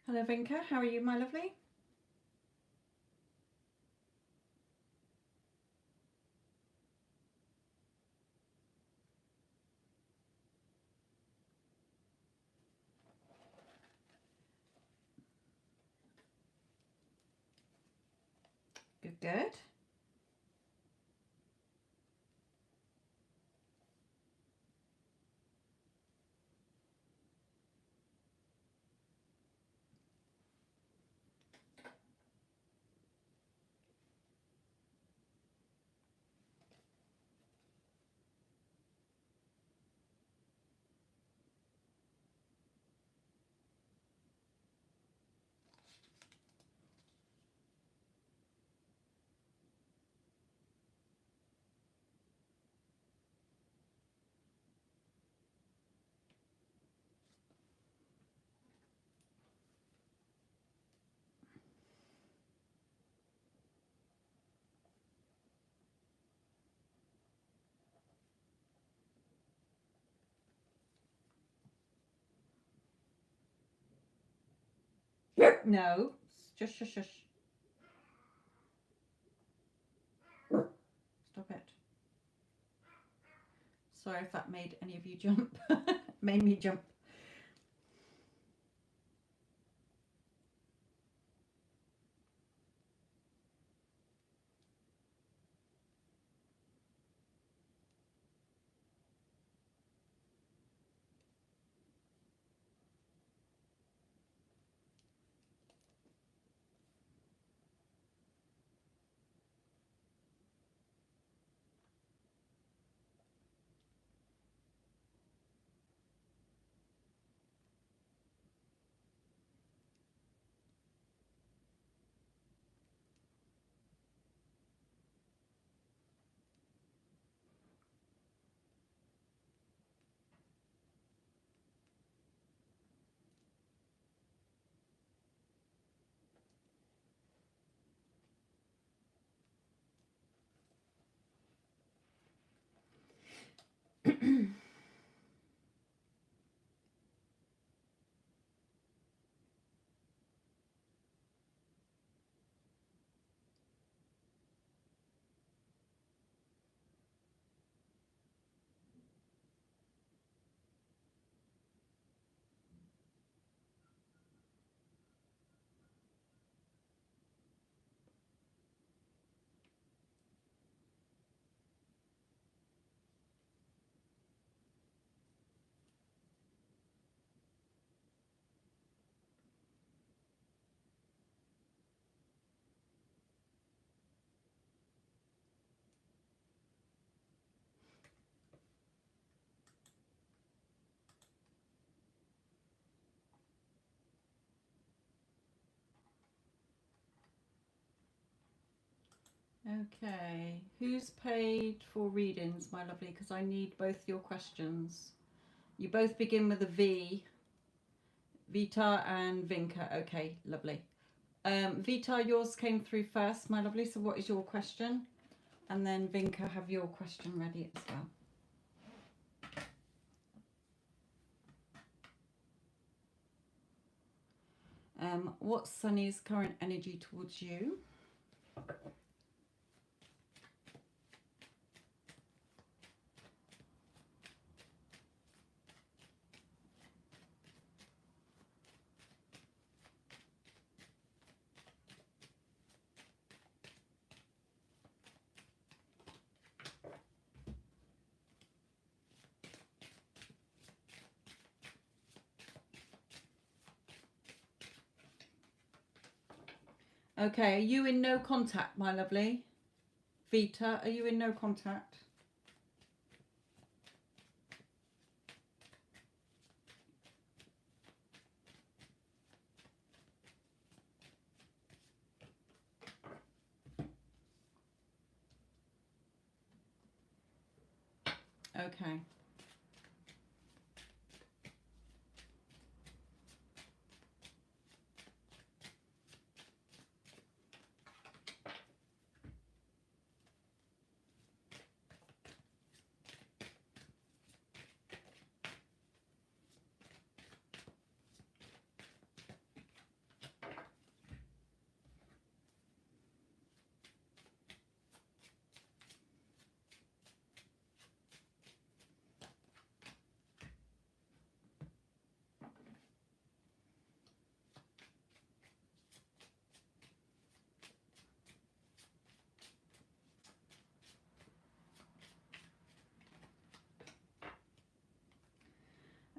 Hello Vinka, how are you, my lovely? Good, good. No, just shush, shush. Stop it. Sorry if that made any of you jump. Made me jump. Okay, who's paid for readings, my lovely? Because I need both your questions. You both begin with a V. Vita and Vinka. Okay, lovely. Vita, yours came through first, my lovely. So what is your question? And then Vinka, have your question ready as well. What's Sunny's current energy towards you? Okay, are you in no contact, my lovely? Vita, are you in no contact? Okay.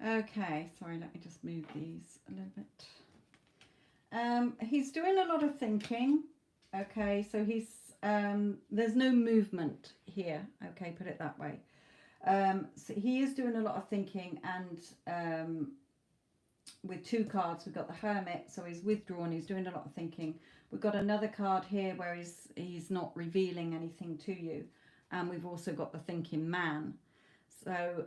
Okay, sorry, let me just move these a little bit. He's doing a lot of thinking. Okay, so he's there's no movement here. Okay, put it that way. So he is doing a lot of thinking, and with 2 cards, we've got the Hermit, so he's withdrawn. He's doing a lot of thinking. We've got another card here where he's not revealing anything to you, and we've also got the Thinking Man. So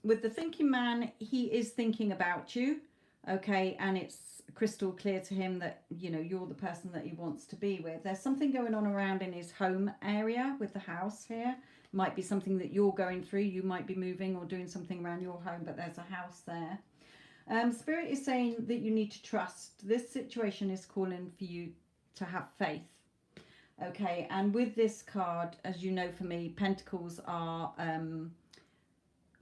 with the Thinking Man, he is thinking about you. Okay, and it's crystal clear to him that, you know, you're the person that he wants to be with. There's something going on around in his home area with the house here. Might be something that you're going through. You might be moving or doing something around your home, but there's a house there. Spirit is saying that you need to trust. This situation is calling for you to have faith. Okay, and with this card, as you know, for me, Pentacles are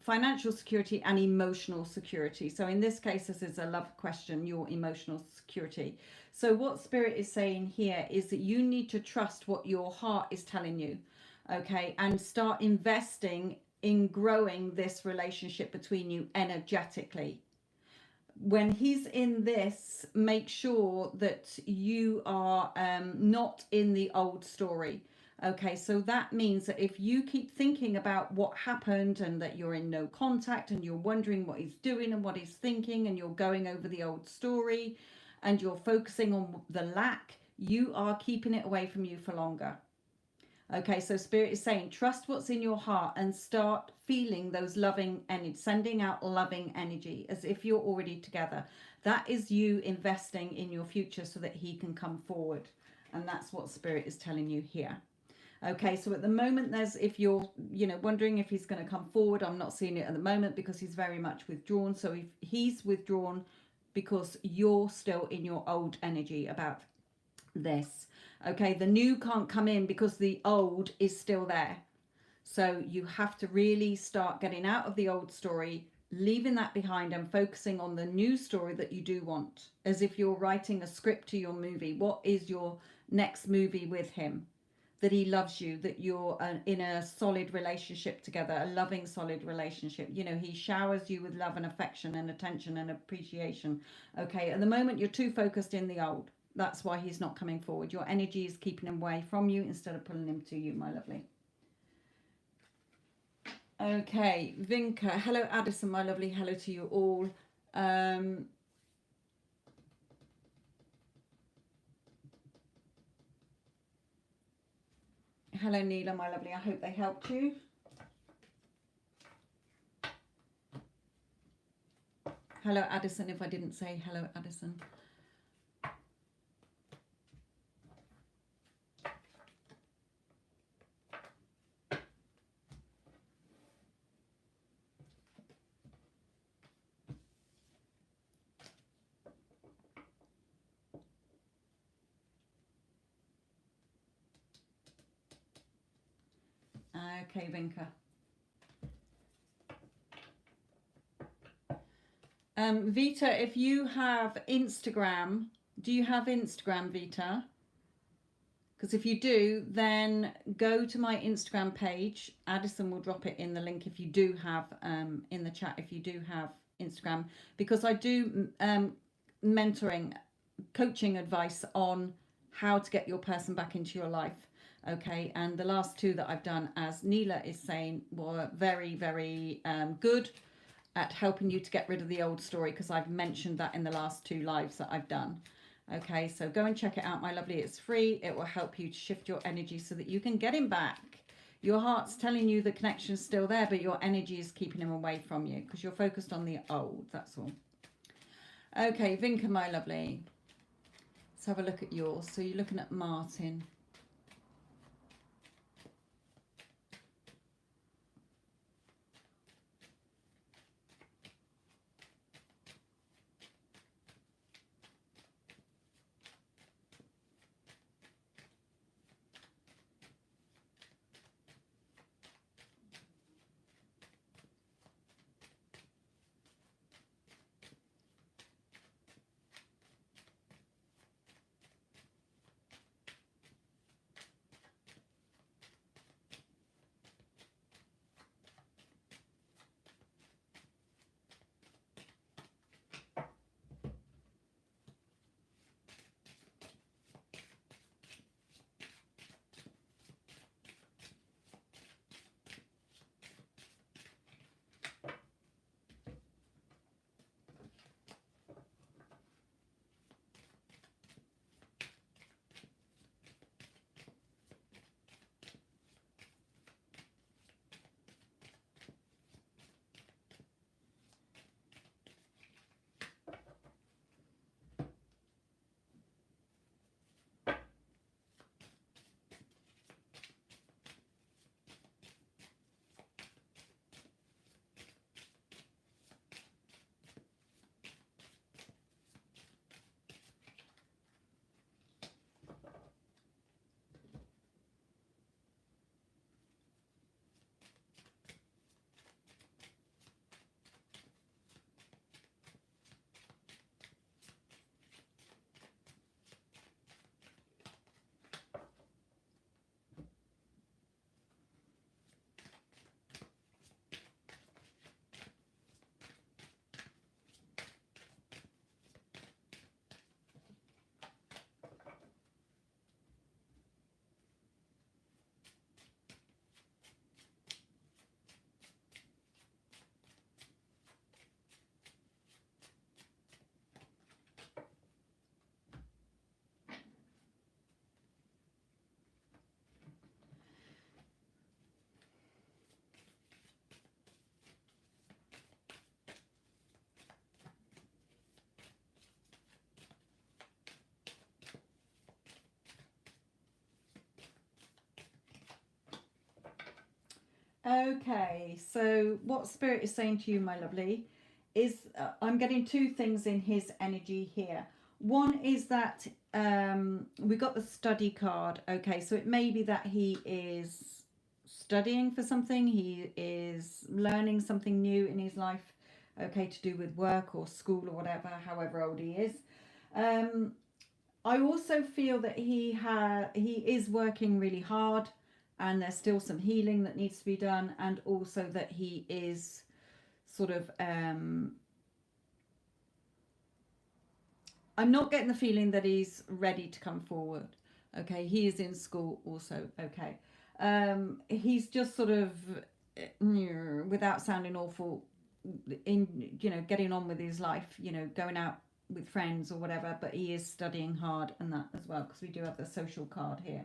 financial security and emotional security. So in this case, this is a love question, your emotional security. So what Spirit is saying here is that you need to trust what your heart is telling you, okay, and start investing in growing this relationship between you energetically. When he's in this, make sure that you are not in the old story. Okay, so that means that if you keep thinking about what happened and that you're in no contact and you're wondering what he's doing and what he's thinking and you're going over the old story and you're focusing on the lack, you are keeping it away from you for longer. Okay, so Spirit is saying, trust what's in your heart and start feeling those loving energy, sending out loving energy as if you're already together. That is you investing in your future so that he can come forward. And that's what Spirit is telling you here. Okay, so at the moment, there's, if you're, you know, wondering if he's going to come forward, I'm not seeing it at the moment because he's very much withdrawn. So if he's withdrawn because you're still in your old energy about this. Okay, the new can't come in because the old is still there. So you have to really start getting out of the old story, leaving that behind and focusing on the new story that you do want, as if you're writing a script to your movie. What is your next movie with him? That he loves you, that you're in a solid relationship together, a loving, solid relationship. You know, he showers you with love and affection and attention and appreciation. Okay, at the moment, you're too focused in the old. That's why he's not coming forward. Your energy is keeping him away from you instead of pulling him to you, my lovely. Okay, Vinka. Hello, Addison, my lovely. Hello to you all. Hello, Neela, my lovely. I hope they helped you. Hello, Addison, if I didn't say hello, Addison. Okay, Vinka. Vita, if you have Instagram, do you have Instagram, Vita? Because if you do, then go to my Instagram page. Addison will drop it in the link if you do have, in the chat, if you do have Instagram. Because I do mentoring, coaching advice on how to get your person back into your life. Okay, and the last 2 that I've done, as Neela is saying, were very, very good at helping you to get rid of the old story, because I've mentioned that in the last 2 lives that I've done. Okay, so go and check it out, my lovely. It's free. It will help you to shift your energy so that you can get him back. Your heart's telling you the connection's still there, but your energy is keeping him away from you because you're focused on the old, that's all. Okay, Vinka, my lovely. Let's have a look at yours. So you're looking at Martin. Okay, so what Spirit is saying to you, my lovely, is I'm getting two things in his energy here. One is that we got the study card. Okay, so it may be that he is studying for something, he is learning something new in his life, okay, to do with work or school or whatever, however old he is. I also feel that he is working really hard, and there's still some healing that needs to be done, and also that he is sort of I'm not getting the feeling that he's ready to come forward. Okay, he is in school also. Okay, he's just sort of without sounding awful, in getting on with his life, going out with friends or whatever, but he is studying hard and that as well, because we do have the social card here.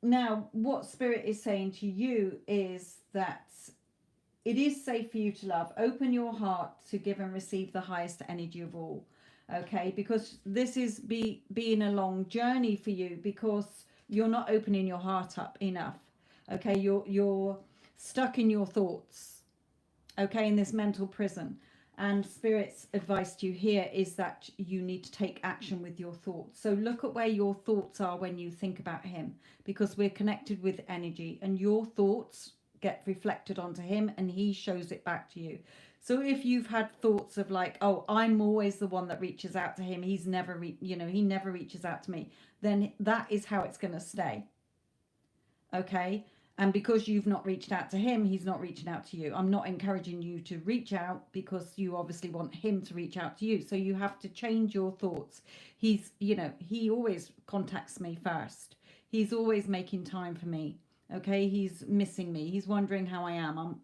Now what Spirit is saying to you is that it is safe for you to love. Open your heart to give and receive the highest energy of all. Okay, because this is being a long journey for you, because you're not opening your heart up enough. Okay, you're stuck in your thoughts, okay, in this mental prison. And Spirit's advice to you here is that you need to take action with your thoughts. So look at where your thoughts are when you think about him, because we're connected with energy, and your thoughts get reflected onto him and he shows it back to you. So if you've had thoughts of like, oh, I'm always the one that reaches out to him, he's never he never reaches out to me, then that is how it's going to stay. Okay, and because you've not reached out to him, he's not reaching out to you. I'm not encouraging you to reach out, because you obviously want him to reach out to you. So you have to change your thoughts. He's he always contacts me first, he's always making time for me. Okay, he's missing me, he's wondering how I am,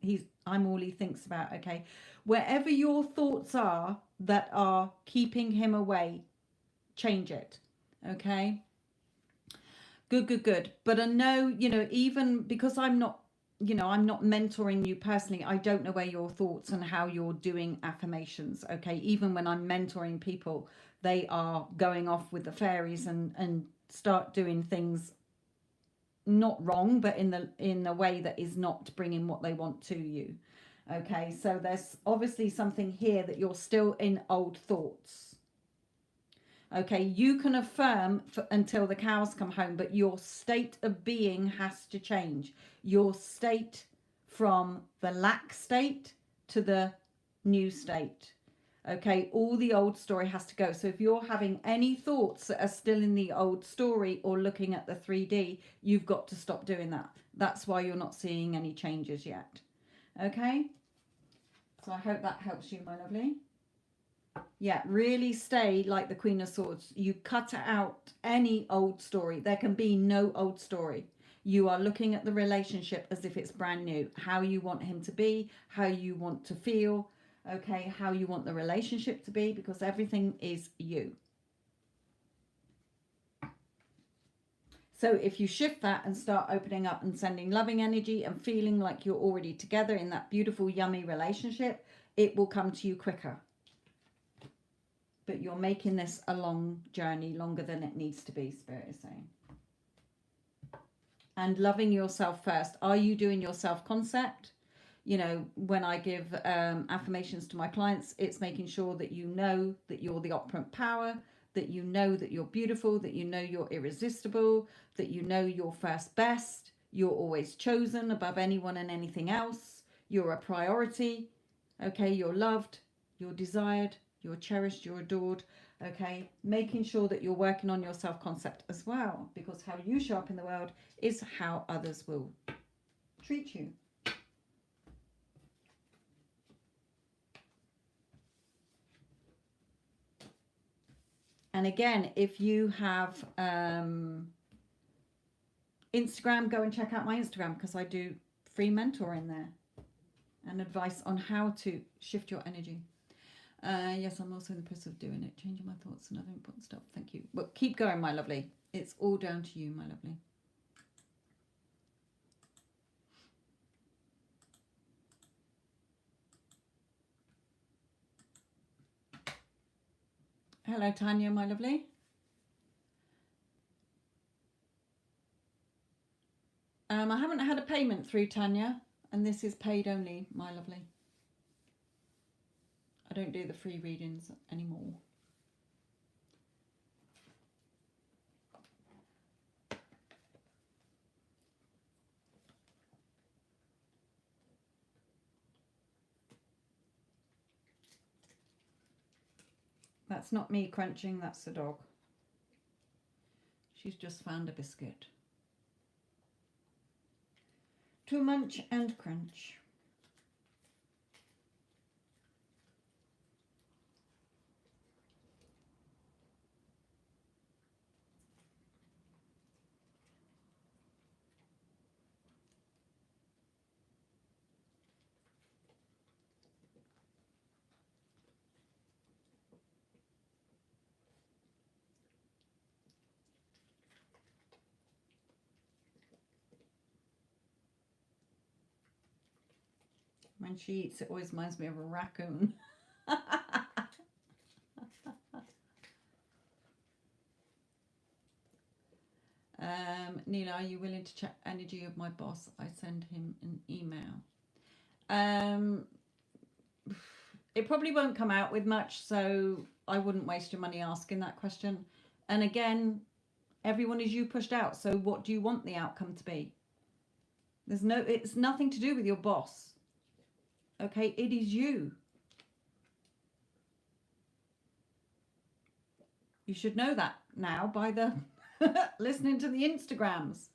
I'm all he thinks about. Okay, wherever your thoughts are that are keeping him away, change it. Okay, good. But I know, even because I'm not mentoring you personally, I don't know where your thoughts and how you're doing affirmations. Okay, even when I'm mentoring people, they are going off with the fairies and start doing things not wrong, but in a way that is not bringing what they want to you. Okay, so there's obviously something here that you're still in old thoughts. Okay, you can affirm until the cows come home, but your state of being has to change. Your state from the lack state to the new state. Okay, all the old story has to go. So if you're having any thoughts that are still in the old story or looking at the 3D, you've got to stop doing that. That's why you're not seeing any changes yet. Okay, so I hope that helps you, my lovely. Yeah, really stay like the Queen of Swords. You cut out any old story. There can be no old story. You are looking at the relationship as if it's brand new. How you want him to be, how you want to feel, okay, how you want the relationship to be, because everything is you. So if you shift that and start opening up and sending loving energy and feeling like you're already together in that beautiful, yummy relationship, it will come to you quicker. But you're making this a long journey, longer than it needs to be, Spirit is saying. And loving yourself first. Are you doing your self-concept? When I give affirmations to my clients, it's making sure that you know that you're the operant power, that you know that you're beautiful, that you know you're irresistible, that you know you're first best, you're always chosen above anyone and anything else, you're a priority, okay, you're loved, you're desired, you're cherished, you're adored. Okay, making sure that you're working on your self-concept as well, because how you show up in the world is how others will treat you. And again, if you have Instagram, go and check out my Instagram, because I do free mentoring there and advice on how to shift your energy. Yes, I'm also in the process of doing it, changing my thoughts and other important stuff. Thank you. But keep going, my lovely. It's all down to you, my lovely. Hello, Tanya, my lovely. I haven't had a payment through, Tanya, and this is paid only, my lovely. I don't do the free readings anymore. That's not me crunching, that's the dog. She's just found a biscuit to munch and crunch. When she eats, it always reminds me of a raccoon. Neela, are you willing to check energy of my boss? I send him an email. It probably won't come out with much, so I wouldn't waste your money asking that question. And again, everyone is you pushed out, so what do you want the outcome to be? It's nothing to do with your boss. Okay, it is you. You should know that now by the listening to the Instagrams.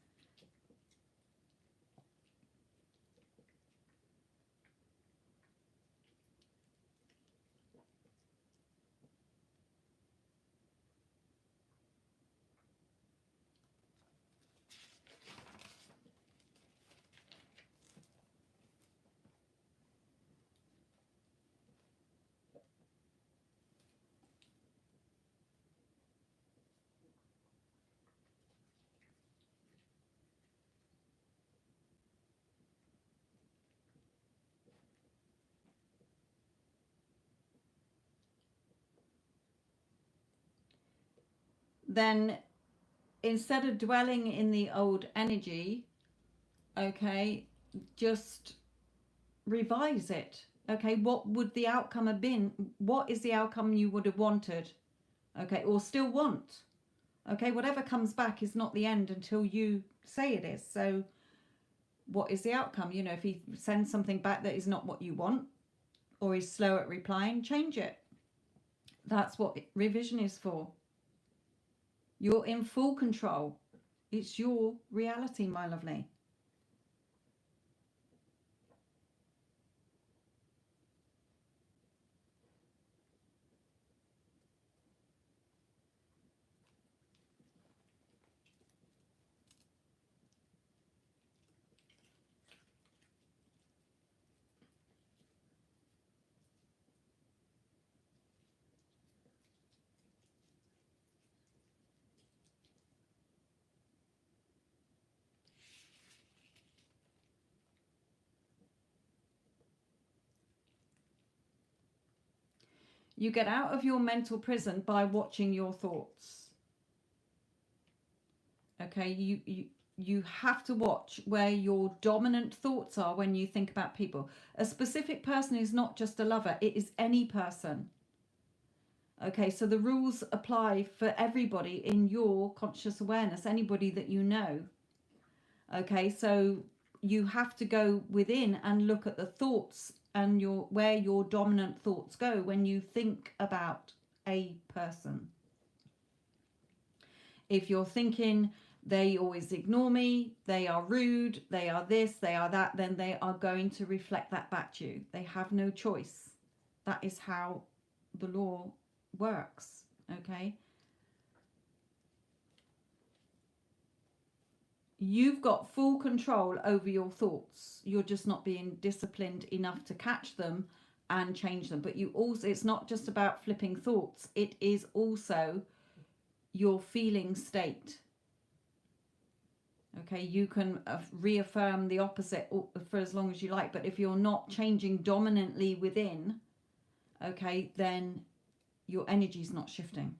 Then instead of dwelling in the old energy, okay, just revise it. Okay, what would the outcome have been? What is the outcome you would have wanted? Okay, or still want? Okay, whatever comes back is not the end until you say it is. So what is the outcome? You know, if he sends something back that is not what you want, or he's slow at replying, change it. That's what revision is for. You're in full control. It's your reality, my lovely. You get out of your mental prison by watching your thoughts. Okay, you have to watch where your dominant thoughts are when you think about people. A specific person is not just a lover, it is any person. Okay, so the rules apply for everybody in your conscious awareness, anybody that you know. Okay, so you have to go within and look at the thoughts and where your dominant thoughts go when you think about a person. If you're thinking they always ignore me, they are rude, they are this, they are that, then they are going to reflect that back to you. They have no choice. That is how the law works, okay? You've got full control over your thoughts. You're just not being disciplined enough to catch them and change them. But you also, it's not just about flipping thoughts. It is also your feeling state. Okay, you can reaffirm the opposite for as long as you like. But if you're not changing dominantly within, okay, then your energy's not shifting.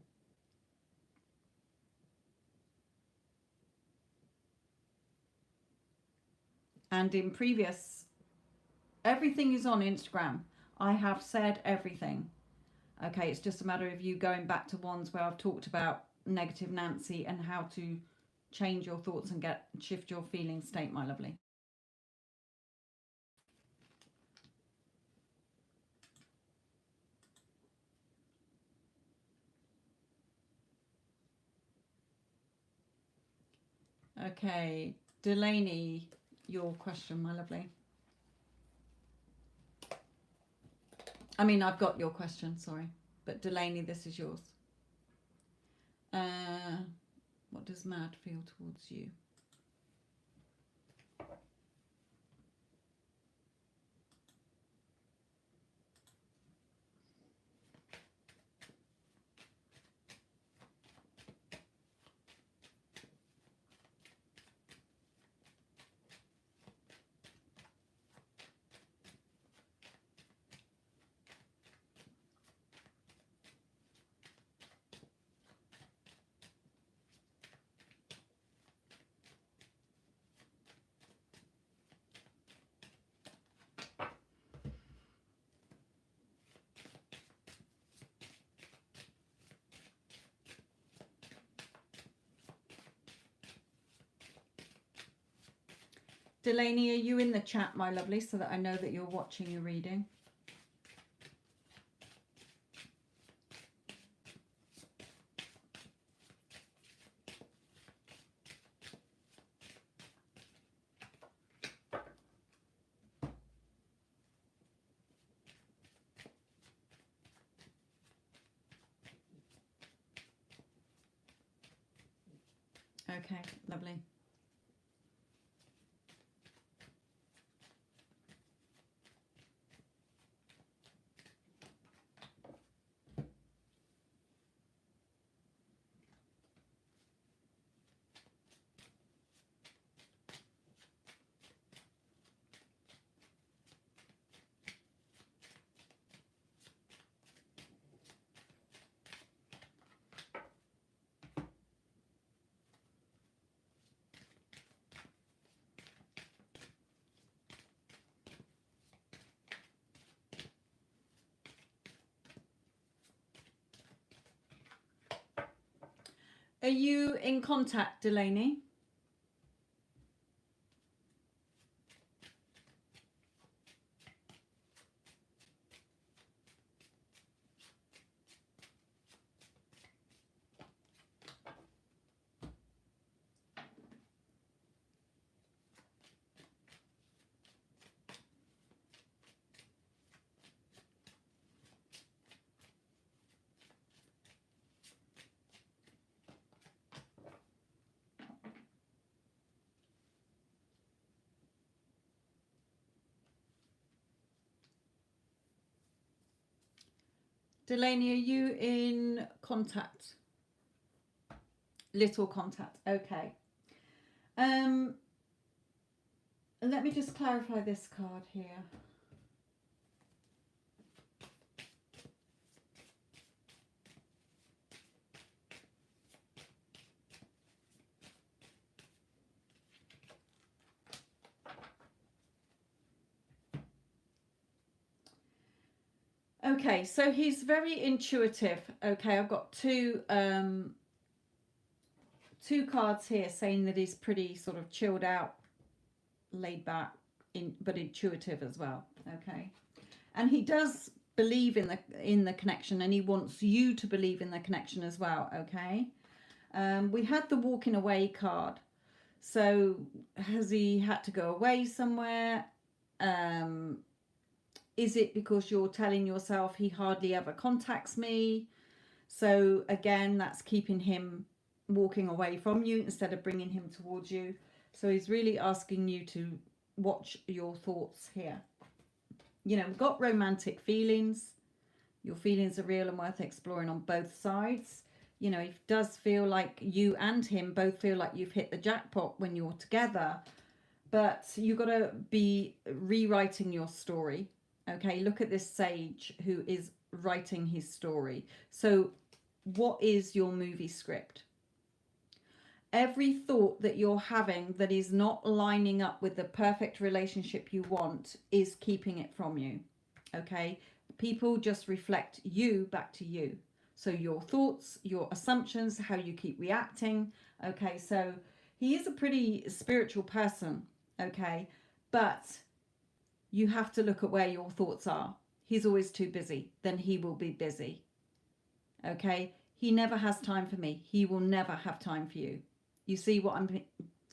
And in previous, everything is on Instagram. I have said everything. Okay, it's just a matter of you going back to ones where I've talked about negative Nancy and how to change your thoughts and shift your feeling state, my lovely. Okay, Delaney, your question, my lovely. I mean, I've got your question, sorry. But Delaney, this is yours. What does Mad feel towards you? Delaney, are you in the chat, my lovely, so that I know that you're watching your reading? Okay, lovely. Are you in contact, Delaney? Delaney, are you in contact? Little contact. Okay. Let me just clarify this card here. Okay, so he's very intuitive. Okay, I've got two cards here saying that he's pretty sort of chilled out, laid back, but intuitive as well. Okay, and he does believe in the connection, and he wants you to believe in the connection as well. Okay, we had the walking away card. So has he had to go away somewhere? Is it because you're telling yourself he hardly ever contacts me? So again, that's keeping him walking away from you instead of bringing him towards you. So he's really asking you to watch your thoughts here. You know, we've got romantic feelings. Your feelings are real and worth exploring on both sides. You know, it does feel like you and him both feel like you've hit the jackpot when you're together. But you've got to be rewriting your story. Okay, look at this sage who is writing his story. So what is your movie script? Every thought that you're having that is not lining up with the perfect relationship you want is keeping it from you. Okay? People just reflect you back to you. So your thoughts, your assumptions, how you keep reacting. Okay, so he is a pretty spiritual person. Okay, but you have to look at where your thoughts are. He's always too busy. Then he will be busy. Okay, he never has time for me. He will never have time for you. You see what I'm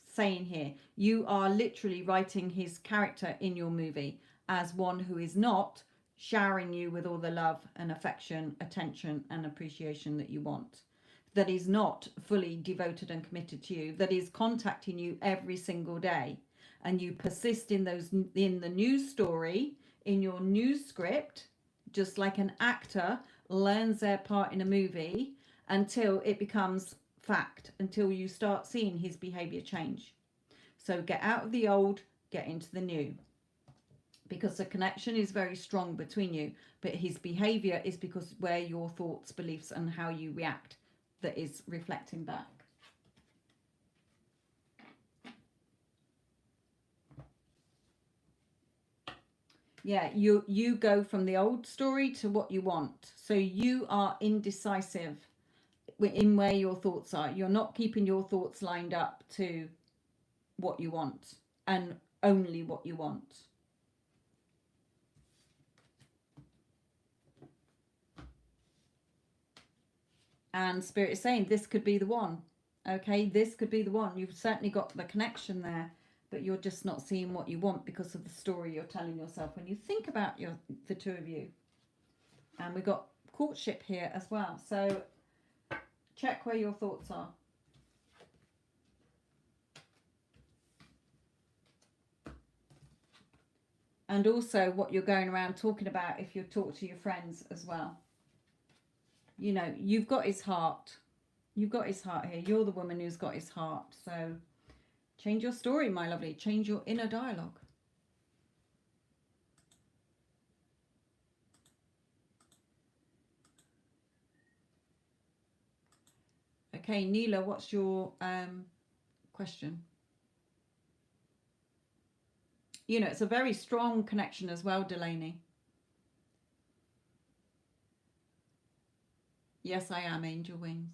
saying here? You are literally writing his character in your movie as one who is not showering you with all the love and affection, attention and appreciation that you want. That is not fully devoted and committed to you. That is contacting you every single day. And you persist in the news story, in your news script, just like an actor learns their part in a movie until it becomes fact, until you start seeing his behavior change. So get out of the old, get into the new, because the connection is very strong between you, but his behavior is because where your thoughts, beliefs and how you react that is reflecting back. Yeah, you go from the old story to what you want. So you are indecisive in where your thoughts are. You're not keeping your thoughts lined up to what you want and only what you want. And Spirit is saying this could be the one. Okay, this could be the one. You've certainly got the connection there, but you're just not seeing what you want because of the story you're telling yourself when you think about the two of you. And we've got courtship here as well. So check where your thoughts are. And also what you're going around talking about if you talk to your friends as well. You know, you've got his heart. You've got his heart here. You're the woman who's got his heart. So change your story, my lovely. Change your inner dialogue. Okay, Neela, what's your question? You know, it's a very strong connection as well, Delaney. Yes, I am, angel wings.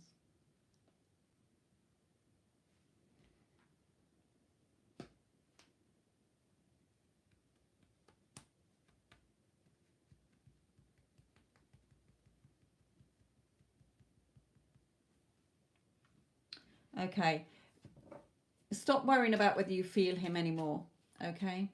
Okay. Stop worrying about whether you feel him anymore. Okay.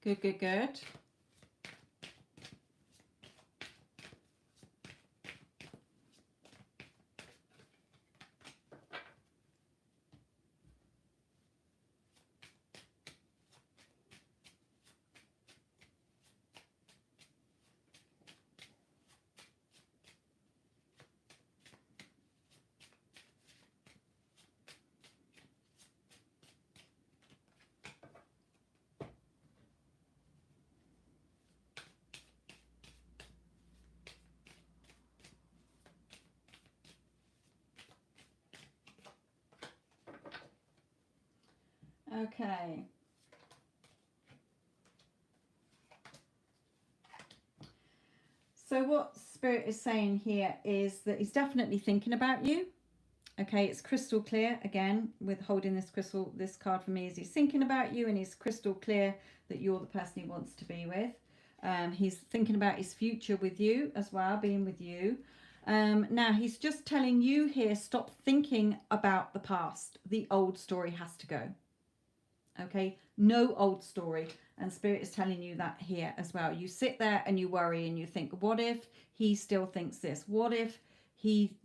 Good, good, good. Okay. So what Spirit is saying here is that he's definitely thinking about you. Okay, it's crystal clear again with holding this card for me is he's thinking about you, and he's crystal clear that you're the person he wants to be with. He's thinking about his future with you as well, being with you. Now he's just telling you here, stop thinking about the past. The old story has to go. Okay, no old story. And Spirit is telling you that here as well. You sit there and you worry and you think, what if he still thinks this? What if he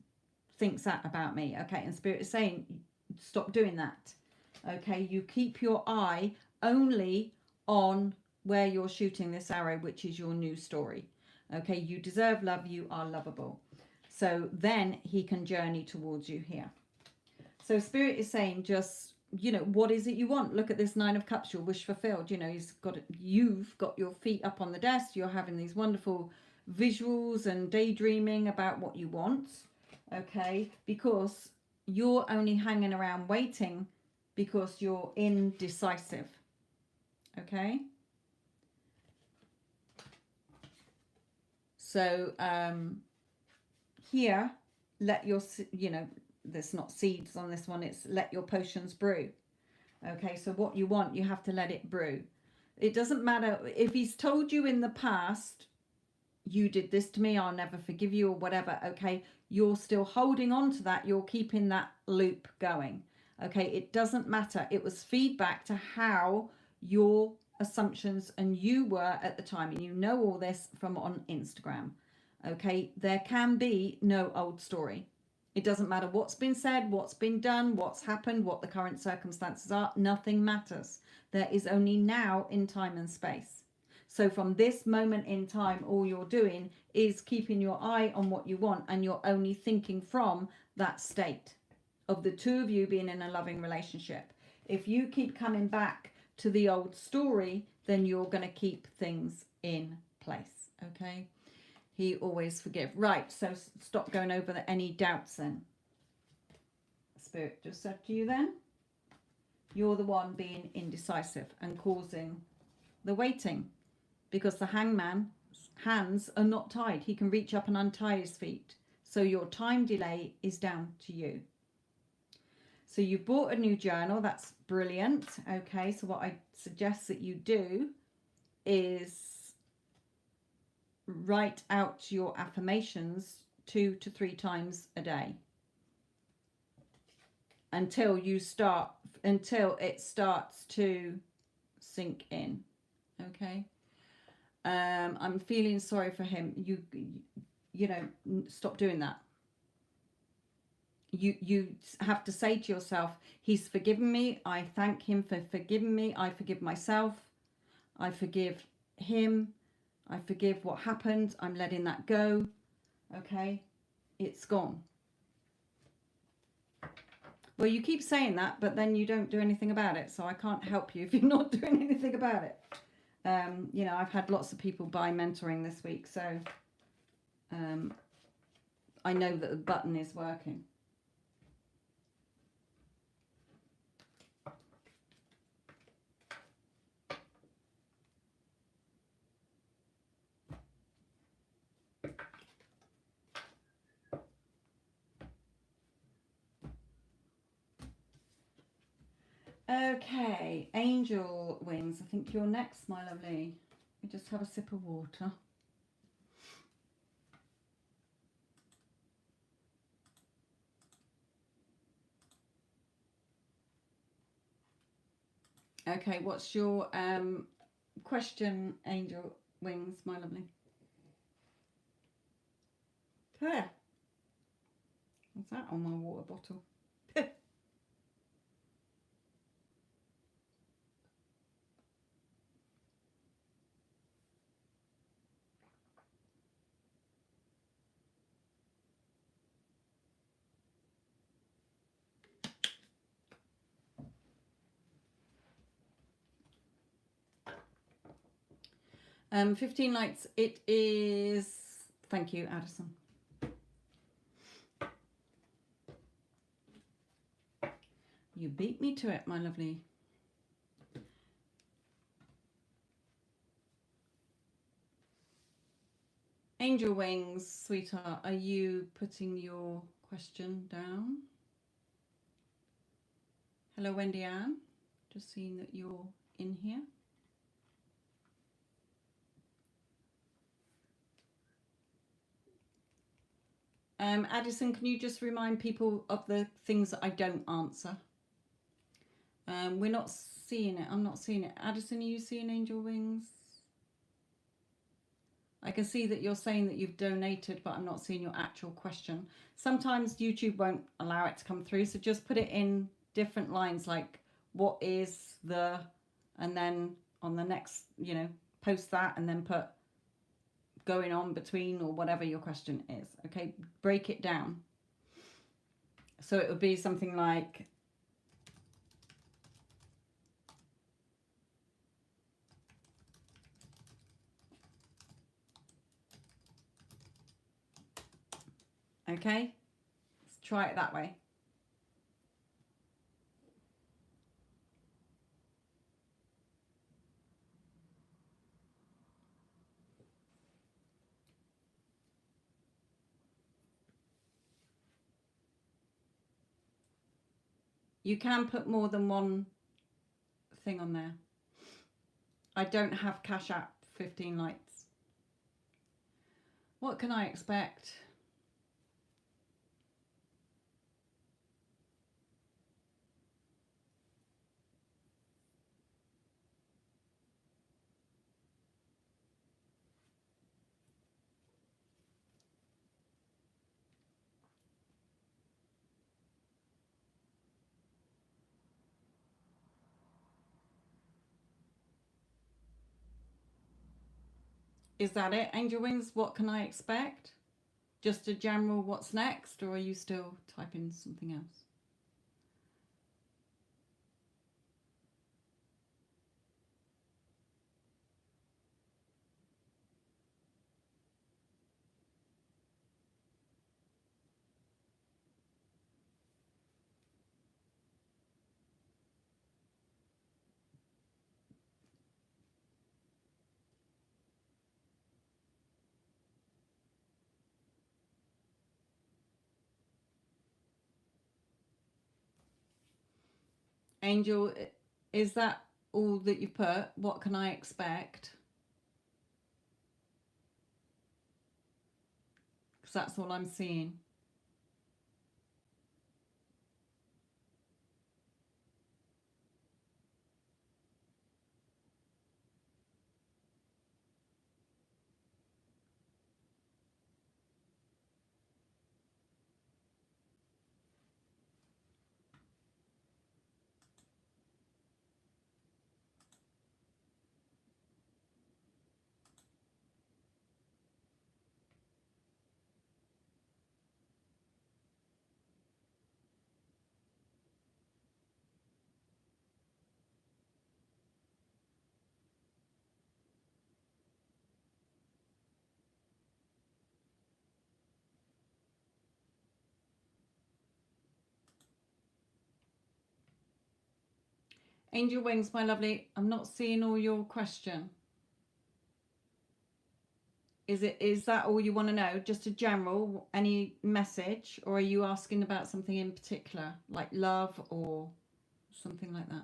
thinks that about me? Okay, and Spirit is saying stop doing that. Okay, you keep your eye only on where you're shooting this arrow, which is your new story. Okay, you deserve love, you are lovable. So then he can journey towards you here. So Spirit is saying just, you know, what is it you want? Look at this Nine of Cups, your wish fulfilled. You know, you've got your feet up on the desk, you're having these wonderful visuals and daydreaming about what you want. Okay, because you're only hanging around waiting because you're indecisive. Okay, so here, let your, you know, there's not seeds on this one, it's let your potions brew. Okay, so what you want, you have to let it brew. It doesn't matter if he's told you in the past, you did this to me, I'll never forgive you, or whatever. Okay, you're still holding on to that, you're keeping that loop going. Okay, it doesn't matter. It was feedback to how your assumptions and you were at the time, and you know all this from on Instagram. Okay, there can be no old story. It doesn't matter what's been said, what's been done, what's happened, what the current circumstances are. Nothing matters. There is only now in time and space. So from this moment in time, all you're doing is keeping your eye on what you want, and you're only thinking from that state of the two of you being in a loving relationship. If you keep coming back to the old story, then you're going to keep things in place. Okay? He always forgive. Right, so stop going over any doubts then. Spirit just said to you then, you're the one being indecisive and causing the waiting, because the hangman's hands are not tied. He can reach up and untie his feet. So your time delay is down to you. So you bought a new journal. That's brilliant. Okay, so what I suggest that you do is write out your affirmations 2 to 3 times a day until it starts to sink in. Okay. I'm feeling sorry for him. You know, stop doing that. You have to say to yourself, he's forgiven me. I thank him for forgiving me. I forgive myself. I forgive him. I forgive what happened. I'm letting that go. Okay, it's gone. Well, you keep saying that, but then you don't do anything about it. So I can't help you if you're not doing anything about it. You know, I've had lots of people buy mentoring this week, so I know that the button is working. Okay, angel wings. I think you're next, my lovely. You just have a sip of water. Okay, what's your question, angel wings, my lovely? There. What's that on my water bottle? 15 lights. It is. Thank you, Addison. You beat me to it, my lovely. Angel Wings, sweetheart, are you putting your question down? Hello, Wendy Ann. Just seeing that you're in here. Addison, can you just remind people of the things that I don't answer? We're not seeing it. I'm not seeing it. Addison, are you seeing Angel Wings? I can see that you're saying that you've donated, but I'm not seeing your actual question. Sometimes YouTube won't allow it to come through, so just put it in different lines, like what is the, and then on the next, you know, post that and then put going on between or whatever your question is. Okay, break it down. So it would be something like, okay, let's try it that way. You can put more than one thing on there. I don't have Cash App 15 lights. What can I expect? Is that it, Angel Wings? What can I expect? Just a general what's next, or are you still typing something else? Angel, is that all that you put? What can I expect? Because that's all I'm seeing. Angel Wings, my lovely, I'm not seeing all your question. Is that all you want to know? Just a general, any message, or are you asking about something in particular, like love or something like that?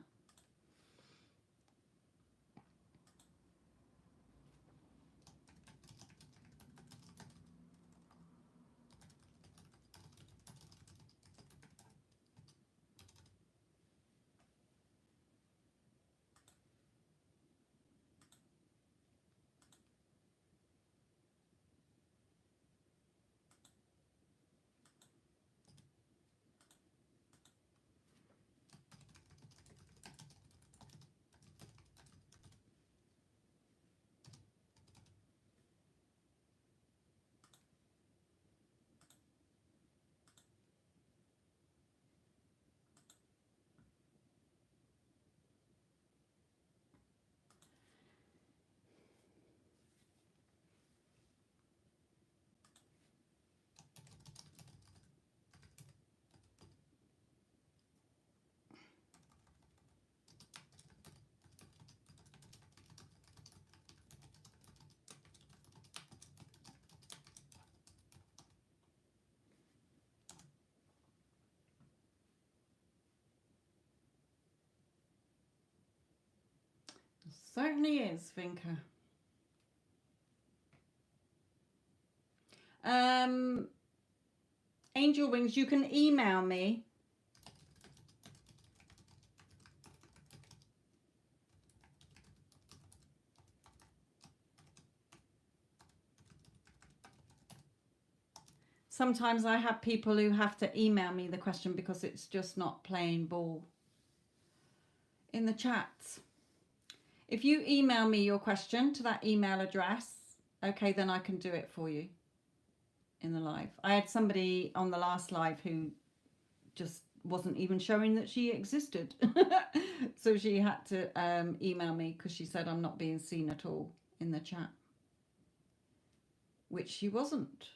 Certainly is, Vinka. Angel Wings, you can email me. Sometimes I have people who have to email me the question because it's just not playing ball in the chat. If you email me your question to that email address, okay, then I can do it for you in the live. I had somebody on the last live who just wasn't even showing that she existed. So she had to email me because she said I'm not being seen at all in the chat, which she wasn't.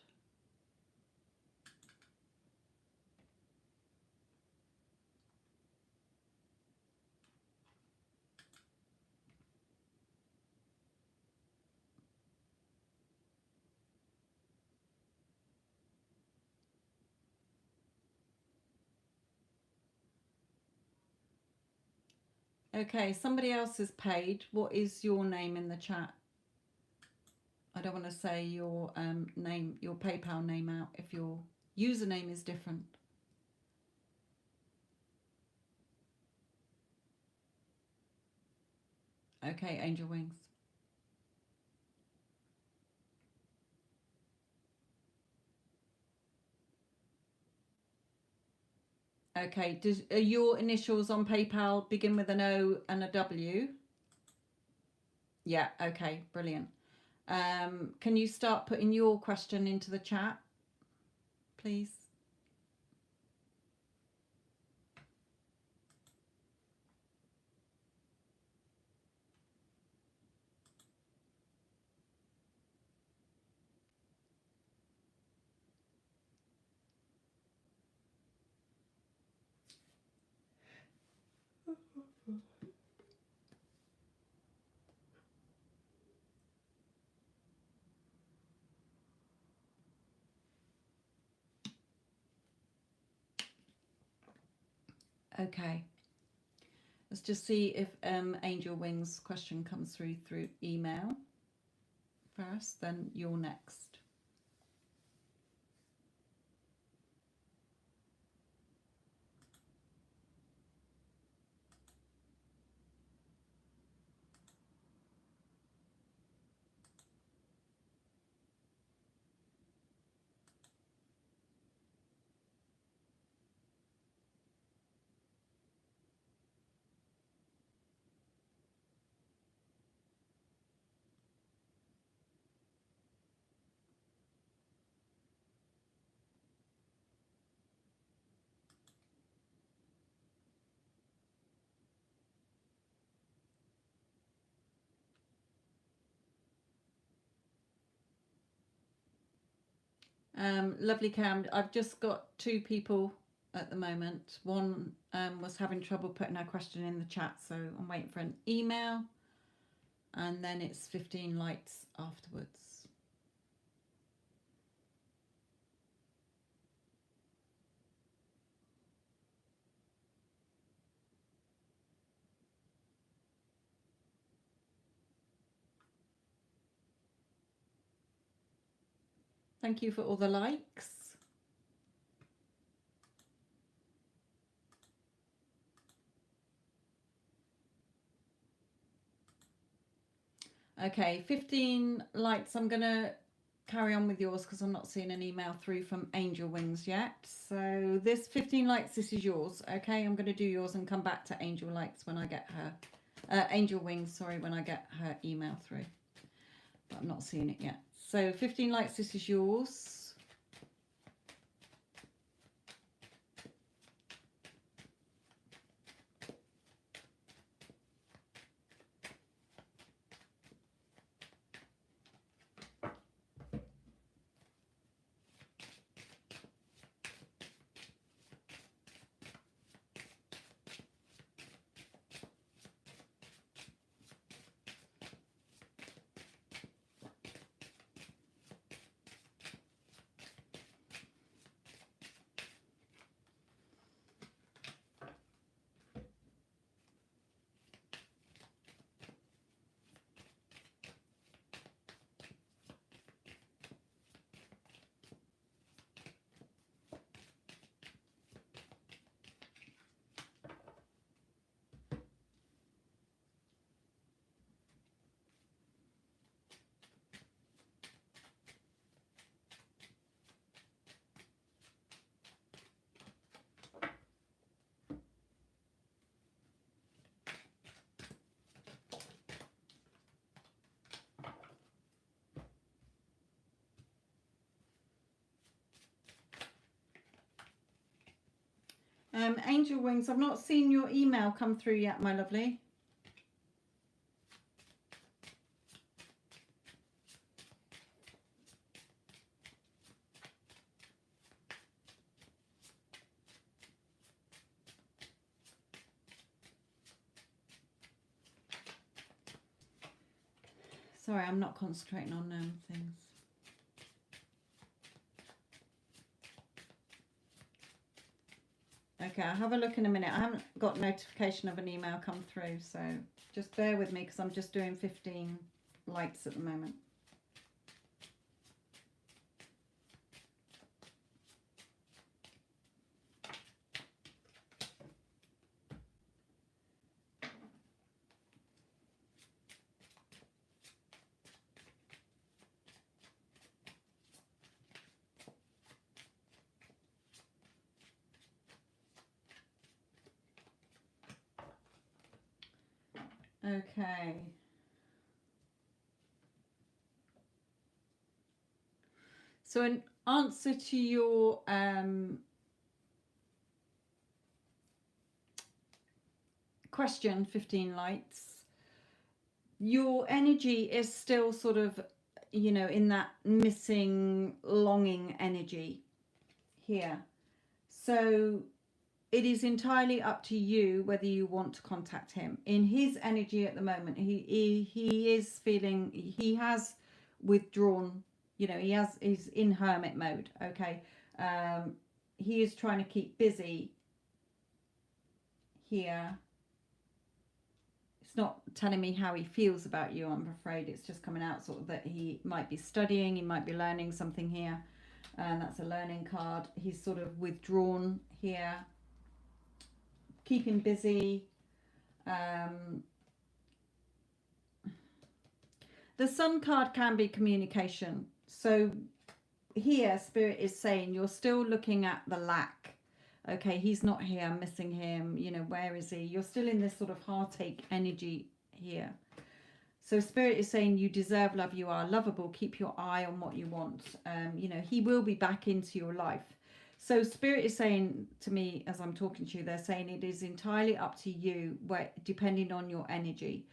Okay, somebody else is paid. What is your name in the chat? I don't want to say your name, your PayPal name out if your username is different. Okay, Angel Wings. Okay, are your initials on PayPal begin with an O and a W? Yeah, okay, brilliant. Can you start putting your question into the chat, please? Okay. Let's just see if Angel Wings' question comes through email first, then you're next. Lovely Cam, I've just got 2 people at the moment. One was having trouble putting her question in the chat, so I'm waiting for an email, and then it's 15 lights afterwards. Thank you for all the likes. Okay, 15 lights. I'm going to carry on with yours because I'm not seeing an email through from Angel Wings yet. So this 15 lights, this is yours. Okay, I'm going to do yours and come back to Angel Lights when I get her, Angel Wings, sorry, when I get her email through. But I'm not seeing it yet. So 15 lights, this is yours. Angel Wings, I've not seen your email come through yet, my lovely. Sorry, I'm not concentrating on things. Okay, I'll have a look in a minute. I haven't got notification of an email come through, so just bear with me because I'm just doing 15 lights at the moment. Okay. So in answer to your question, 15 lights, your energy is still sort of, you know, in that missing, longing energy here. So it is entirely up to you whether you want to contact him. In his energy at the moment, he is feeling, he has withdrawn, you know, he's in hermit mode, okay? He is trying to keep busy here. It's not telling me how he feels about you, I'm afraid. It's just coming out sort of that he might be studying, he might be learning something here. And that's a learning card. He's sort of withdrawn here, keeping busy. The Sun card can be communication. So here, Spirit is saying you're still looking at the lack. Okay, he's not here, I'm missing him. You know, where is he? You're still in this sort of heartache energy here. So Spirit is saying you deserve love, you are lovable, keep your eye on what you want. You know, he will be back into your life. So Spirit is saying to me, as I'm talking to you, they're saying it is entirely up to you, where depending on your energy.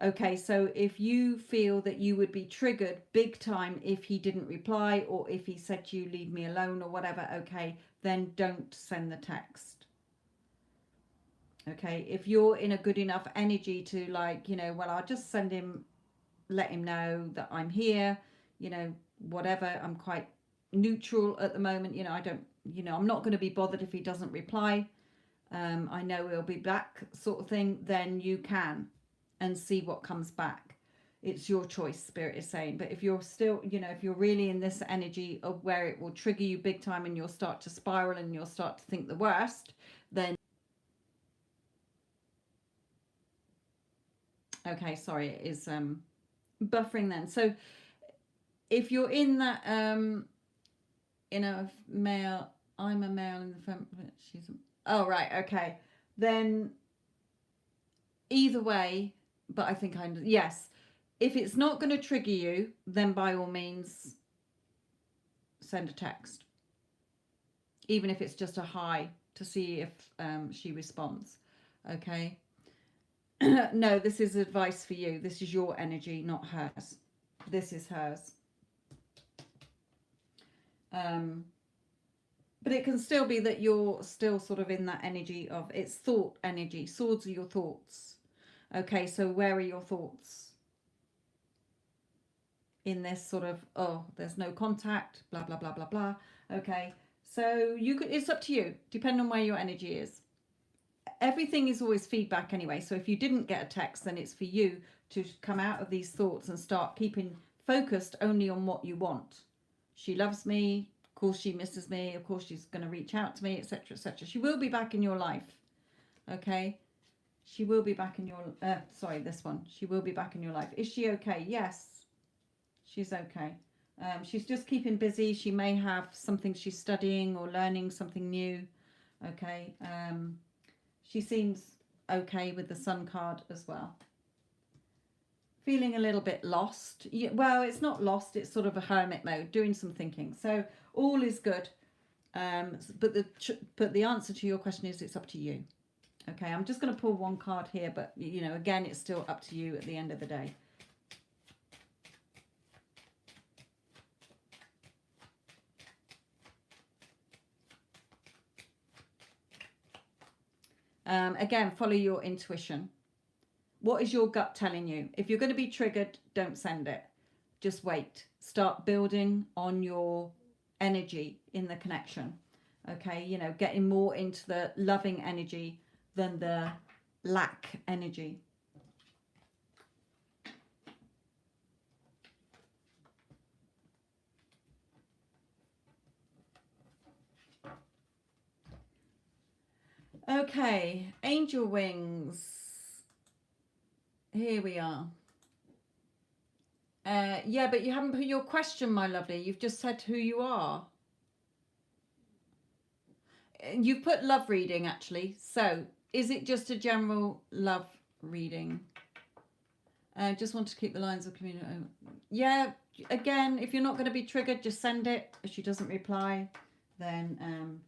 Okay, so if you feel that you would be triggered big time if he didn't reply, or if he said to you, leave me alone or whatever, okay, then don't send the text. Okay, if you're in a good enough energy to, like, you know, well, I'll just send him, let him know that I'm here, you know, whatever, I'm quite neutral at the moment, you know, I don't, you know, I'm not going to be bothered if he doesn't reply, I know he'll be back, sort of thing, then you can, and see what comes back. It's your choice, Spirit is saying. But if you're still, you know, if you're really in this energy of where it will trigger you big time and you'll start to spiral and you'll start to think the worst, then okay, sorry, it is buffering then. So if you're in that in a male, I'm a male in the front, she's a, oh right, okay, then either way, but I think I'm, yes, if it's not going to trigger you, then by all means send a text, even if it's just a hi, to see if she responds. Okay. No, this is advice for you. This is your energy, not hers. This is hers. But it can still be that you're still sort of in that energy of, it's thought energy. Swords are your thoughts. Okay, so where are your thoughts in this sort of, oh, there's no contact, blah, blah, blah, blah, blah. Okay, so you could, it's up to you, depending on where your energy is. Everything is always feedback anyway. So if you didn't get a text, then it's for you to come out of these thoughts and start keeping focused only on what you want. She loves me. Of course she misses me. Of course she's going to reach out to me, etc., etc. She will be back in your life. Okay. She will be back in your, sorry, this one. She will be back in your life. Is she okay? Yes, she's okay. She's just keeping busy. She may have something she's studying or learning something new. Okay. She seems okay with the Sun card as well. Feeling a little bit lost. Well, it's not lost. It's sort of a hermit mode, doing some thinking. So all is good. But the answer to your question is it's up to you. Okay, I'm just going to pull one card here, but you know, again, it's still up to you at the end of the day. Again, follow your intuition. What is your gut telling you? If you're going to be triggered, don't send it. Just wait. Start building on your energy in the connection. Okay, you know, getting more into the loving energy than the lack energy. Okay, angel wings. Here we are. Yeah, but you haven't put your question, my lovely. You've just said who you are. You've put love reading, actually. So, is it just a general love reading? Just want to keep the lines of community. Yeah, again, if you're not going to be triggered, just send it. If she doesn't reply, then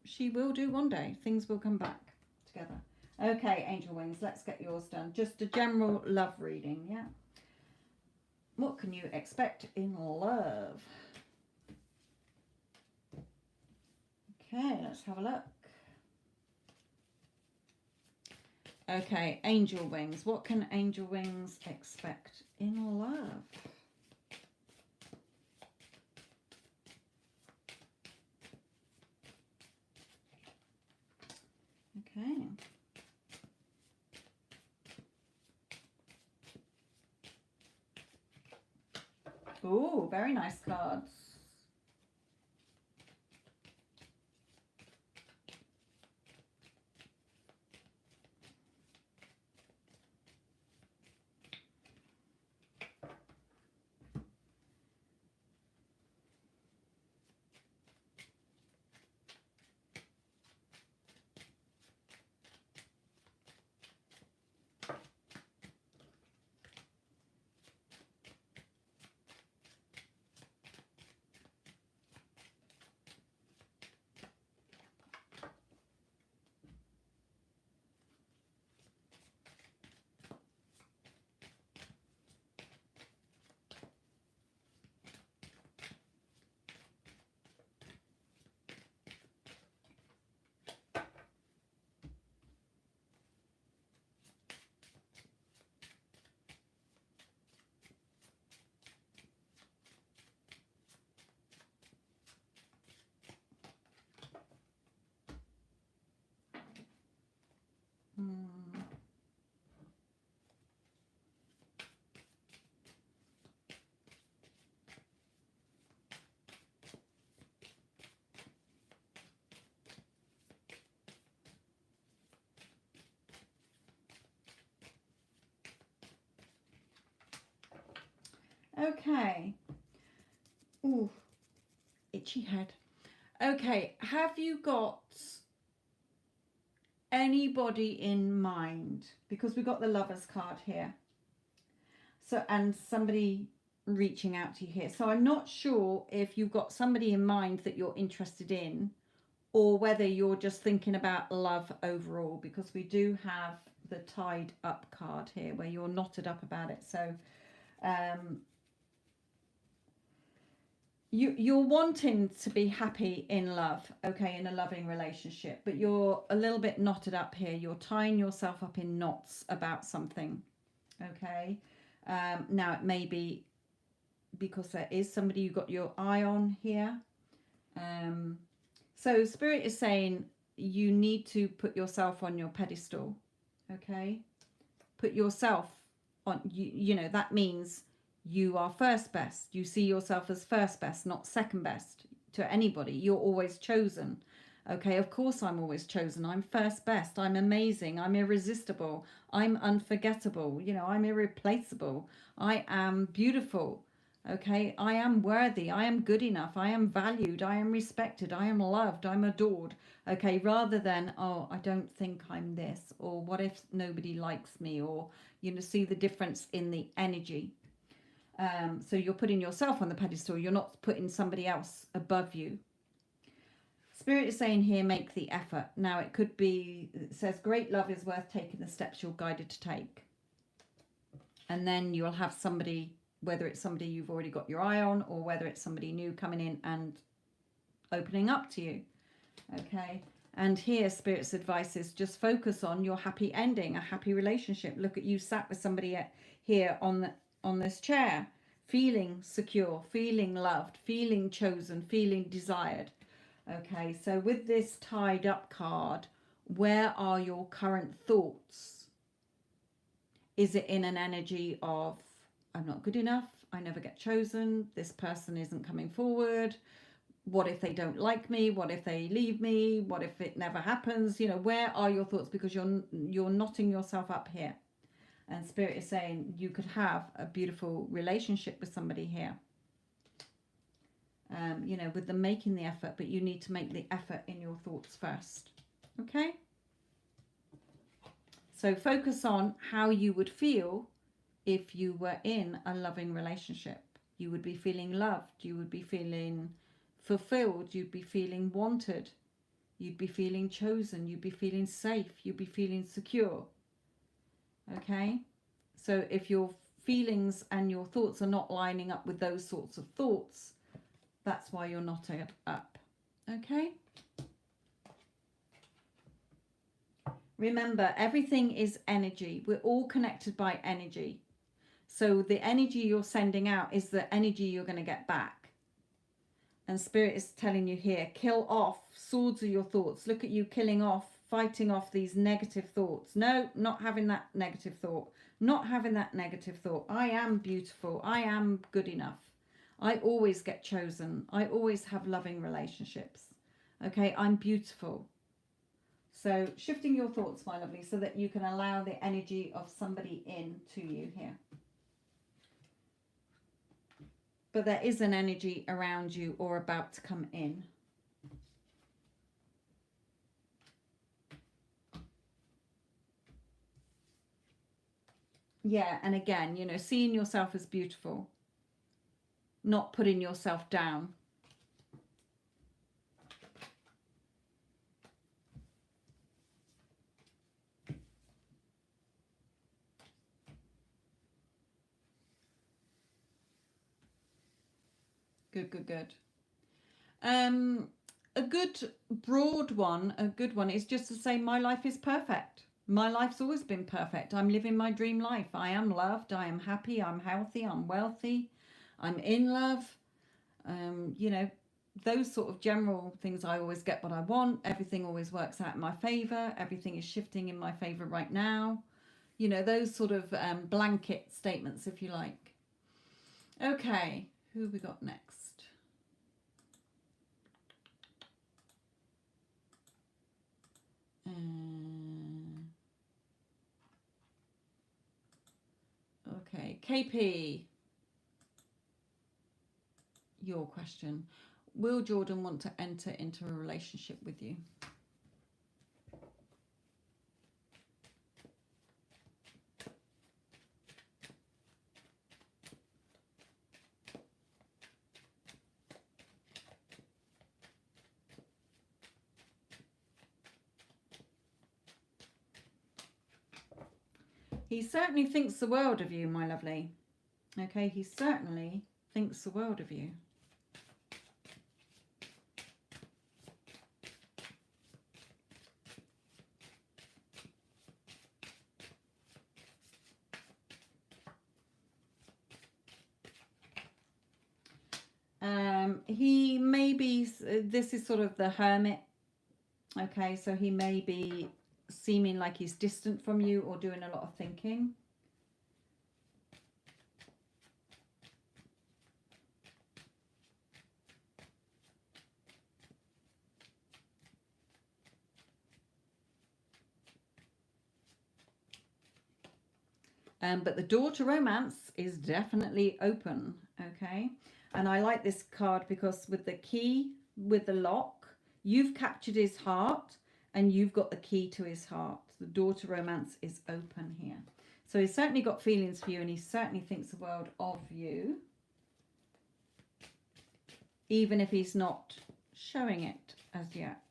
she will do one day. Things will come back together. Okay, angel wings, let's get yours done. Just a general love reading, yeah? What can you expect in love? Okay, let's have a look. Okay, angel wings. What can angel wings expect in love? Okay. Oh, very nice cards. Okay. Ooh, itchy head. Okay, have you got anybody in mind? Because we got the Lovers card here. So, and somebody reaching out to you here. So I'm not sure if you've got somebody in mind that you're interested in, or whether you're just thinking about love overall, because we do have the tied up card here where you're knotted up about it. So you're wanting to be happy in love, okay, in a loving relationship, but you're a little bit knotted up here. You're tying yourself up in knots about something, okay. Now it may be because there is somebody you got your eye on here. So Spirit is saying you need to put yourself on your pedestal, okay? Put yourself on, you know, that means you are first best. You see yourself as first best, not second best to anybody. You're always chosen, okay? Of course I'm always chosen. I'm first best. I'm amazing. I'm irresistible. I'm unforgettable. You know, I'm irreplaceable. I am beautiful. Okay, I am worthy, I am good enough, I am valued, I am respected, I am loved, I'm adored. Okay, rather than, oh, I don't think I'm this, or what if nobody likes me, or, you know, see the difference in the energy. So you're putting yourself on the pedestal, you're not putting somebody else above you. Spirit is saying here, make the effort. Now, it could be, it says, great love is worth taking the steps you're guided to take. And then you'll have somebody, whether it's somebody you've already got your eye on or whether it's somebody new coming in and opening up to you. Okay. And here, Spirit's advice is just focus on your happy ending, a happy relationship. Look at you sat with somebody here on this chair, feeling secure, feeling loved, feeling chosen, feeling desired. Okay, so with this tied up card, where are your current thoughts? Is it in an energy of, I'm not good enough, I never get chosen, this person isn't coming forward, what if they don't like me, what if they leave me, what if it never happens? You know, where are your thoughts? Because you're knotting yourself up here. And Spirit is saying you could have a beautiful relationship with somebody here. You know, with them making the effort, but you need to make the effort in your thoughts first. Okay? So focus on how you would feel if you were in a loving relationship. You would be feeling loved. You would be feeling fulfilled. You'd be feeling wanted. You'd be feeling chosen. You'd be feeling safe. You'd be feeling secure. Okay? So if your feelings and your thoughts are not lining up with those sorts of thoughts, that's why you're not up. Okay? Remember, everything is energy. We're all connected by energy. So the energy you're sending out is the energy you're going to get back. And Spirit is telling you here, kill off, swords are your thoughts. Look at you killing off, fighting off these negative thoughts. No, not having that negative thought. Not having that negative thought. I am beautiful. I am good enough. I always get chosen. I always have loving relationships. Okay, I'm beautiful. So shifting your thoughts, my lovely, so that you can allow the energy of somebody in to you here. But there is an energy around you or about to come in. Yeah, and again, you know, seeing yourself as beautiful, not putting yourself down. Good, good, good. A good broad one, a good one is just to say my life is perfect. My life's always been perfect. I'm living my dream life. I am loved. I am happy. I'm healthy. I'm wealthy. I'm in love. You know, those sort of general things. I always get what I want. Everything always works out in my favor. Everything is shifting in my favor right now. You know, those sort of blanket statements, if you like. Okay, who have we got next? Okay, KP, your question. Will Jordan want to enter into a relationship with you? He certainly thinks the world of you, my lovely. Okay, he certainly thinks the world of you. He may be, this is sort of the hermit. Okay, so he may be seeming like he's distant from you or doing a lot of thinking. But the door to romance is definitely open. Okay, and I like this card because with the key, with the lock, you've captured his heart and you've got the key to his heart. The door to romance is open here. So he's certainly got feelings for you and he certainly thinks the world of you. Even if he's not showing it as yet.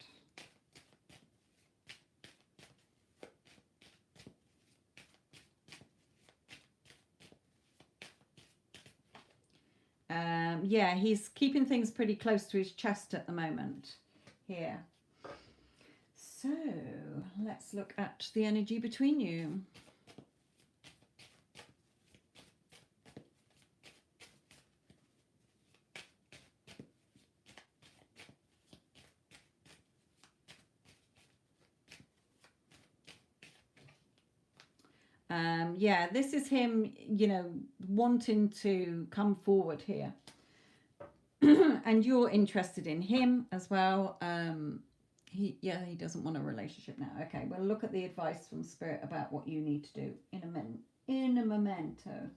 Yeah, he's keeping things pretty close to his chest at the moment here. So let's look at the energy between you. Yeah, this is him, you know, wanting to come forward here. And you're interested in him as well. He doesn't want a relationship now. Okay, well, look at the advice from Spirit about what you need to do in a memento.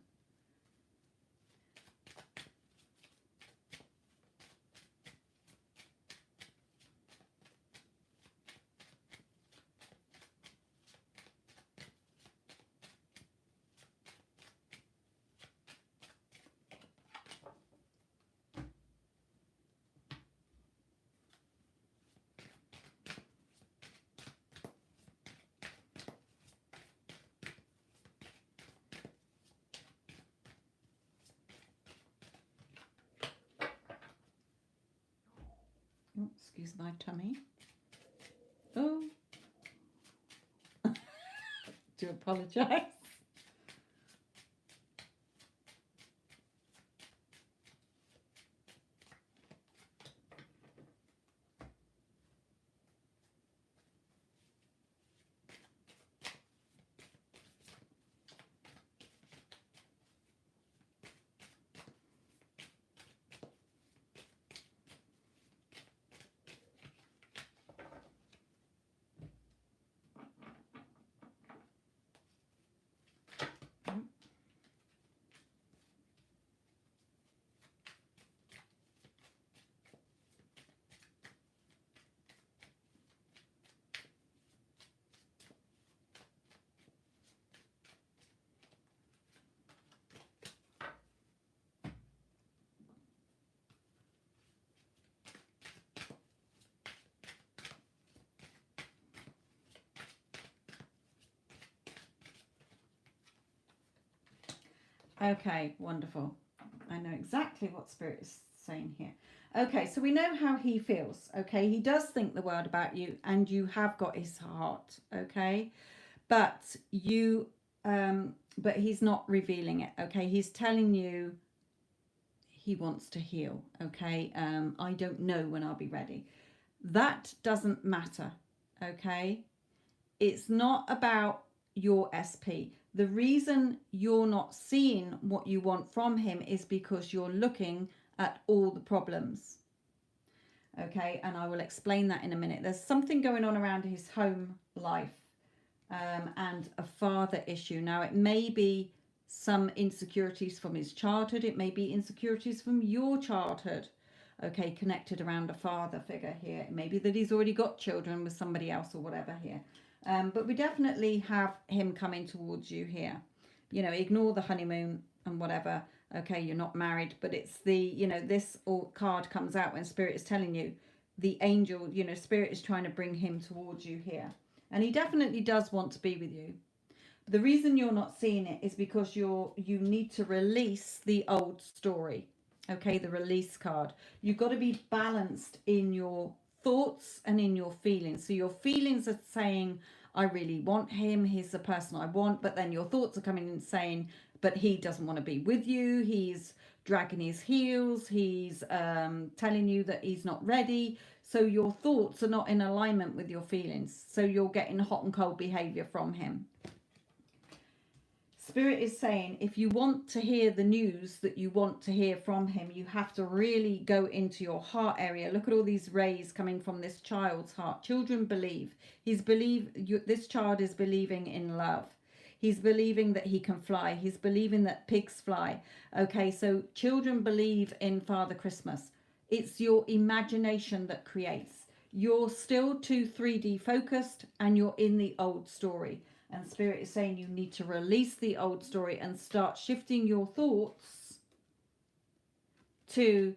Oh, excuse my tummy. Oh, do apologize. Okay, wonderful. I know exactly what Spirit is saying here. Okay, so we know how he feels. Okay, he does think the world about you, and you have got his heart. Okay, but but he's not revealing it. Okay, he's telling you he wants to heal. Okay, I don't know when I'll be ready. That doesn't matter. Okay, it's not about your SP. The reason you're not seeing what you want from him is because you're looking at all the problems. Okay, and I will explain that in a minute. There's something going on around his home life and a father issue. Now, it may be some insecurities from his childhood. It may be insecurities from your childhood. Okay, connected around a father figure here. It may be that he's already got children with somebody else or whatever here. But we definitely have him coming towards you here. You know, ignore the honeymoon and whatever. Okay, you're not married, but it's the, you know, this card comes out when Spirit is telling you the angel, you know, Spirit is trying to bring him towards you here. And he definitely does want to be with you. The reason you're not seeing it is because you need to release the old story. Okay, the release card. You've got to be balanced in your thoughts and in your feelings. So your feelings are saying, I really want him, he's the person I want, but then your thoughts are coming in saying, but he doesn't want to be with you, he's dragging his heels, he's telling you that he's not ready. So your thoughts are not in alignment with your feelings. So you're getting hot and cold behavior from him. Spirit is saying, if you want to hear the news that you want to hear from him, you have to really go into your heart area. Look at all these rays coming from this child's heart. Children believe. This child is believing in love. He's believing that he can fly. He's believing that pigs fly. Okay, so children believe in Father Christmas. It's your imagination that creates. You're still too 3D focused and you're in the old story. And Spirit is saying you need to release the old story and start shifting your thoughts to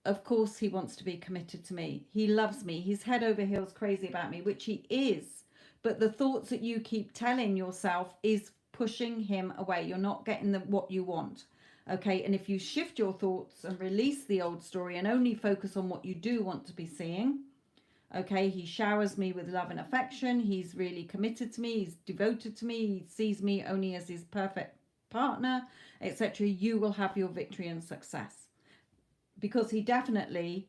of course he wants to be committed to me. He loves me. He's head over heels crazy about me, which he is. But the thoughts that you keep telling yourself is pushing him away. You're not getting what you want. Okay, and if you shift your thoughts and release the old story and only focus on what you do want to be seeing, okay, he showers me with love and affection. He's really committed to me. He's devoted to me. He sees me only as his perfect partner, etc. You will have your victory and success, because he definitely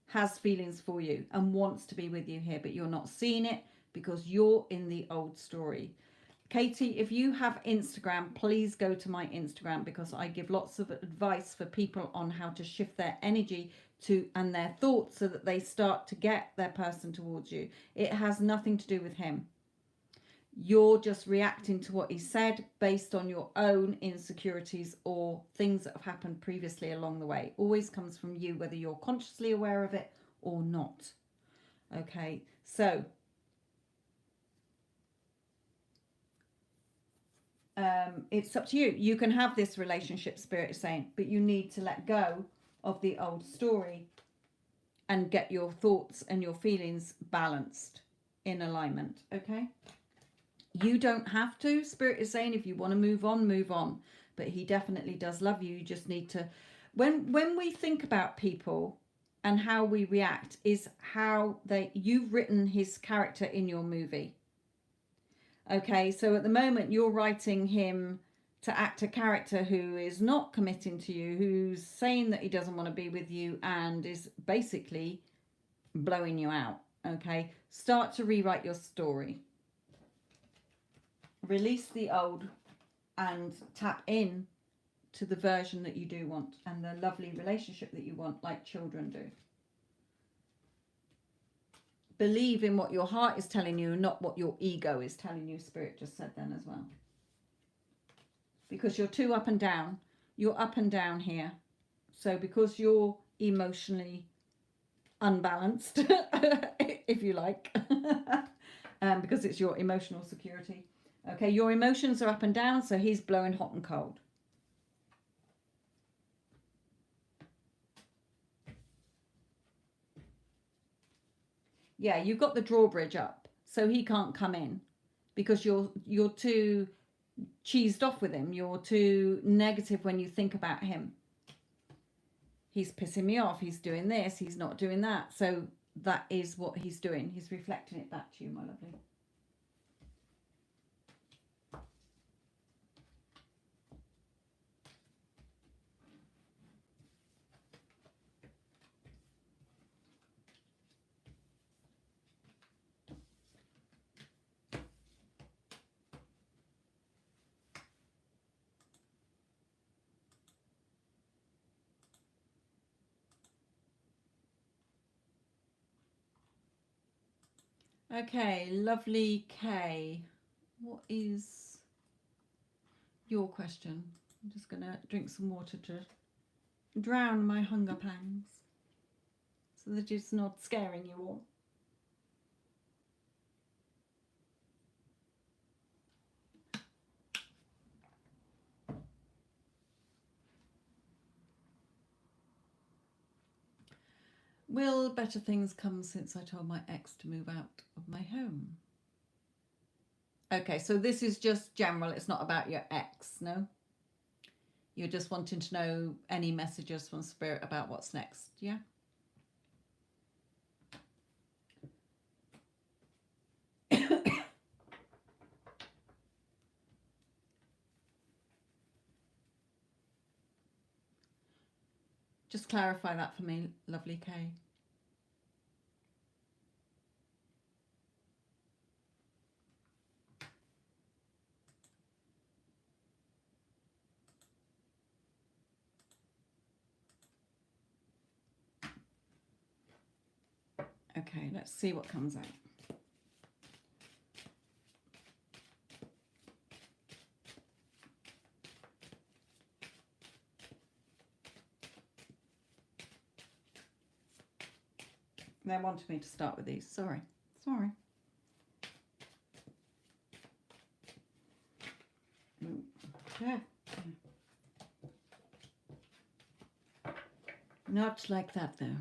has feelings for you and wants to be with you here, but you're not seeing it because you're in the old story. Katie, if you have Instagram, please go to my Instagram, because I give lots of advice for people on how to shift their energy to and their thoughts so that they start to get their person towards you. It has nothing to do with him. You're just reacting to what he said based on your own insecurities or things that have happened previously along the way. Always comes from you, whether you're consciously aware of it or not. Okay, so it's up to you. You can have this relationship, Spirit is saying, but you need to let go of the old story and get your thoughts and your feelings balanced in alignment. Okay, you don't have to. Spirit is saying if you want to move on, but he definitely does love you. You just need to, when we think about people and how we react is how you've written his character in your movie. Okay, so at the moment you're writing him to act a character who is not committing to you, who's saying that he doesn't want to be with you and is basically blowing you out. Okay, start to rewrite your story. Release the old and tap in to the version that you do want and the lovely relationship that you want, like children do. Believe in what your heart is telling you, not what your ego is telling you. Spirit just said then as well. Because you're too up and down. You're up and down here. So because you're emotionally unbalanced, if you like, because it's your emotional security. Okay, your emotions are up and down, so he's blowing hot and cold. Yeah, you've got the drawbridge up, so he can't come in because you're too cheesed off with him. You're too negative when you think about him. He's pissing me off. He's doing this. He's not doing that. So that is what he's doing. He's reflecting it back to you, my lovely. Okay, lovely Kay. What is your question? I'm just going to drink some water to drown my hunger pangs so that it's not scaring you all. Will better things come since I told my ex to move out of my home? Okay, so this is just general. It's not about your ex, no? You're just wanting to know any messages from Spirit about what's next, yeah? Just clarify that for me, lovely Kay. Okay, let's see what comes out. They wanted me to start with these. Sorry. Okay. Not like that though.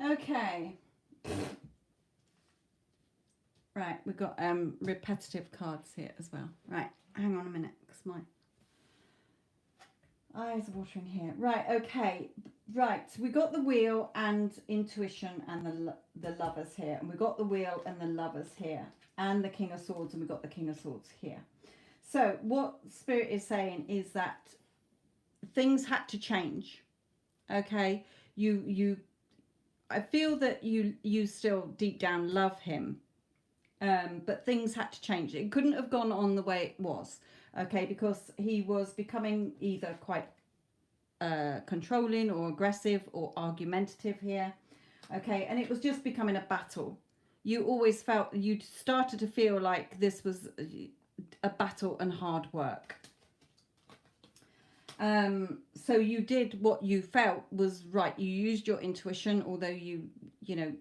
Okay. Right, we've got repetitive cards here as well. Right, hang on a minute, because my eyes are watering here. Right, okay. Right, we got the wheel and intuition and the lovers here. And we got the wheel and the lovers here. And the King of Swords, and we got the King of Swords here. So what Spirit is saying is that things had to change. Okay, I feel that you still deep down love him, but things had to change. It couldn't have gone on the way it was, okay, because he was becoming either quite controlling or aggressive or argumentative here, okay, and it was just becoming a battle. You always felt, you started to feel like this was a battle and hard work. So you did what you felt was right. You used your intuition, although you know,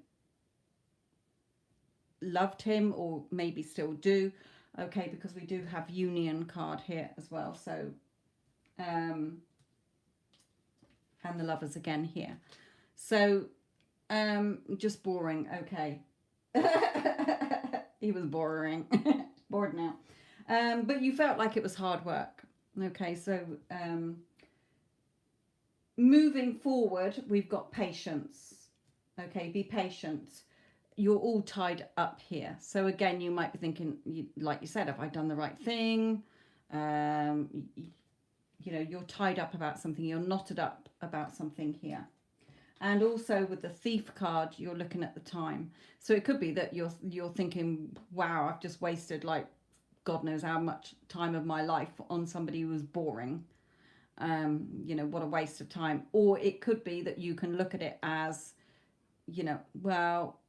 loved him, or maybe still do. Okay, because we do have Union card here as well. So, and the lovers again here. So, just boring. Okay. He was boring. Bored now. But you felt like it was hard work. Okay, so moving forward, we've got patience. Okay, be patient. You're all tied up here. So again, you might be thinking, like you said, have I done the right thing? You know, you're tied up about something. You're knotted up about something here. And also with the Thief card, you're looking at the time. So it could be that you're thinking, wow, I've just wasted like God knows how much time of my life on somebody who was boring. You know, what a waste of time. Or it could be that you can look at it as, you know, well,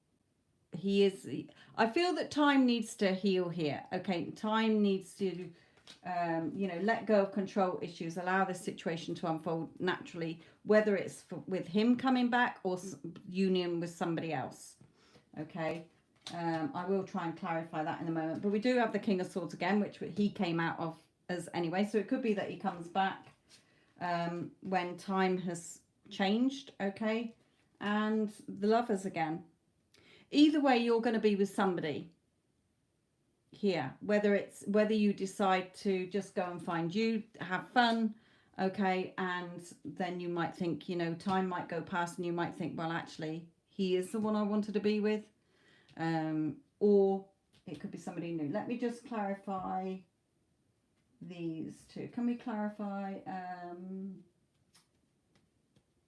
he is, I feel that time needs to heal here. Okay, time needs to, you know, let go of control issues, allow this situation to unfold naturally, whether it's with him coming back or union with somebody else. Okay, I will try and clarify that in a moment. But we do have the King of Swords again, which he came out of as anyway. So it could be that he comes back when time has changed. Okay, and the Lovers again. Either way, you're going to be with somebody here, whether you decide to just go and find you, have fun, okay, and then you might think, you know, time might go past and you might think, well, actually he is the one I wanted to be with, or it could be somebody new. Let me just clarify these two. Can we clarify,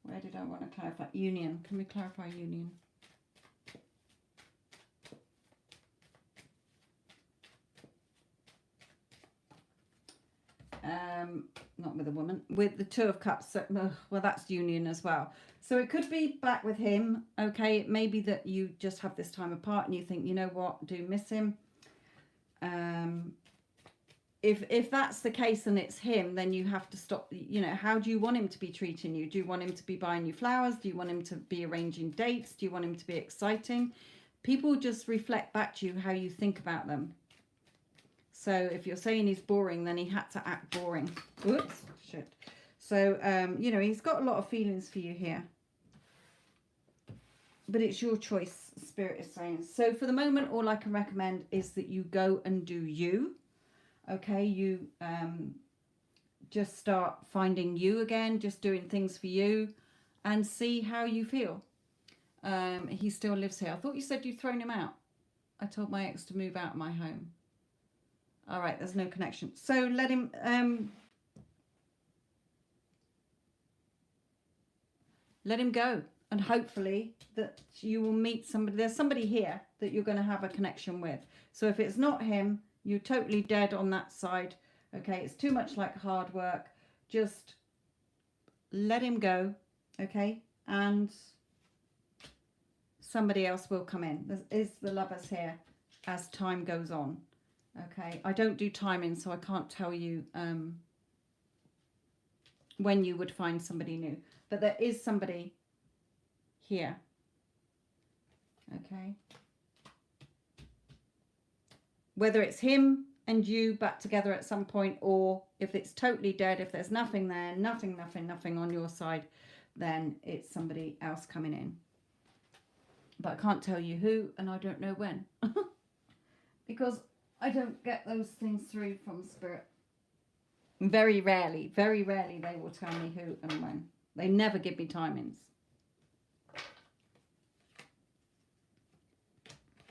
where did I want to clarify? Union. Can we clarify union? Not with a woman, with the Two of Cups. So, well, that's union as well. So it could be back with him. Okay, it may be that you just have this time apart and you think, you know what, I do miss him. If that's the case and it's him, then you have to stop. You know, how do you want him to be treating you? Do you want him to be buying you flowers? Do you want him to be arranging dates? Do you want him to be exciting? People just reflect back to you how you think about them. So if you're saying he's boring, then he had to act boring. Oops, shit. So, you know, he's got a lot of feelings for you here. But it's your choice, Spirit is saying. So for the moment, all I can recommend is that you go and do you. Okay, you just start finding you again, just doing things for you and see how you feel. He still lives here. I thought you said you'd thrown him out. I told my ex to move out of my home. All right, there's no connection. So let him, go. And hopefully that you will meet somebody. There's somebody here that you're going to have a connection with. So if it's not him, you're totally dead on that side. Okay, it's too much like hard work. Just let him go. Okay, and somebody else will come in. There is the Lovers here as time goes on. Okay, I don't do timing, so I can't tell you when you would find somebody new. But there is somebody here. Okay. Whether it's him and you back together at some point, or if it's totally dead, if there's nothing there, nothing on your side, then it's somebody else coming in. But I can't tell you who, and I don't know when. Because I don't get those things through from Spirit. Very rarely they will tell me who and when. They never give me timings.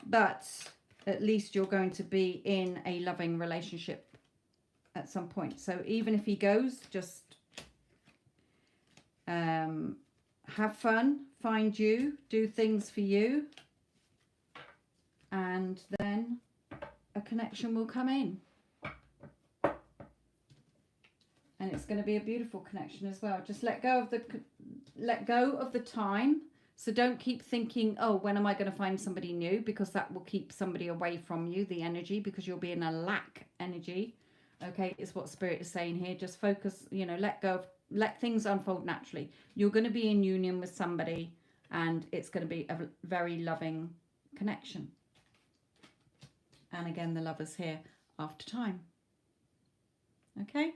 But at least you're going to be in a loving relationship at some point. So even if he goes, just have fun, find you, do things for you, and then a connection will come in. And it's going to be a beautiful connection as well. Just let go of the time. So don't keep thinking, oh, when am I going to find somebody new? Because that will keep somebody away from you, the energy, because you'll be in a lack energy. Okay, is what Spirit is saying here. Just focus, you know, let go, let things unfold naturally. You're going to be in union with somebody and it's going to be a very loving connection. And again, the Lovers here after time. Okay.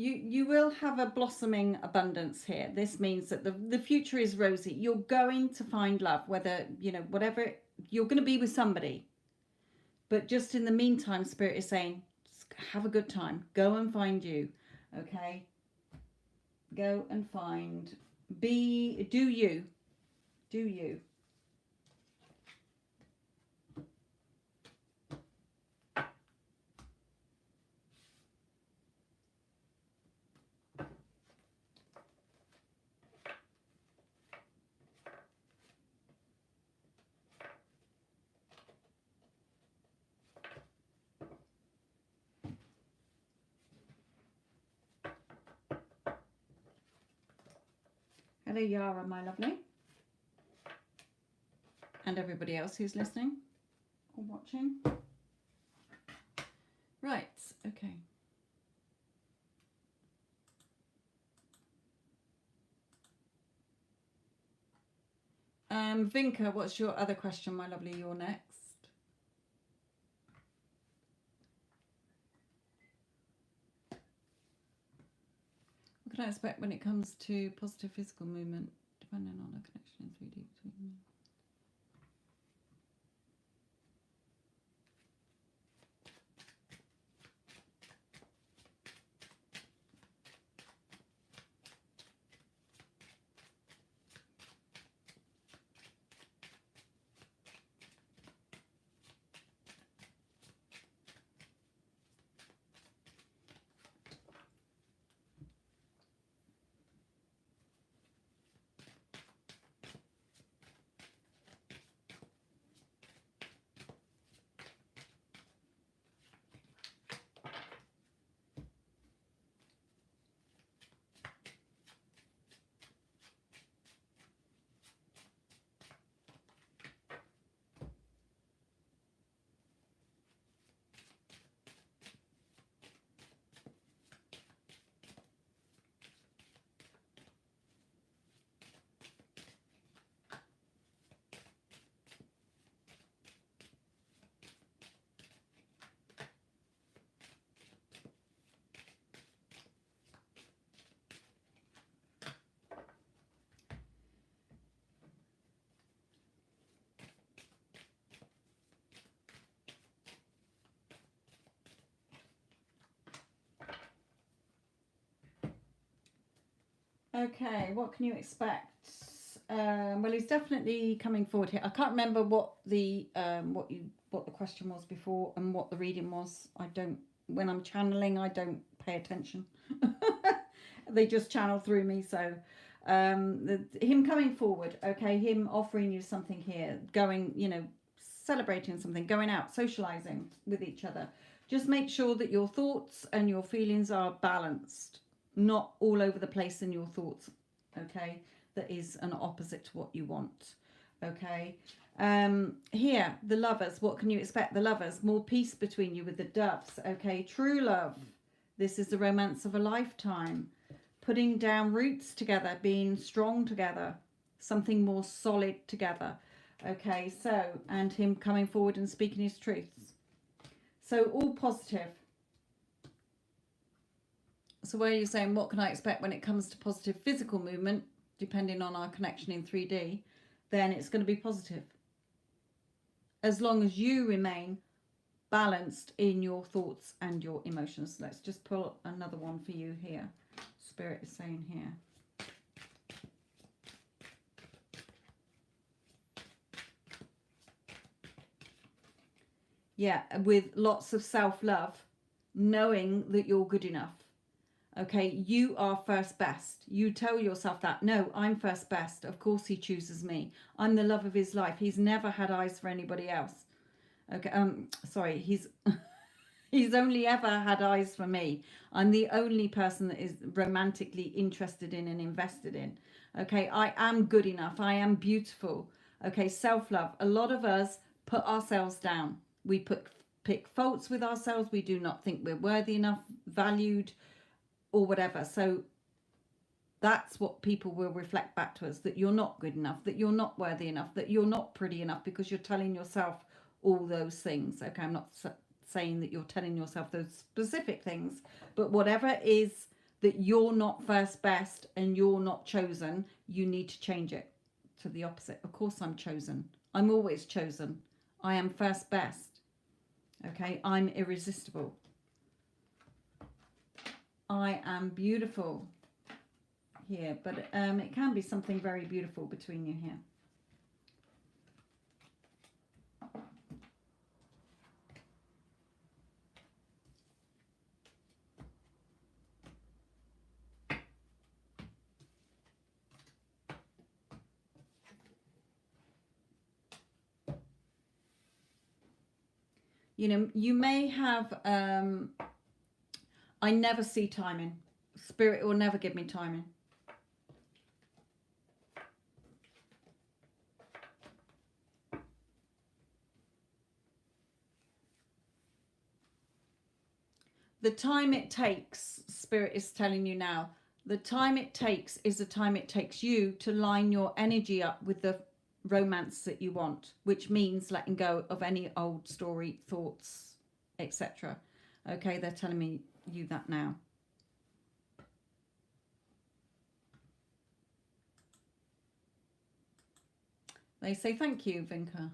You will have a blossoming abundance here. This means that the future is rosy. You're going to find love, whether, you know, whatever, you're going to be with somebody. But just in the meantime, Spirit is saying, have a good time. Go and find you. Okay? Go and find. Do you. Do you. Hello, Yara, my lovely. And everybody else who's listening or watching. Right, okay. Vinka, what's your other question, my lovely? You're next. What can I expect when it comes to positive physical movement, depending on a connection in 3D between them? Okay, what can you expect? Well, he's definitely coming forward here. I can't remember what the question was before and what the reading was. When I'm channeling, I don't pay attention. They just channel through me. So him coming forward, okay, him offering you something here, going, you know, celebrating something, going out, socializing with each other. Just make sure that your thoughts and your feelings are balanced, not all over the place in your thoughts, okay? That is an opposite to what you want, okay? Here, the lovers, what can you expect? The lovers, more peace between you with the doves, okay? True love, this is the romance of a lifetime. Putting down roots together, being strong together, something more solid together, okay? So, and him coming forward and speaking his truths. So all positive. So where you're saying, what can I expect when it comes to positive physical movement, depending on our connection in 3D, then it's going to be positive. As long as you remain balanced in your thoughts and your emotions. Let's just pull another one for you here. Spirit is saying here. Yeah, with lots of self-love, knowing that you're good enough. Okay, you are first best. You tell yourself that. No, I'm first best. Of course he chooses me. I'm the love of his life. He's never had eyes for anybody else. Okay, sorry, he's only ever had eyes for me. I'm the only person that is romantically interested in and invested in. Okay, I am good enough. I am beautiful. Okay, self-love. A lot of us put ourselves down. We pick faults with ourselves. We do not think we're worthy enough, valued, or whatever. So that's what people will reflect back to us, that you're not good enough, that you're not worthy enough, that you're not pretty enough, because you're telling yourself all those things. Okay, I'm not saying that you're telling yourself those specific things, but whatever is that you're not first best and you're not chosen, you need to change it to the opposite. Of course I'm chosen. I'm always chosen. I am first best. Okay, I'm irresistible. I am beautiful here, but it can be something very beautiful between you here. You know, you may have, I never see timing. Spirit will never give me timing. The time it takes, Spirit is telling you now, the time it takes is the time it takes you to line your energy up with the romance that you want, which means letting go of any old story, thoughts, etc. Okay, they're telling you that now. They say thank you, Vinka.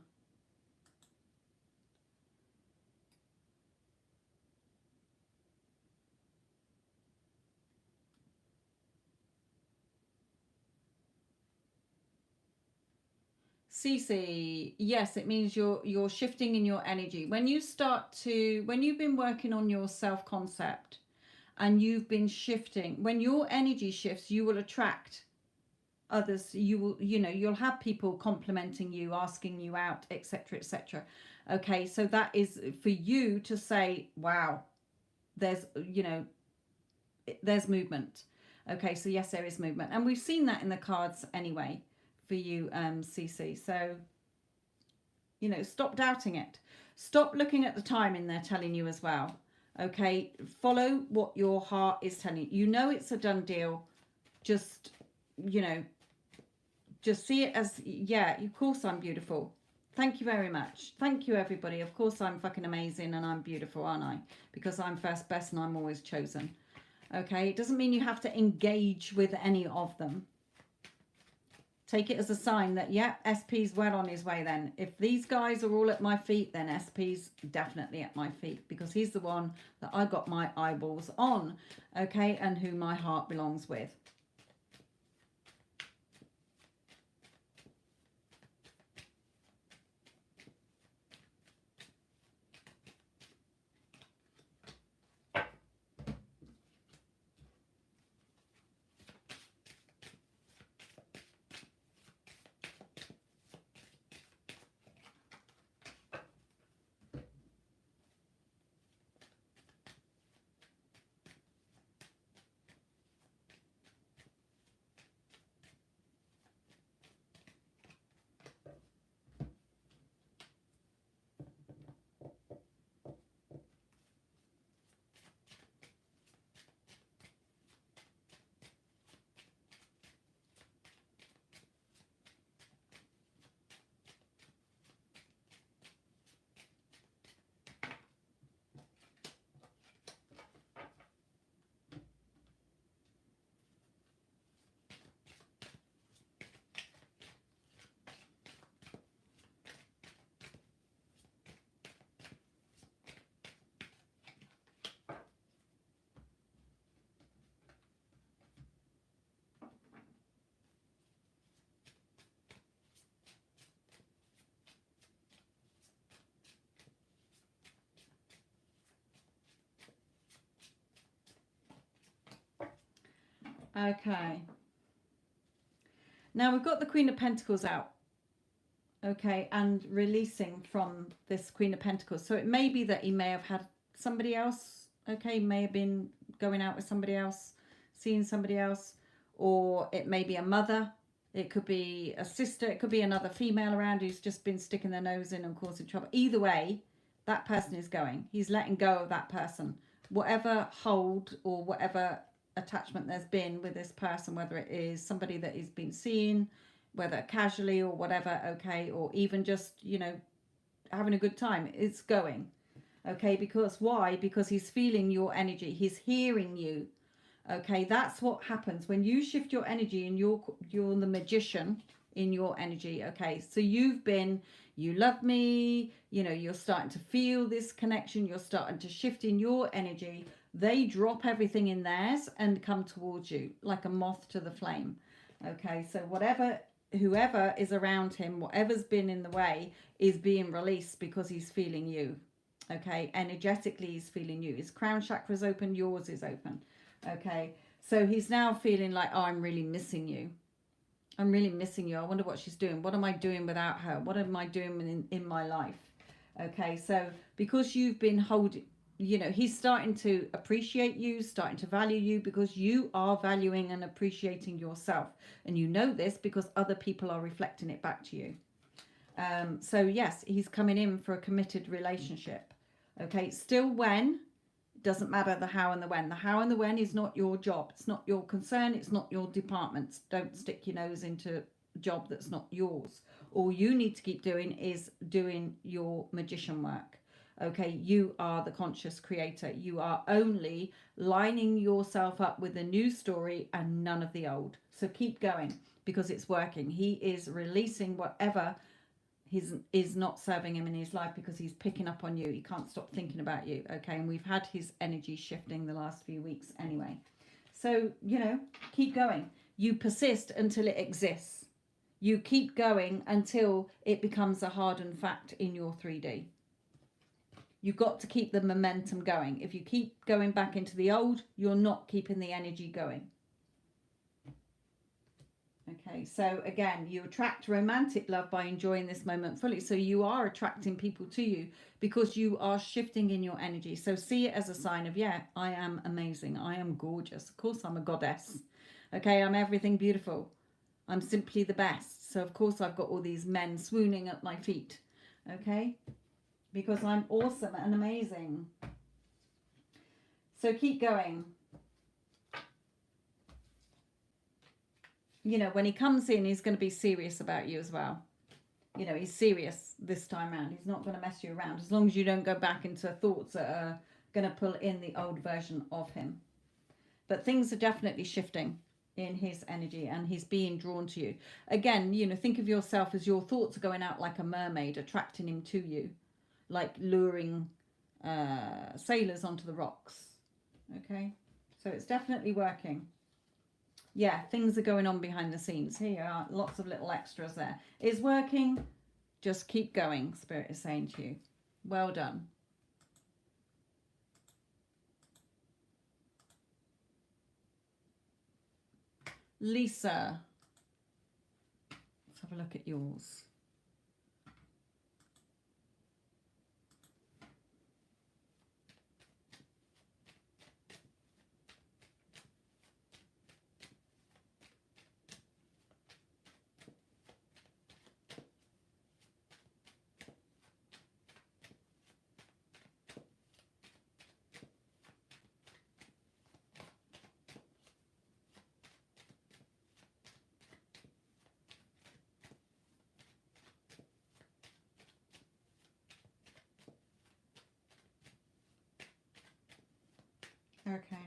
Cece, yes, it means you're shifting in your energy. When you start to, when you've been working on your self-concept and you've been shifting, when your energy shifts, you will attract others. You will, you know, you'll have people complimenting you, asking you out, etc., etc. Okay, so that is for you to say, wow, there's, you know, there's movement. Okay, so yes, there is movement, and we've seen that in the cards anyway for you, Cece. So, you know, stop doubting it. Stop looking at the timing they're telling you as well. Okay, follow what your heart is telling you. You know it's a done deal. Just, you know, just see it as, yeah, of course I'm beautiful. Thank you very much. Thank you, everybody. Of course I'm fucking amazing and I'm beautiful, aren't I? Because I'm first best and I'm always chosen. Okay, it doesn't mean you have to engage with any of them. Take it as a sign that, yeah, SP's well on his way then. If these guys are all at my feet, then SP's definitely at my feet because he's the one that I got my eyeballs on, okay, and who my heart belongs with. Okay. Now we've got the Queen of Pentacles out. Okay, and releasing from this Queen of Pentacles. So it may be that he may have had somebody else. Okay, may have been going out with somebody else, seeing somebody else. Or it may be a mother. It could be a sister. It could be another female around who's just been sticking their nose in and causing trouble. Either way, that person is going. He's letting go of that person. Whatever hold or whatever attachment there's been with this person, whether it is somebody that he's been seeing, whether casually or whatever, okay, or even just, you know, having a good time, it's going. Okay, because why? Because he's feeling your energy. He's hearing you. Okay, that's what happens when you shift your energy and you're the magician in your energy. Okay, so you've been, you love me, you know, you're starting to feel this connection, you're starting to shift in your energy. They drop everything in theirs and come towards you like a moth to the flame. Okay, so whoever is around him, whatever's been in the way is being released because he's feeling you. Okay, energetically he's feeling you. His crown chakra's open, yours is open. Okay, so he's now feeling like, oh, I'm really missing you. I'm really missing you. I wonder what she's doing. What am I doing without her? What am I doing in my life? Okay, so because you've been holding, you know, he's starting to appreciate you, starting to value you because you are valuing and appreciating yourself. And you know this because other people are reflecting it back to you. So yes, he's coming in for a committed relationship. Okay, still when, doesn't matter the how and the when. The how and the when is not your job. It's not your concern. It's not your department. Don't stick your nose into a job that's not yours. All you need to keep doing is doing your magician work. Okay, you are the conscious creator. You are only lining yourself up with a new story and none of the old. So keep going because it's working. He is releasing whatever is not serving him in his life because he's picking up on you. He can't stop thinking about you. Okay, and we've had his energy shifting the last few weeks anyway. So, you know, keep going. You persist until it exists. You keep going until it becomes a hardened fact in your 3D. You've got to keep the momentum going. If you keep going back into the old, you're not keeping the energy going. Okay, so again, you attract romantic love by enjoying this moment fully. So you are attracting people to you because you are shifting in your energy. So see it as a sign of, yeah, I am amazing. I am gorgeous. Of course, I'm a goddess. Okay, I'm everything beautiful. I'm simply the best. So, of course, I've got all these men swooning at my feet. Okay, because I'm awesome and amazing. So keep going. You know, when he comes in, he's going to be serious about you as well. You know, he's serious this time around. He's not going to mess you around as long as you don't go back into thoughts that are going to pull in the old version of him. But things are definitely shifting in his energy and he's being drawn to you. Again, you know, think of yourself as your thoughts are going out like a mermaid, attracting him to you, like luring sailors onto the rocks. Okay, so it's definitely working. Yeah, things are going on behind the scenes. Here you are, lots of little extras there. It's working. Just keep going, Spirit is saying to you. Well done. Lisa. Let's have a look at yours. Okay.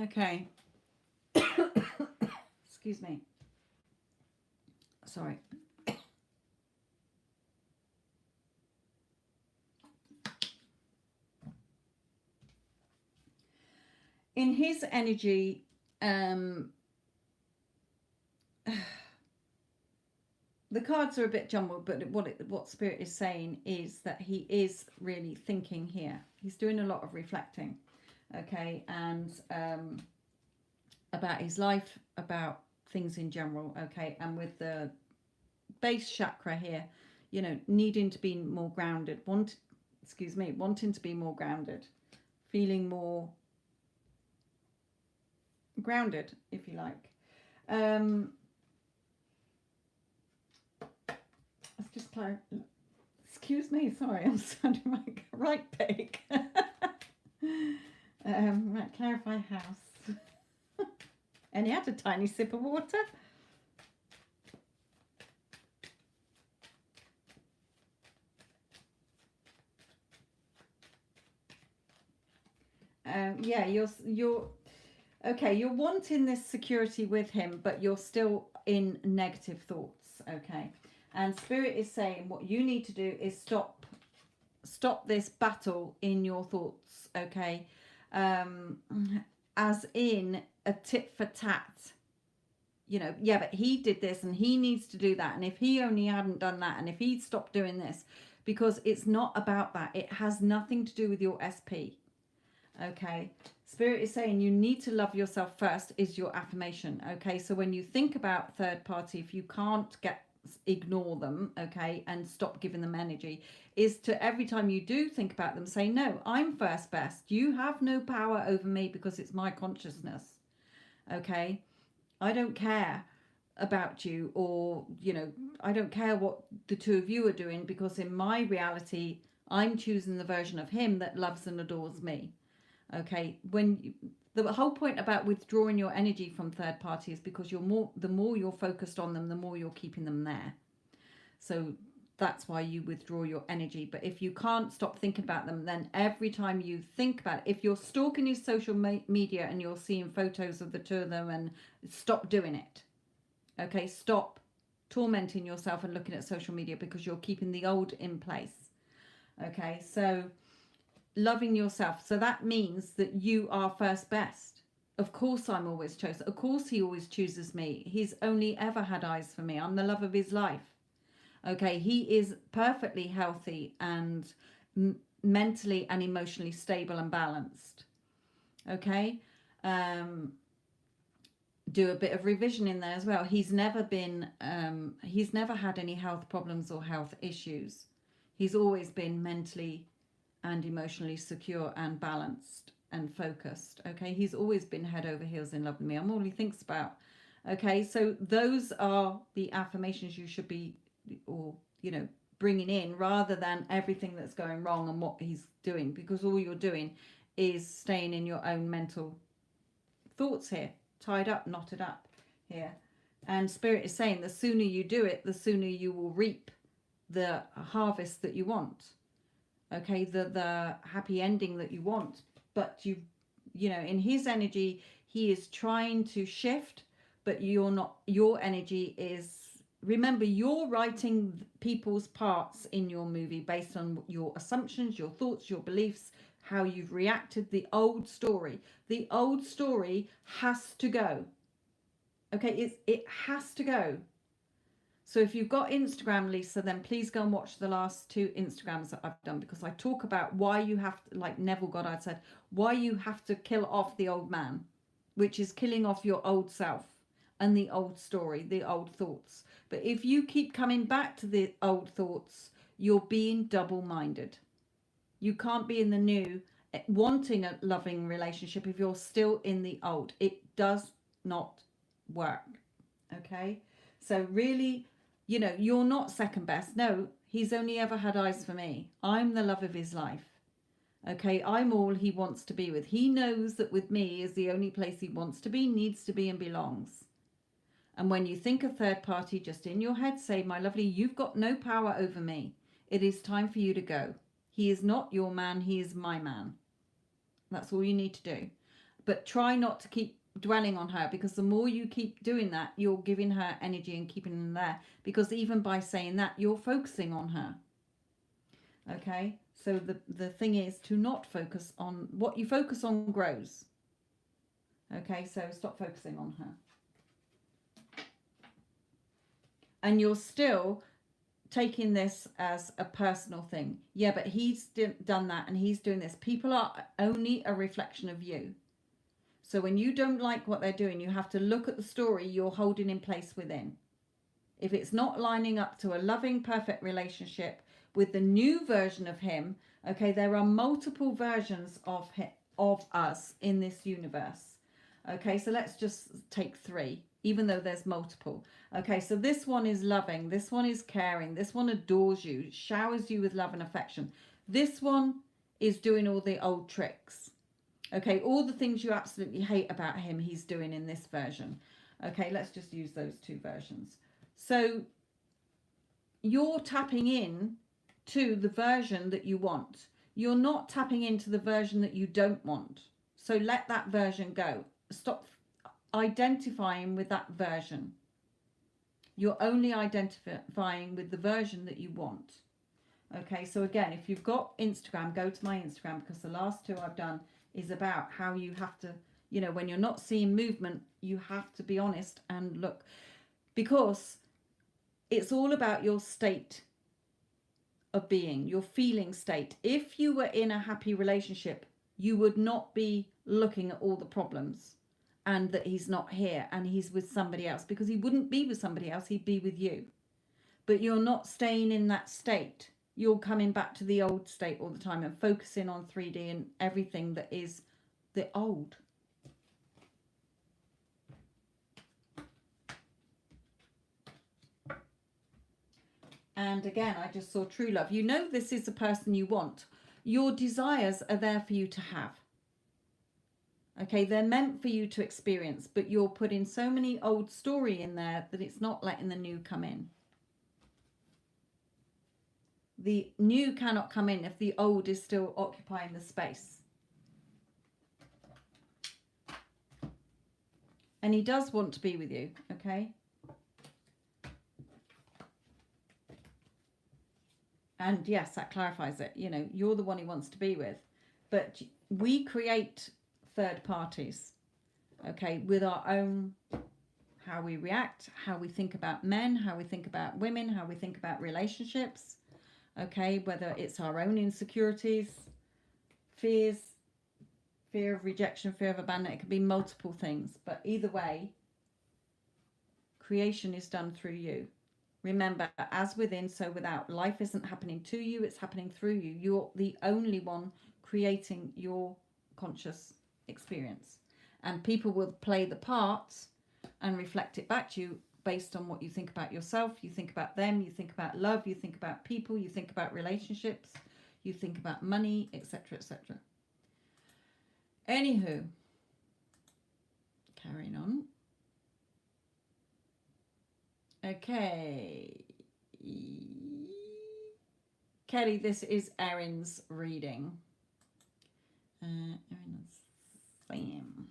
Okay. Excuse me. Sorry. In his energy, the cards are a bit jumbled, but what Spirit is saying is that he is really thinking here. He's doing a lot of reflecting, okay, and about his life, about things in general, okay, and with the base chakra here, you know, needing to be more grounded, wanting to be more grounded, feeling more grounded, if you like. Let's just clarify. Excuse me, sorry, I'm sounding like a right pig. Right, clarify house. And he had a tiny sip of water. Yeah, you're okay. You're wanting this security with him, but you're still in negative thoughts. Okay, and Spirit is saying what you need to do is stop this battle in your thoughts. Okay, as in a tit for tat. You know, yeah, but he did this and he needs to do that, and if he only hadn't done that, and if he'd stopped doing this, because it's not about that. It has nothing to do with your SP. Okay, Spirit is saying you need to love yourself first is your affirmation. Okay, so when you think about third party, if you can't ignore them, okay, and stop giving them energy, is to every time you do think about them, say, no, I'm first best. You have no power over me because it's my consciousness. Okay, I don't care about you, or, you know, I don't care what the two of you are doing, because in my reality, I'm choosing the version of him that loves and adores me. Okay, the whole point about withdrawing your energy from third party is because the more you're focused on them, the more you're keeping them there. So that's why you withdraw your energy. But if you can't stop thinking about them, then every time you think about it, if you're stalking his social media and you're seeing photos of the two of them, and stop doing it. Okay, stop tormenting yourself and looking at social media, because you're keeping the old in place. Okay, so loving yourself. So that means that you are first best. Of course I'm always chosen. Of course he always chooses me. He's only ever had eyes for me. I'm the love of his life. Okay, he is perfectly healthy and mentally and emotionally stable and balanced. Okay, do a bit of revision in there as well. He's never had any health problems or health issues. He's always been mentally and emotionally secure and balanced and focused. Okay, he's always been head over heels in love with me. I'm all he thinks about. Okay, so those are the affirmations you should be, or, you know, bringing in, rather than everything that's going wrong and what he's doing, because all you're doing is staying in your own mental thoughts here, tied up, knotted up here. And Spirit is saying the sooner you do it, the sooner you will reap the harvest that you want. Okay, the happy ending that you want. But you know, in his energy, he is trying to shift, but you're not. Your energy is, remember, you're writing people's parts in your movie based on your assumptions, your thoughts, your beliefs, how you've reacted. The old story has to go. Okay, it has to go. So if you've got Instagram, Lisa, then please go and watch the last 2 Instagrams that I've done, because I talk about why you have to, like Neville Goddard said, why you have to kill off the old man, which is killing off your old self and the old story, the old thoughts. But if you keep coming back to the old thoughts, you're being double-minded. You can't be in the new, wanting a loving relationship if you're still in the old. It does not work. Okay? So really, you know, you're not second best. No, he's only ever had eyes for me. I'm the love of his life. Okay, I'm all he wants to be with. He knows that with me is the only place he wants to be, needs to be, and belongs. And when you think of third party, just in your head say, my lovely, you've got no power over me. It is time for you to go. He is not your man. He is my man. That's all you need to do. but try not to keep dwelling on her, because the more you keep doing that, you're giving her energy and keeping them there, because even by saying that, you're focusing on her. Okay, so the thing is to not focus on what you focus on grows. Okay, so stop focusing on her. And you're still taking this as a personal thing. Yeah, but he's done that and he's doing this. People are only a reflection of you. So when you don't like what they're doing, you have to look at the story you're holding in place within. If it's not lining up to a loving, perfect relationship with the new version of him, okay, there are multiple versions of him, of us in this universe. Okay, so let's just take 3, even though there's multiple. Okay, so this one is loving, this one is caring, this one adores you, showers you with love and affection. This one is doing all the old tricks. Okay, all the things you absolutely hate about him, he's doing in this version. Okay, let's just use those 2 versions. So you're tapping in to the version that you want. You're not tapping into the version that you don't want. So let that version go. Stop identifying with that version. You're only identifying with the version that you want. Okay, so again, if you've got Instagram, go to my Instagram, because the last 2 I've done is about how you have to, you know, when you're not seeing movement, you have to be honest and look, because it's all about your state of being, your feeling state. If you were in a happy relationship, you would not be looking at all the problems and that he's not here and he's with somebody else, because he wouldn't be with somebody else, he'd be with you. But you're not staying in that state. You're coming back to the old state all the time and focusing on 3D and everything that is the old. And again, I just saw true love. You know this is the person you want. Your desires are there for you to have. Okay, they're meant for you to experience, but you're putting so many old story in there that it's not letting the new come in. The new cannot come in if the old is still occupying the space. And he does want to be with you, okay? And yes, that clarifies it. You know, you're the one he wants to be with. But we create third parties, okay, with our own, how we react, how we think about men, how we think about women, how we think about relationships, okay, whether it's our own insecurities, fears, fear of rejection, fear of abandonment. It could be multiple things, but either way, creation is done through you. Remember, as within, so without. Life isn't happening to you, it's happening through you. You're the only one creating your conscious experience. And people will play the parts and reflect it back to you based on what you think about yourself, you think about them, you think about love, you think about people, you think about relationships, you think about money, etc., etc. Anywho, carrying on. Okay. Kelly, this is Erin's reading. Erin's Sam.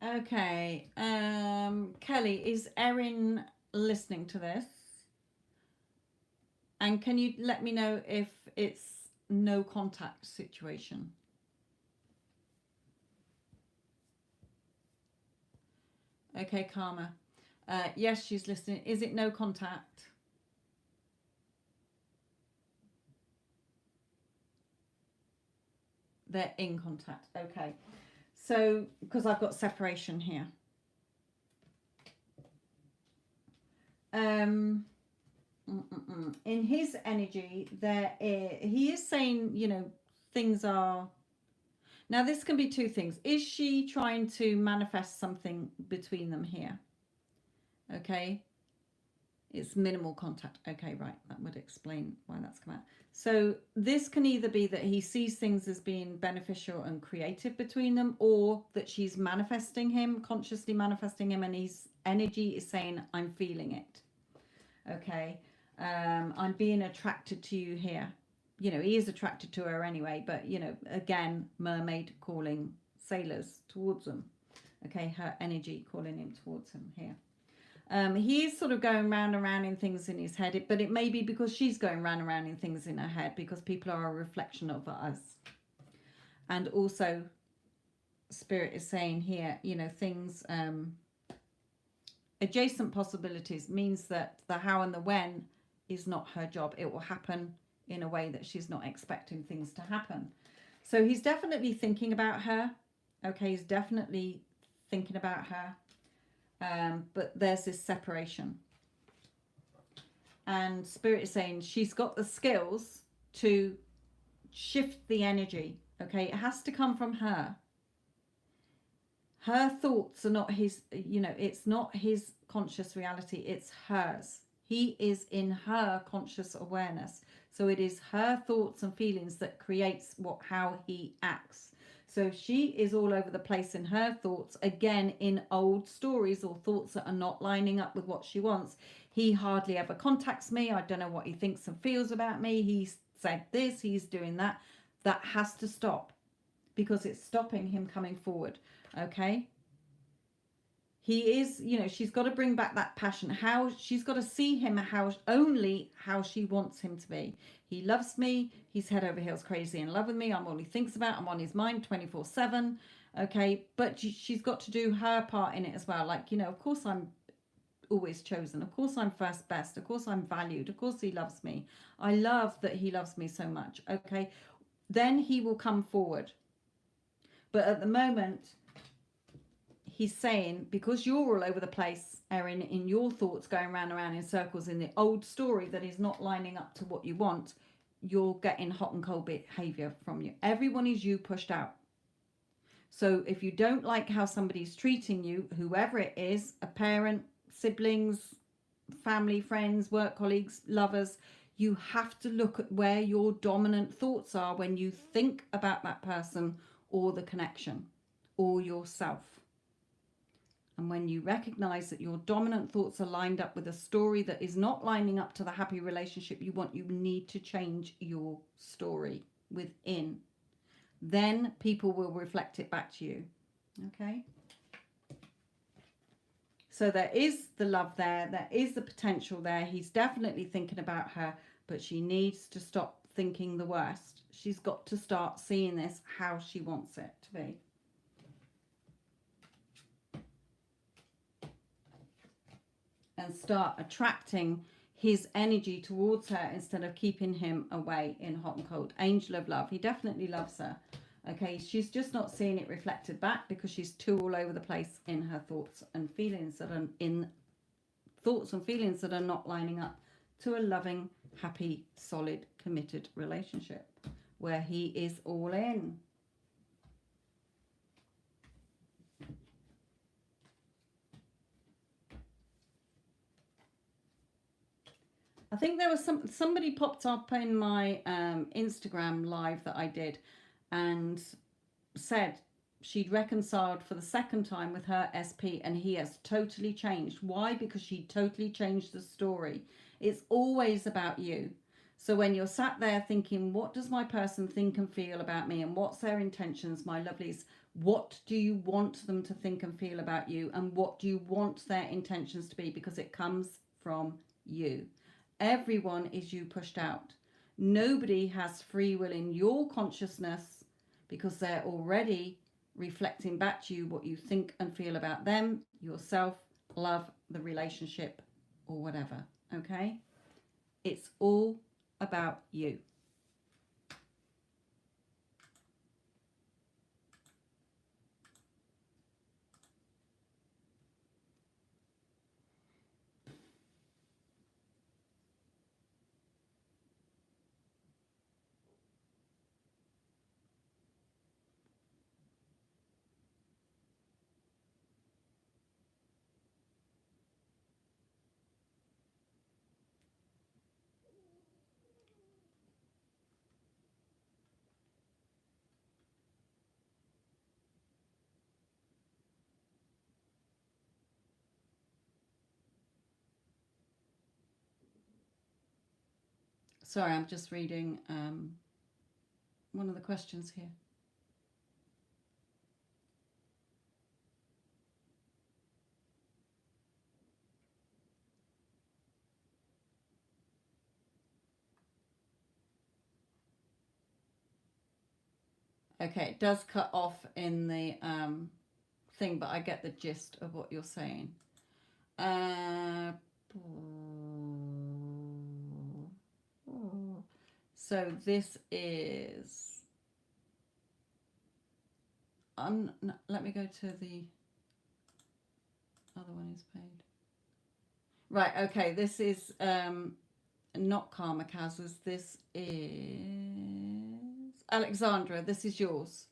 Okay. Kelly, is Erin listening to this? And can you let me know if it's no contact situation? Okay, Karma. Yes, she's listening. Is it no contact? They're in contact. Okay. So, because I've got separation here. In his energy, he is saying, you know, things are. Now, this can be two things. Is she trying to manifest something between them here? Okay. It's minimal contact. Okay, right. That would explain why that's come out. So this can either be that he sees things as being beneficial and creative between them, or that she's manifesting him, consciously manifesting him, and his energy is saying, I'm feeling it. Okay. I'm being attracted to you here. You know, he is attracted to her anyway, but, you know, again, mermaid calling sailors towards them. Okay, her energy calling him towards him here. He's sort of going round and round in things in his head, but it may be because she's going round and round in things in her head, because people are a reflection of us. And also, Spirit is saying here, you know, things, adjacent possibilities means that the how and the when is not her job. It will happen in a way that she's not expecting things to happen. So he's definitely thinking about her. Okay, he's definitely thinking about her. But there's this separation. And Spirit is saying she's got the skills to shift the energy. Okay, it has to come from her. Her thoughts are not his, you know, it's not his conscious reality, it's hers. He is in her conscious awareness. So it is her thoughts and feelings that creates how he acts. So she is all over the place in her thoughts, again, in old stories or thoughts that are not lining up with what she wants. He hardly ever contacts me. I don't know what he thinks and feels about me. He's said this, he's doing that. That has to stop, because it's stopping him coming forward. Okay? He is, you know, she's got to bring back that passion. How she's got to see him only how she wants him to be. He loves me. He's head over heels crazy in love with me. I'm all he thinks about. I'm on his mind 24/7. Okay, but she's got to do her part in it as well. Like, you know, of course I'm always chosen. Of course I'm first best. Of course I'm valued. Of course he loves me. I love that he loves me so much. Okay, then he will come forward. But at the moment, he's saying, because you're all over the place, Erin, in your thoughts going round and round in circles in the old story that is not lining up to what you want, you're getting hot and cold behavior from you. Everyone is you pushed out. So if you don't like how somebody's treating you, whoever it is, a parent, siblings, family, friends, work colleagues, lovers, you have to look at where your dominant thoughts are when you think about that person or the connection or yourself. And when you recognize that your dominant thoughts are lined up with a story that is not lining up to the happy relationship you want, you need to change your story within. Then people will reflect it back to you. Okay? So there is the love there. There is the potential there. He's definitely thinking about her, but she needs to stop thinking the worst. She's got to start seeing this how she wants it to be. And start attracting his energy towards her instead of keeping him away in hot and cold. Angel of love. He definitely loves her. Okay, she's just not seeing it reflected back because she's too all over the place in her thoughts and feelings that are not lining up to a loving, happy, solid, committed relationship where he is all in. I think there was somebody popped up in my Instagram live that I did and said she'd reconciled for the second time with her SP and he has totally changed. Why? Because she totally changed the story. It's always about you. So when you're sat there thinking, what does my person think and feel about me, and what's their intentions, my lovelies? What do you want them to think and feel about you, and what do you want their intentions to be? Because it comes from you. Everyone is you pushed out. Nobody has free will in your consciousness, because they're already reflecting back to you what you think and feel about them, yourself, love, the relationship, or whatever. Okay? It's all about you. Sorry, I'm just reading one of the questions here. Okay, it does cut off in the thing, but I get the gist of what you're saying. So this is... let me go to the other one is paid. Right, okay, this is not Karma Kazas. This is Alexandra. This is yours.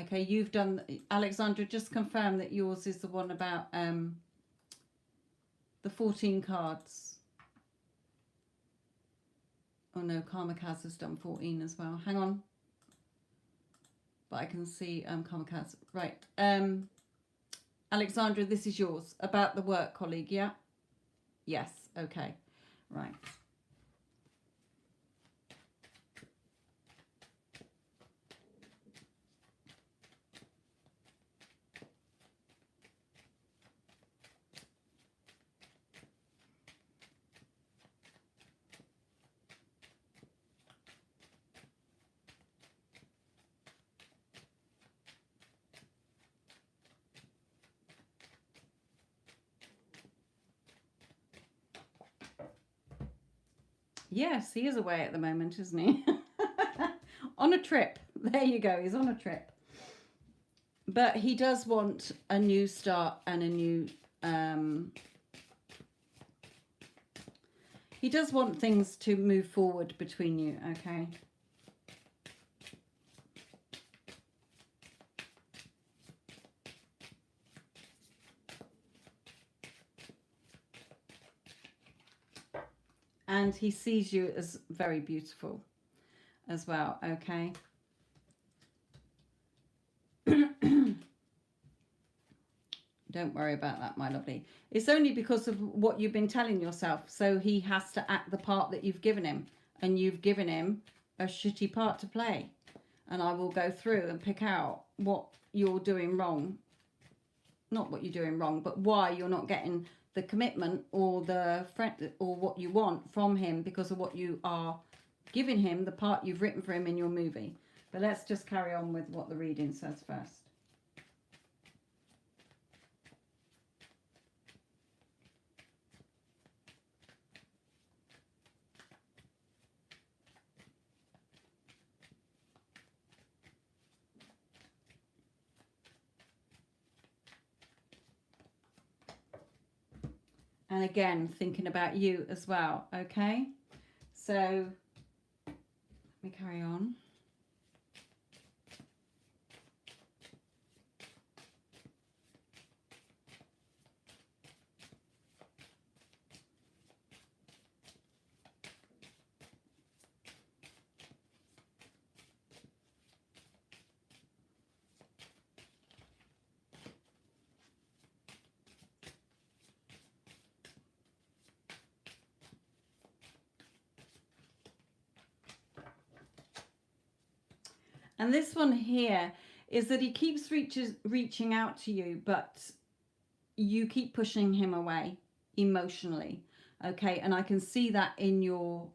Okay, you've done... Alexandra, just confirm that yours is the one about the 14 cards. Oh no, Karma Kaz has done 14 as well. Hang on. But I can see Karma Kaz. Right. Alexandra, this is yours. About the work colleague, yeah? Yes, okay. Right. Yes, he is away at the moment, isn't he? On a trip. There you go. He's on a trip. But he does want a new start and a new... he does want things to move forward between you, okay? And he sees you as very beautiful as well, okay? Don't worry about that, my lovely. It's only because of what you've been telling yourself. So he has to act the part that you've given him. And you've given him a shitty part to play. And I will go through and pick out what you're doing wrong. Not what you're doing wrong, but why you're not getting the commitment or the friend or what you want from him because of what you are giving him, the part you've written for him in your movie. But let's just carry on with what the reading says first. And again, thinking about you as well, okay? So, let me carry on. And this one here is that he keeps reaching out to you, but you keep pushing him away emotionally. Okay, and I can see that in your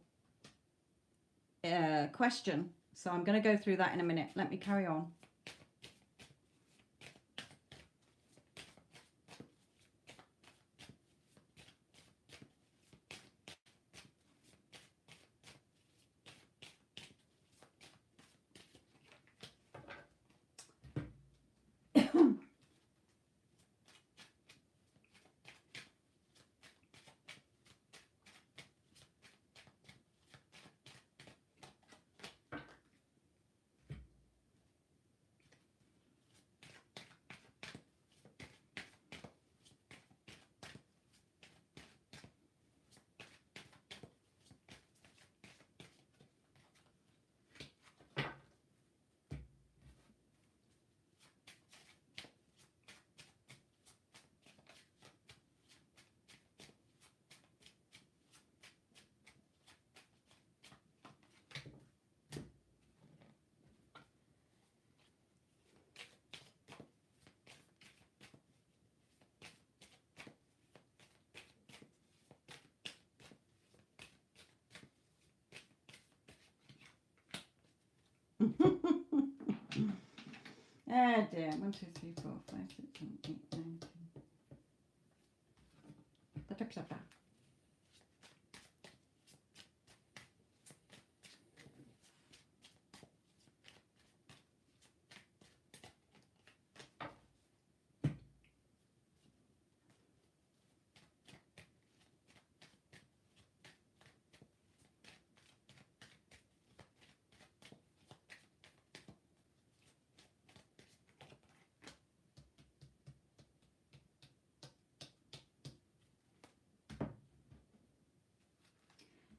question. So I'm going to go through that in a minute. Let me carry on. Ah, dear. 1, 2, 3, 4, 5, 6, 7, 8, 9, 10.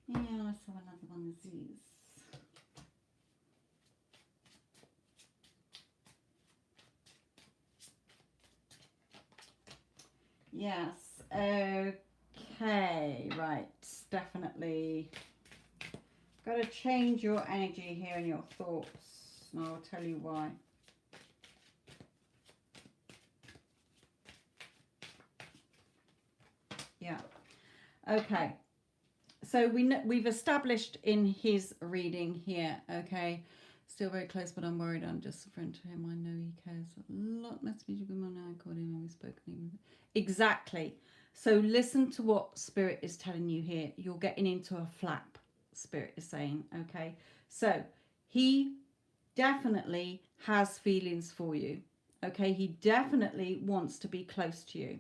Yeah, let's have another one of these. Yes. Okay. Right. Definitely. Got to change your energy here and your thoughts. And I'll tell you why. Yeah. Okay. So we've established in his reading here, okay, still very close, but I'm worried I'm just a friend to him. I know he cares a lot. Message with him now. I called him and we've spoken. Exactly. So listen to what Spirit is telling you here. You're getting into a flap, Spirit is saying, okay. So he definitely has feelings for you, okay. He definitely wants to be close to you,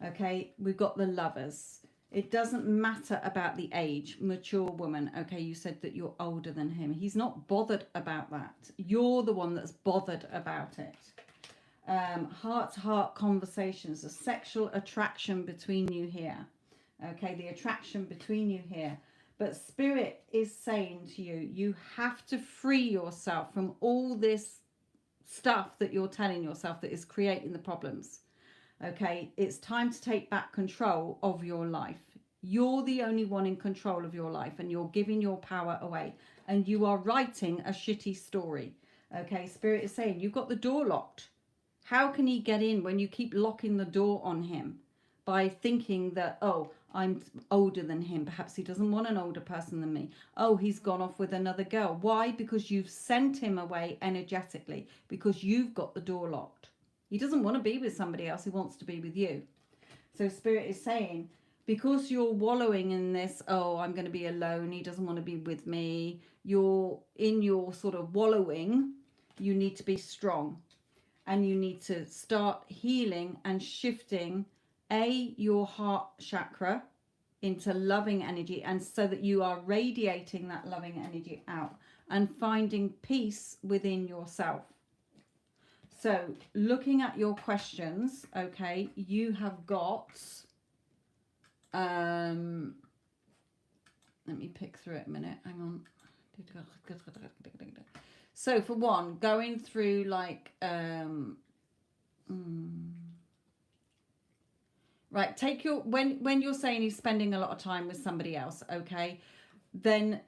okay. We've got the Lovers. It doesn't matter about the age, mature woman. Okay, you said that you're older than him. He's not bothered about that. You're the one that's bothered about it. Heart-to-heart conversations, a sexual attraction between you here. Okay, the attraction between you here. But Spirit is saying to you, you have to free yourself from all this stuff that you're telling yourself that is creating the problems. Okay, it's time to take back control of your life. You're the only one in control of your life, and you're giving your power away, and you are writing a shitty story. Okay, Spirit is saying you've got the door locked. How can he get in when you keep locking the door on him by thinking that, oh, I'm older than him, perhaps he doesn't want an older person than me, oh, he's gone off with another girl. Why? Because you've sent him away energetically, because you've got the door locked. He doesn't want to be with somebody else. He wants to be with you. So Spirit is saying, because you're wallowing in this, oh, I'm going to be alone, he doesn't want to be with me, you're in your sort of wallowing, you need to be strong. And you need to start healing and shifting, your heart chakra into loving energy, and so that you are radiating that loving energy out and finding peace within yourself. So looking at your questions, okay, you have got, let me pick through it a minute, hang on. So for one, going through like, right, take your, when you're saying he's spending a lot of time with somebody else, okay, then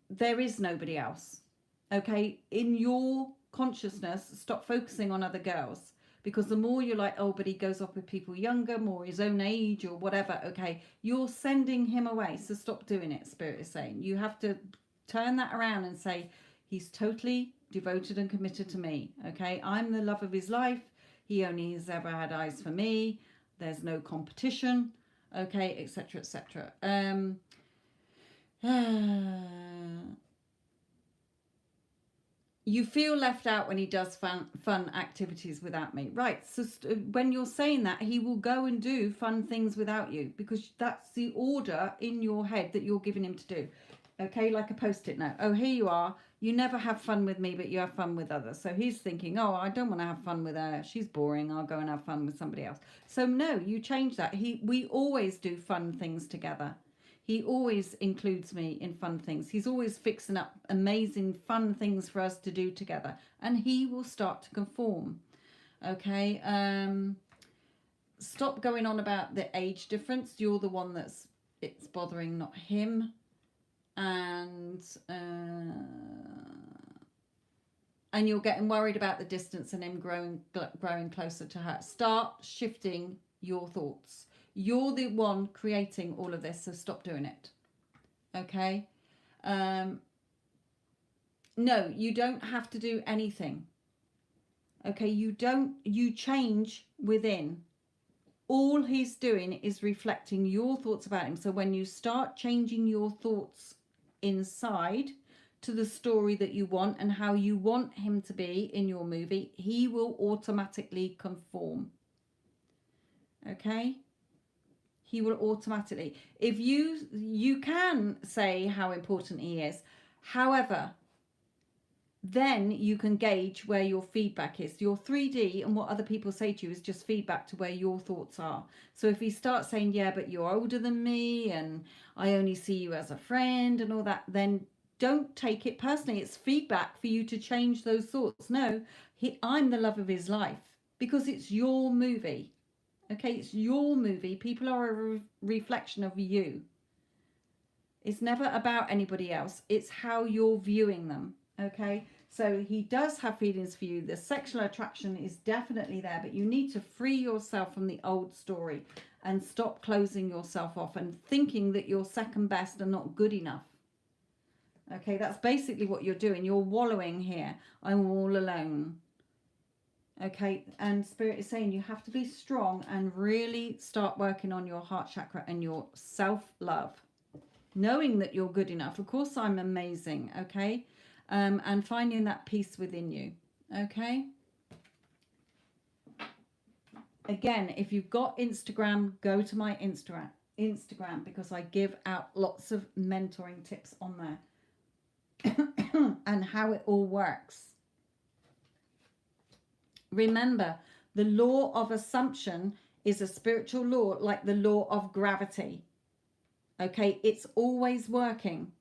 there is nobody else. Okay, in your consciousness, stop focusing on other girls. Because the more you're like, oh, but he goes off with people younger, more his own age or whatever, okay, you're sending him away. So stop doing it, Spirit is saying. You have to turn that around and say, he's totally devoted and committed to me, okay? I'm the love of his life. He only has ever had eyes for me. There's no competition, okay, etc., etc. You feel left out when he does fun activities without me. Right, so when you're saying that, he will go and do fun things without you because that's the order in your head that you're giving him to do. Okay, like a post-it note. Oh, here you are. You never have fun with me, but you have fun with others. So he's thinking, oh, I don't want to have fun with her. She's boring. I'll go and have fun with somebody else. So no, you change that. We always do fun things together. He always includes me in fun things. He's always fixing up amazing fun things for us to do together. And he will start to conform. Okay. Stop going on about the age difference. You're the one it's bothering, not him. And you're getting worried about the distance and him growing closer to her. Start shifting your thoughts. You're the one creating all of this, so stop doing it. Okay? No, you don't have to do anything. Okay? You change within. All he's doing is reflecting your thoughts about him. So when you start changing your thoughts inside to the story that you want and how you want him to be in your movie, he will automatically conform. Okay? He will automatically. If you can say how important he is, however, then you can gauge where your feedback is. Your 3D and what other people say to you is just feedback to where your thoughts are. So if he starts saying, yeah, but you're older than me and I only see you as a friend and all that, then don't take it personally. It's feedback for you to change those thoughts. No, I'm the love of his life because it's your movie. Okay, it's your movie. People are a reflection of you. It's never about anybody else. It's how you're viewing them. Okay, so he does have feelings for you. The sexual attraction is definitely there, but you need to free yourself from the old story and stop closing yourself off and thinking that you're second best and not good enough. Okay, that's basically what you're doing. You're wallowing here. I'm all alone. Okay, and Spirit is saying you have to be strong and really start working on your heart chakra and your self-love. Knowing that you're good enough. Of course, I'm amazing, okay? And finding that peace within you, okay? Again, if you've got Instagram, go to my Instagram because I give out lots of mentoring tips on there and how it all works. Remember, the law of assumption is a spiritual law like the law of gravity. Okay, it's always working.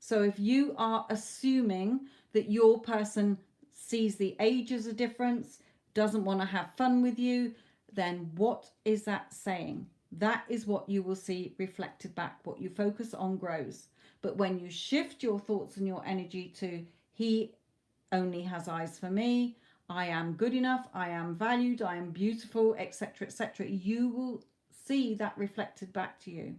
So if you are assuming that your person sees the age as a difference, doesn't want to have fun with you, then what is that saying? That is what you will see reflected back. What you focus on grows. But when you shift your thoughts and your energy to he only has eyes for me, I am good enough, I am valued, I am beautiful, etc., etc., you will see that reflected back to you.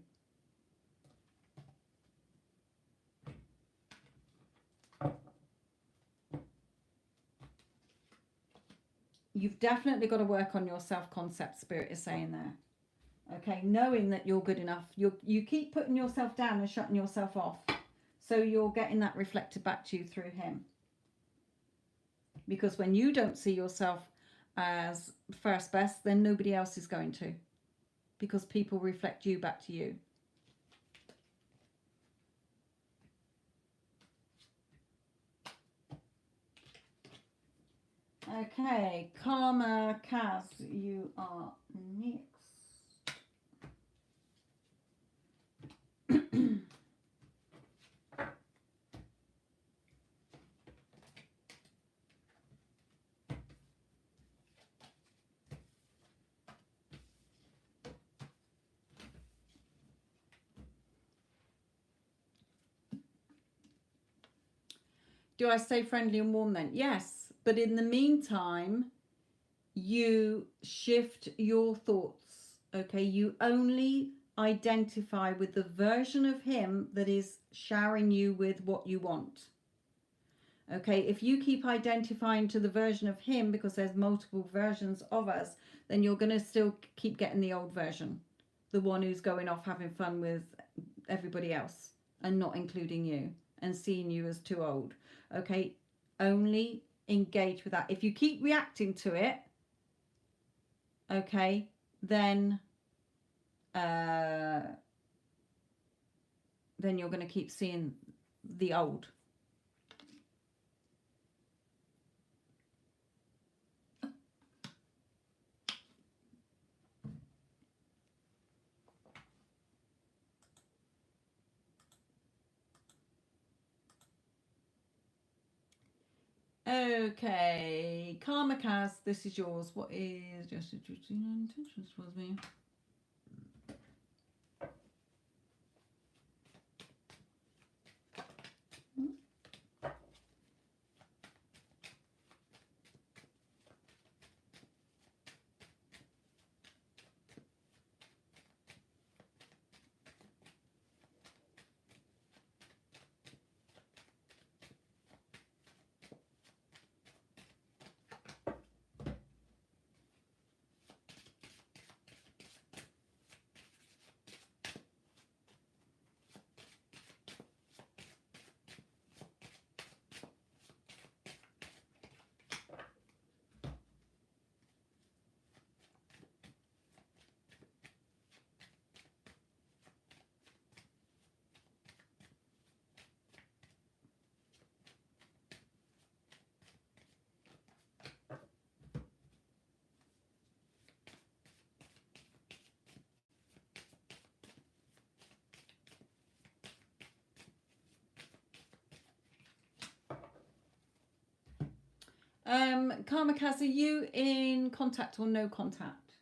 You've definitely got to work on your self-concept, Spirit is saying there. Okay, knowing that you're good enough. You keep putting yourself down and shutting yourself off. So you're getting that reflected back to you through him. Because when you don't see yourself as first best, then nobody else is going to. Because people reflect you back to you. Okay, Karma Kaz, you are next. Do I stay friendly and warm then? Yes. But in the meantime, you shift your thoughts. Okay. You only identify with the version of him that is showering you with what you want. Okay. If you keep identifying to the version of him, because there's multiple versions of us, then you're going to still keep getting the old version. The one who's going off having fun with everybody else and not including you and seeing you as too old. Okay. Only engage with that. If you keep reacting to it, okay, then you're going to keep seeing the old. Okay, Karma Kaz, this is yours. What is just intentions for me? Karma Kaz, are you in contact or no contact?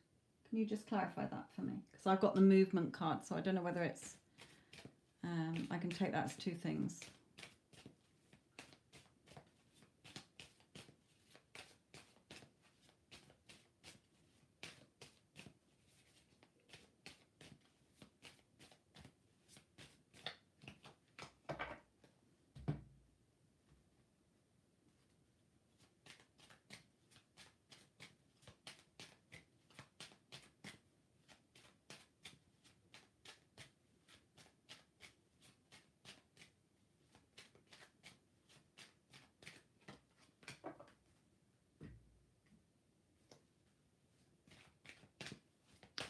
Can you just clarify that for me? Because I've got the movement card, so I don't know whether it's... I can take that as two things.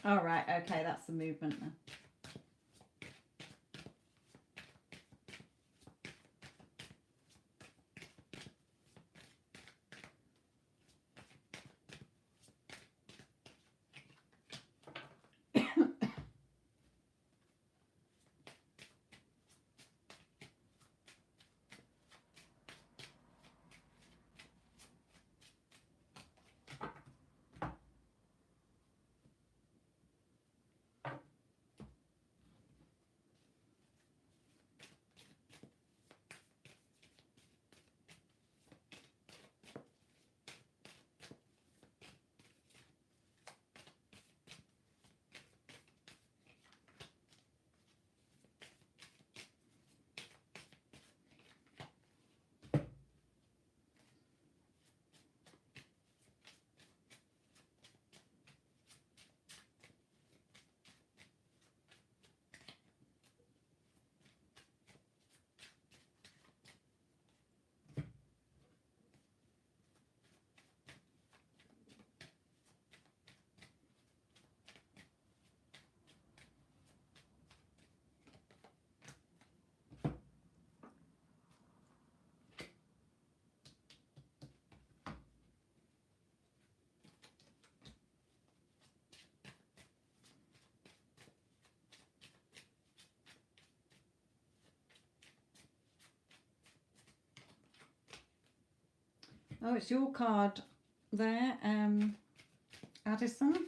All right, okay, that's the movement then. Oh, it's your card there, Addison.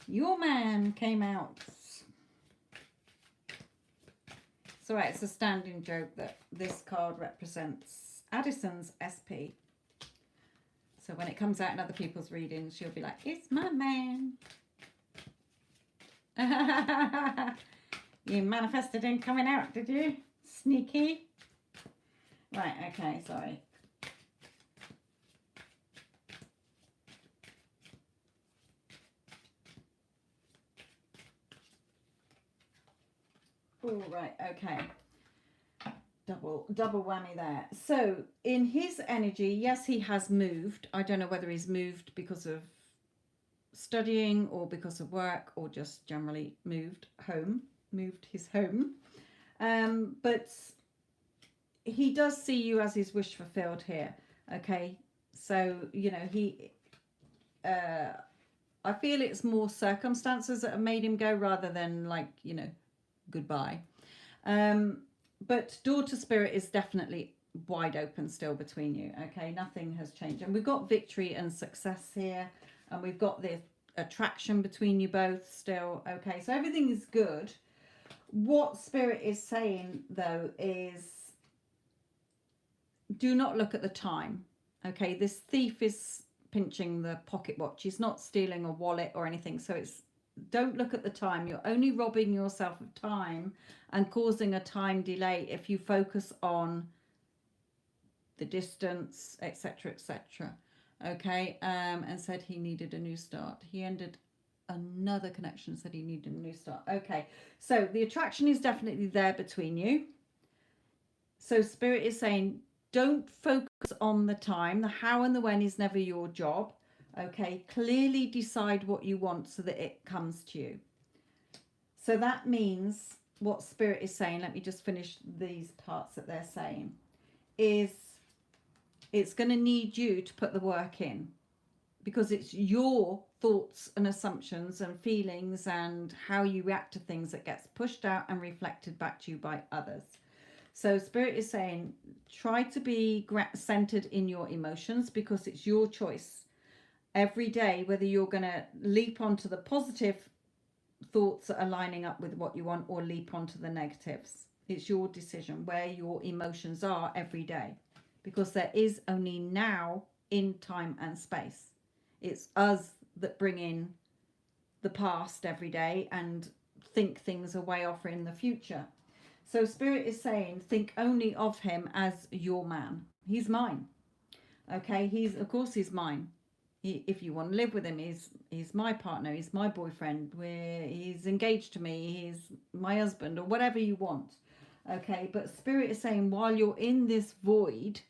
Your man came out. So right, it's a standing joke that this card represents Addison's SP. So when it comes out in other people's readings, she'll be like, it's my man. You manifested him coming out, did you? Sneaky. Right, okay, sorry. All right, okay. Double whammy there. So in his energy, yes, he has moved. I don't know whether he's moved because of studying or because of work or just generally moved his home. But he does see you as his wish fulfilled here. Okay, so you know I feel it's more circumstances that have made him go rather than like, you know, goodbye. But daughter spirit is definitely wide open still between you. Okay, nothing has changed, and we've got victory and success here, and we've got the attraction between you both still. Okay, so everything is good. What spirit is saying though is do not look at the time. Okay, this thief is pinching the pocket watch. He's not stealing a wallet or anything, so it's don't look at the time. You're only robbing yourself of time and causing a time delay if you focus on the distance, etc., etc. Okay, and said he needed a new start. He ended another connection, said he needed a new start. Okay, so the attraction is definitely there between you. So spirit is saying don't focus on the time. The how and the when is never your job. Okay, clearly decide what you want so that it comes to you. So that means what spirit is saying, let me just finish these parts that they're saying, is it's going to need you to put the work in, because it's your thoughts and assumptions and feelings and how you react to things that gets pushed out and reflected back to you by others. So spirit is saying try to be centered in your emotions, because it's your choice every day whether you're going to leap onto the positive thoughts that are lining up with what you want or leap onto the negatives. It's your decision where your emotions are every day, because there is only now in time and space. It's us that bring in the past every day and think things are way off in the future. So spirit is saying think only of him as your man. He's mine. Okay, of course he's mine. If you want to live with him, he's my partner, he's my boyfriend, he's engaged to me, he's my husband, or whatever you want. Okay, but spirit is saying while you're in this void,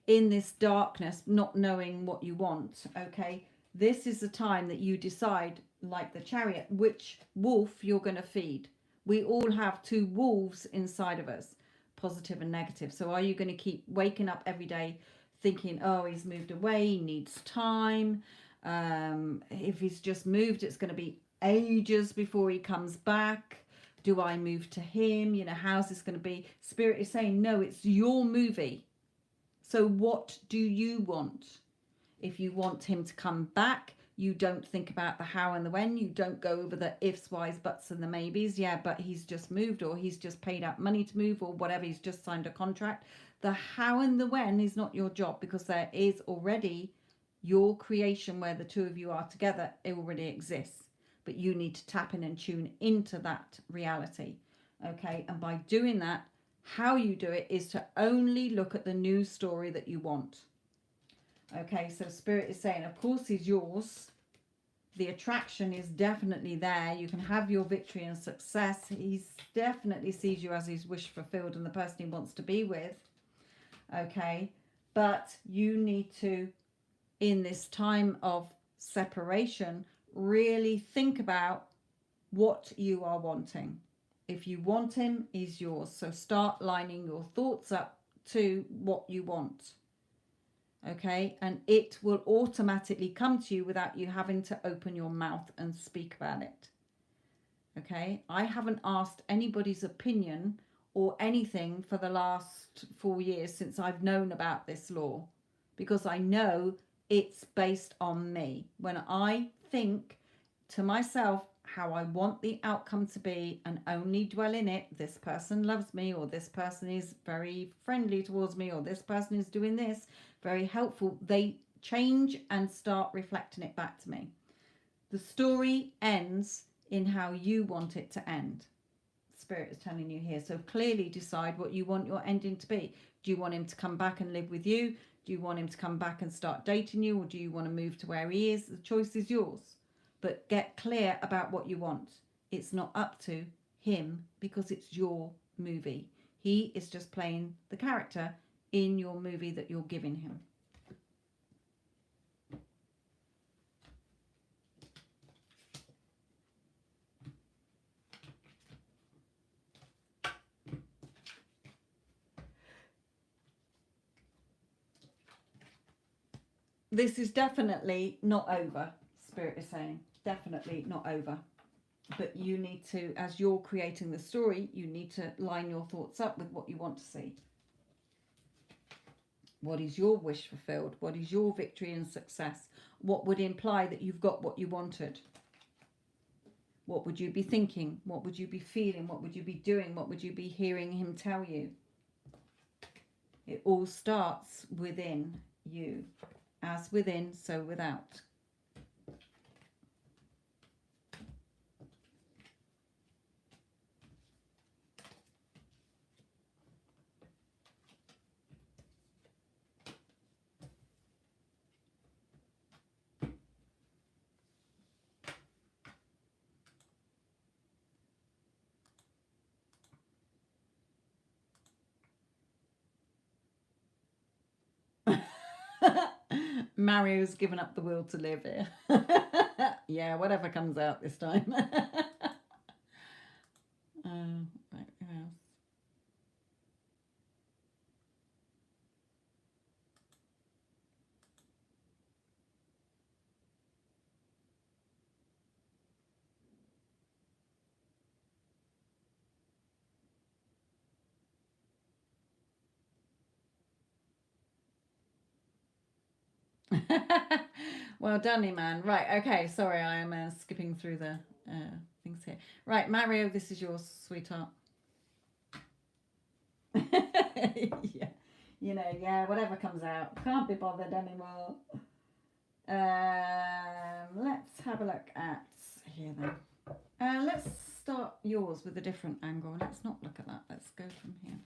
in this darkness, not knowing what you want, okay, this is the time that you decide, like the Chariot, which wolf you're going to feed. We all have two wolves inside of us, positive and negative. So are you going to keep waking up every day thinking, oh, he's moved away, he needs time, if he's just moved, it's going to be ages before he comes back, do I move to him, you know, how's this going to be? Spirit is saying no, it's your movie. So what do you want? If you want him to come back, you don't think about the how and the when. You don't go over the ifs, whys, buts and the maybes. Yeah, but he's just moved, or he's just paid out money to move, or whatever, he's just signed a contract. The how and the when is not your job, because there is already your creation where the two of you are together. It already exists, but you need to tap in and tune into that reality. Okay, and by doing that, how you do it is to only look at the new story that you want. Okay, so spirit is saying, of course he's yours. The attraction is definitely there. You can have your victory and success. He definitely sees you as his wish fulfilled and the person he wants to be with. Okay, but you need to, in this time of separation, really think about what you are wanting. If you want him, he's yours. So start lining your thoughts up to what you want. Okay, and it will automatically come to you without you having to open your mouth and speak about it. Okay, I haven't asked anybody's opinion or anything for the last 4 years since I've known about this law, because I know it's based on me. When I think to myself, how I want the outcome to be and only dwell in it. This person loves me, or this person is very friendly towards me, or this person is doing this, very helpful. They change and start reflecting it back to me. The story ends in how you want it to end. Spirit is telling you here. So clearly decide what you want your ending to be. Do you want him to come back and live with you? Do you want him to come back and start dating you? Or do you want to move to where he is? The choice is yours. But get clear about what you want. It's not up to him because it's your movie. He is just playing the character in your movie that you're giving him. This is definitely not over, Spirit is saying. Definitely not over. But you need to, as you're creating the story, you need to line your thoughts up with what you want to see. What is your wish fulfilled? What is your victory and success? What would imply that you've got what you wanted? What would you be thinking? What would you be feeling? What would you be doing? What would you be hearing him tell you? It all starts within you. As within, so without. Mario's given up the will to live here. Yeah, whatever comes out this time. Right, who else? Well done, man. Right, okay, sorry, I am skipping through the things here. Right, Mario, this is yours, sweetheart. Yeah, you know, yeah, whatever comes out. Can't be bothered anymore. Let's have a look at here then. Let's start yours with a different angle. Let's not look at that. Let's go from here.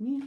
Yeah.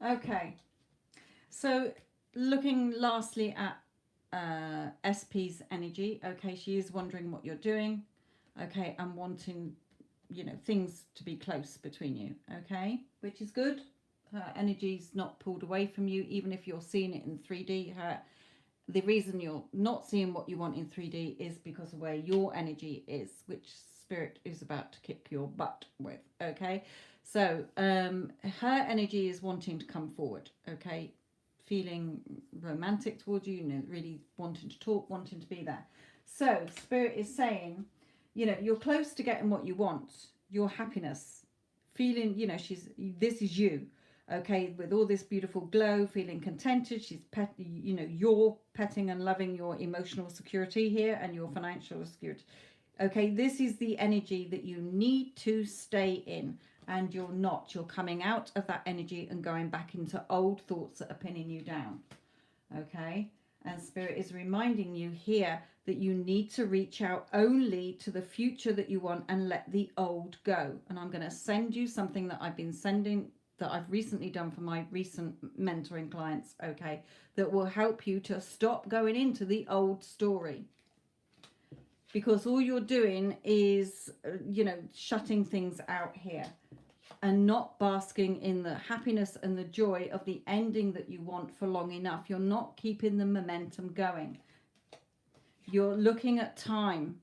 Okay. So looking lastly at SP's energy. Okay, she is wondering what you're doing. Okay, and wanting, you know, things to be close between you. Okay, which is good. Her energy's not pulled away from you, even if you're seeing it in 3D. The reason you're not seeing what you want in 3D is because of where your energy is, which spirit is about to kick your butt with. Okay, so her energy is wanting to come forward. Okay, feeling romantic towards you, you know, really wanting to talk, wanting to be there. So spirit is saying, you know, you're close to getting what you want, your happiness, feeling, you know, this is you. Okay, with all this beautiful glow, feeling contented. She's you know, you're petting and loving your emotional security here and your financial security. Okay, this is the energy that you need to stay in, and you're not. You're coming out of that energy and going back into old thoughts that are pinning you down. Okay, and spirit is reminding you here that you need to reach out only to the future that you want and let the old go. And I'm going to send you something that I've been sending, that I've recently done for my recent mentoring clients, okay, that will help you to stop going into the old story. Because all you're doing is, you know, shutting things out here and not basking in the happiness and the joy of the ending that you want for long enough. You're not keeping the momentum going. You're looking at time.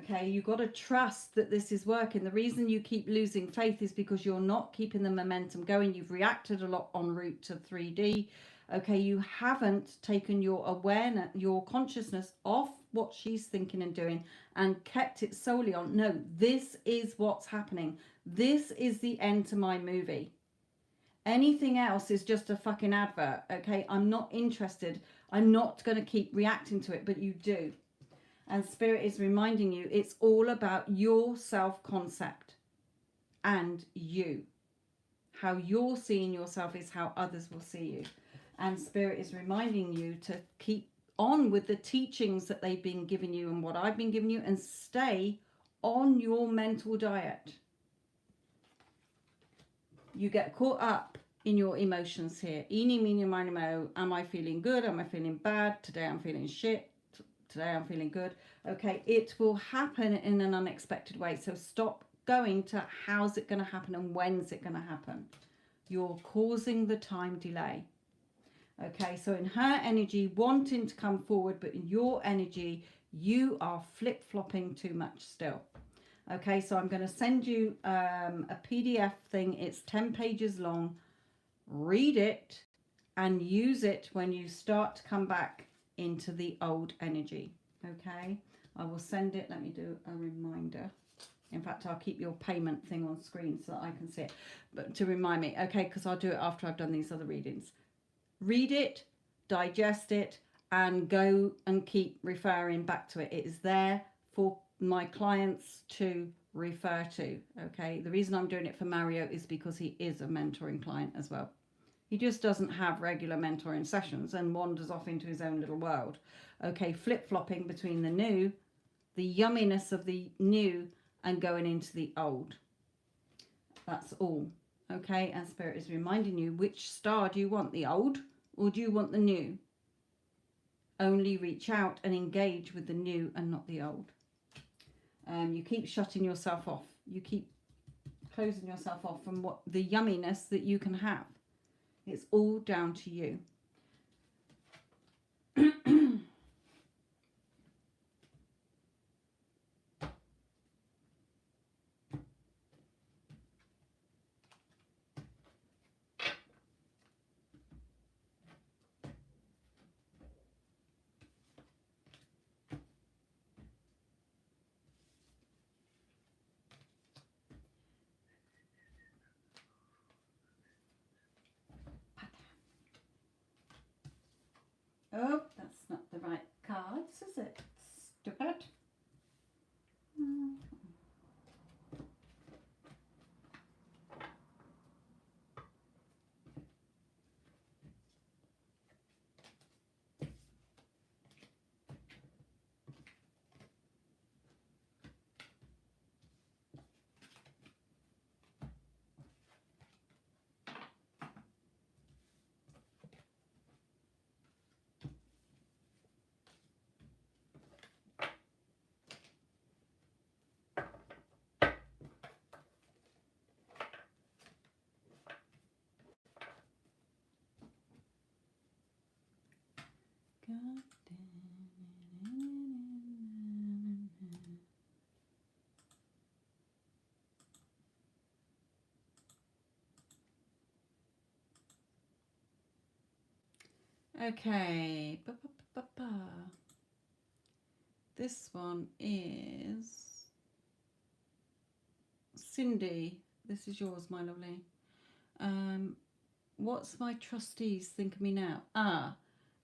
Okay, you've got to trust that this is working. The reason you keep losing faith is because you're not keeping the momentum going. You've reacted a lot en route to 3D. Okay, you haven't taken your awareness, your consciousness off what she's thinking and doing and kept it solely on, no, this is what's happening. This is the end to my movie. Anything else is just a fucking advert. Okay, I'm not interested. I'm not going to keep reacting to it, but you do. And spirit is reminding you it's all about your self-concept and you. How you're seeing yourself is how others will see you. And spirit is reminding you to keep on with the teachings that they've been giving you and what I've been giving you, and stay on your mental diet. You get caught up in your emotions here. Eeny, meeny, miny, mo. Am I feeling good? Am I feeling bad? Today I'm feeling shit. Today I'm feeling good. Okay, it will happen in an unexpected way. So stop going to how's it going to happen and when's it going to happen. You're causing the time delay. Okay, so in her energy, wanting to come forward, but in your energy, you are flip-flopping too much still. Okay, so I'm going to send you a PDF thing. It's 10 pages long. Read it and use it when you start to come back into the old energy. Okay, I will send it. Let me do a reminder. In fact, I'll keep your payment thing on screen so that I can see it, but to remind me. Okay, because I'll do it after I've done these other readings. Read it, digest it, and go and keep referring back to it. It is there for my clients to refer to. Okay, the reason I'm doing it for Mario is because he is a mentoring client as well. He just doesn't have regular mentoring sessions and wanders off into his own little world. Okay, flip-flopping between the new, the yumminess of the new, and going into the old. That's all. Okay, and spirit is reminding you, which star do you want, the old or do you want the new? Only reach out and engage with the new and not the old. You keep shutting yourself off. You keep closing yourself off from what the yumminess that you can have. It's all down to you. Oh, that's not the right cards, is it? Stupid. Okay. This one is Cindy. This is yours, my lovely. What's my trustees think of me now?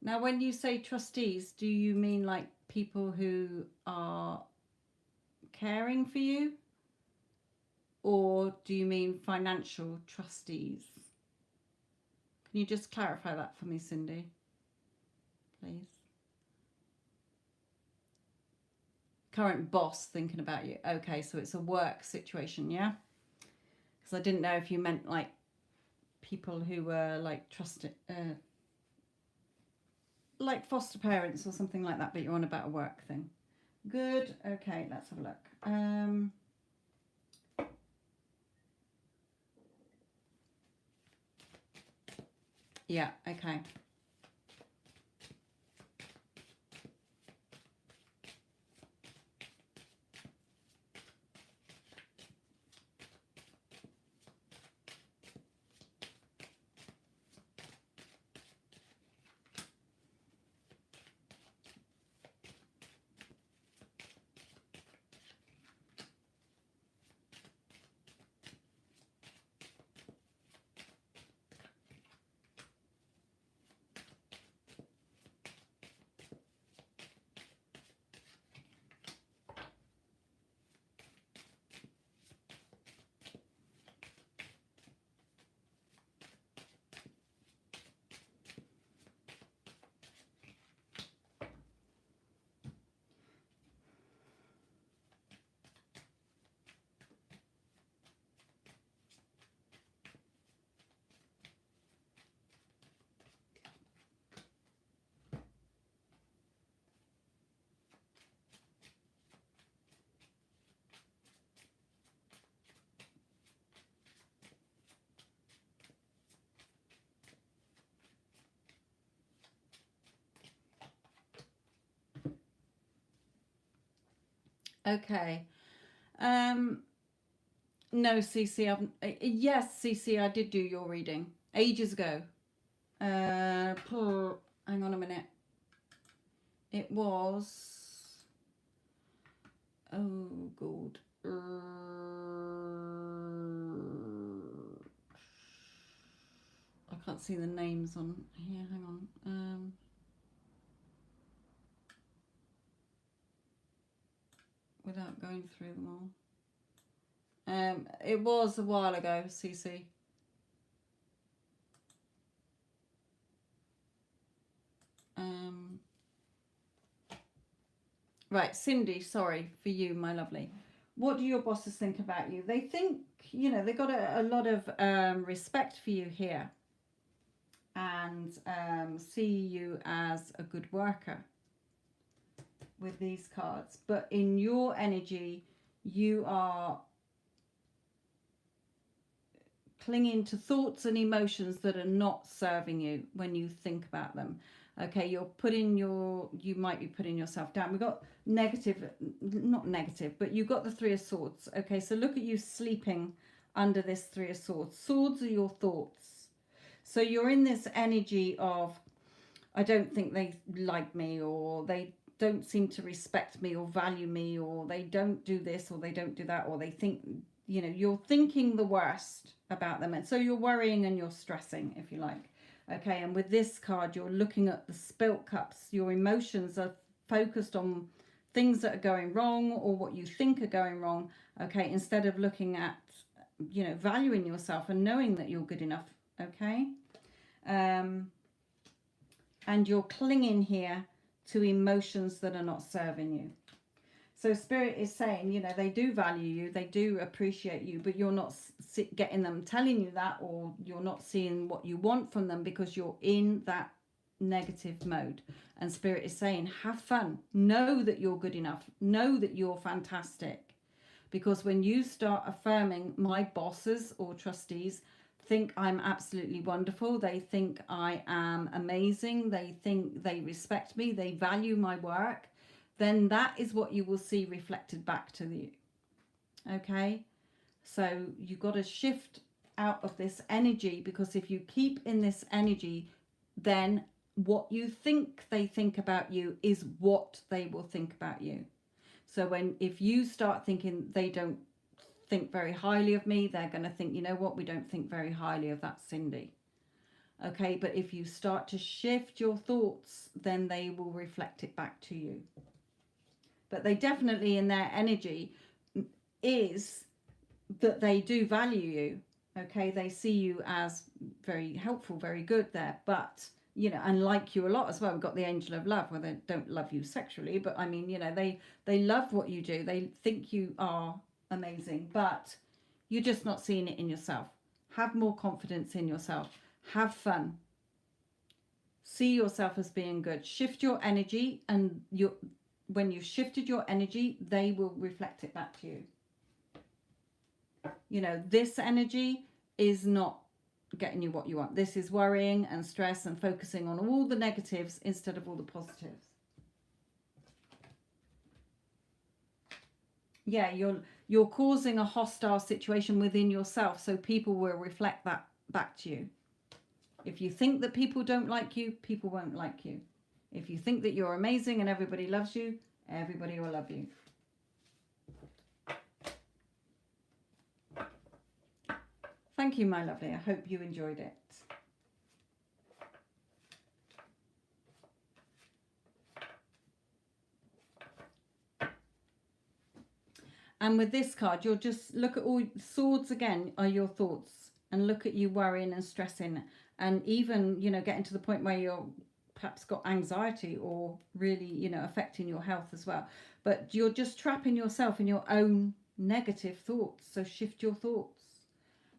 Now when you say trustees, do you mean like people who are caring for you? Or do you mean financial trustees? Can you just clarify that for me, Cindy? Please. Current boss thinking about you. Okay, so it's a work situation, yeah? Because I didn't know if you meant like people who were like trusted, like foster parents or something like that, but you're on about a work thing. Good. Okay, let's have a look. Yeah, okay. Okay. No, Cece, yes, Cece, I did do your reading ages ago. Hang on a minute. It was, oh God. I can't see the names on here. Hang on. Without going through them all. It was a while ago, Cece. Right, Cindy, sorry for you, my lovely. What do your bosses think about you? They think, you know, they got a lot of respect for you here and see you as a good worker with these cards. But in your energy, you are clinging to thoughts and emotions that are not serving you when you think about them. Okay, you might be putting yourself down. We've got negative, not negative, but you've got the Three of Swords. Okay, so look at you sleeping under this Three of Swords. Swords are your thoughts. So you're in this energy of, I don't think they like me, or they don't seem to respect me or value me, or they don't do this or they don't do that, or they think, you know, you're thinking the worst about them. And so you're worrying and you're stressing, if you like. Okay, and with this card, you're looking at the spilt cups. Your emotions are focused on things that are going wrong or what you think are going wrong. Okay, instead of looking at, you know, valuing yourself and knowing that you're good enough. Okay, and you're clinging here to emotions that are not serving you. So Spirit is saying, you know, they do value you, they do appreciate you, but you're not getting them telling you that, or you're not seeing what you want from them because you're in that negative mode. And Spirit is saying, have fun. Know that you're good enough. Know that you're fantastic. Because when you start affirming, my bosses or trustees think I'm absolutely wonderful. They think I am amazing. They think they respect me. They value my work. Then that is what you will see reflected back to you. Okay? So you've got to shift out of this energy, because if you keep in this energy, then what you think they think about you is what they will think about you. So if you start thinking they don't think very highly of me, they're going to think, you know what, we don't think very highly of that Cindy. Okay, but if you start to shift your thoughts, then they will reflect it back to you. But they definitely, in their energy, is that they do value you. Okay, they see you as very helpful, very good there, but you know, and like you a lot as well. We've got the angel of love, where they don't love you sexually, but I mean, you know, they love what you do. They think you are amazing, but you're just not seeing it in yourself. Have more confidence in yourself. Have fun. See yourself as being good. Shift your energy, and when you've shifted your energy, they will reflect it back to you. You know, this energy is not getting you what you want. This is worrying and stress and focusing on all the negatives instead of all the positives. Yeah, you're causing a hostile situation within yourself, so people will reflect that back to you. If you think that people don't like you, people won't like you. If you think that you're amazing and everybody loves you, everybody will love you. Thank you, my lovely. I hope you enjoyed it. And with this card, you'll just look at all swords again are your thoughts, and look at you worrying and stressing, and even, you know, getting to the point where you're perhaps got anxiety or really, you know, affecting your health as well. But you're just trapping yourself in your own negative thoughts. So shift your thoughts.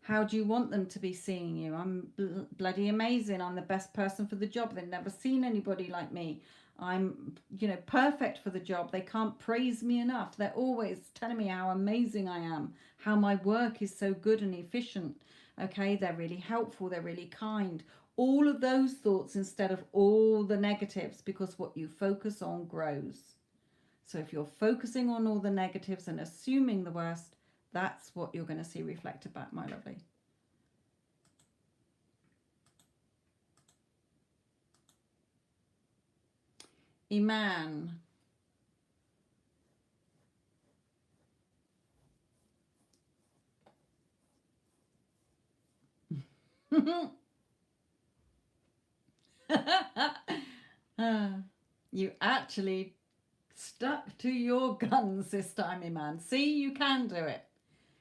How do you want them to be seeing you? I'm bloody amazing. I'm the best person for the job. They've never seen anybody like me. I'm, you know, perfect for the job. They can't praise me enough. They're always telling me how amazing I am, how my work is so good and efficient. Okay, they're really helpful. They're really kind. All of those thoughts instead of all the negatives, because what you focus on grows. So if you're focusing on all the negatives and assuming the worst, that's what you're going to see reflected back, my lovely. Iman. You actually stuck to your guns this time, Iman. See, you can do it.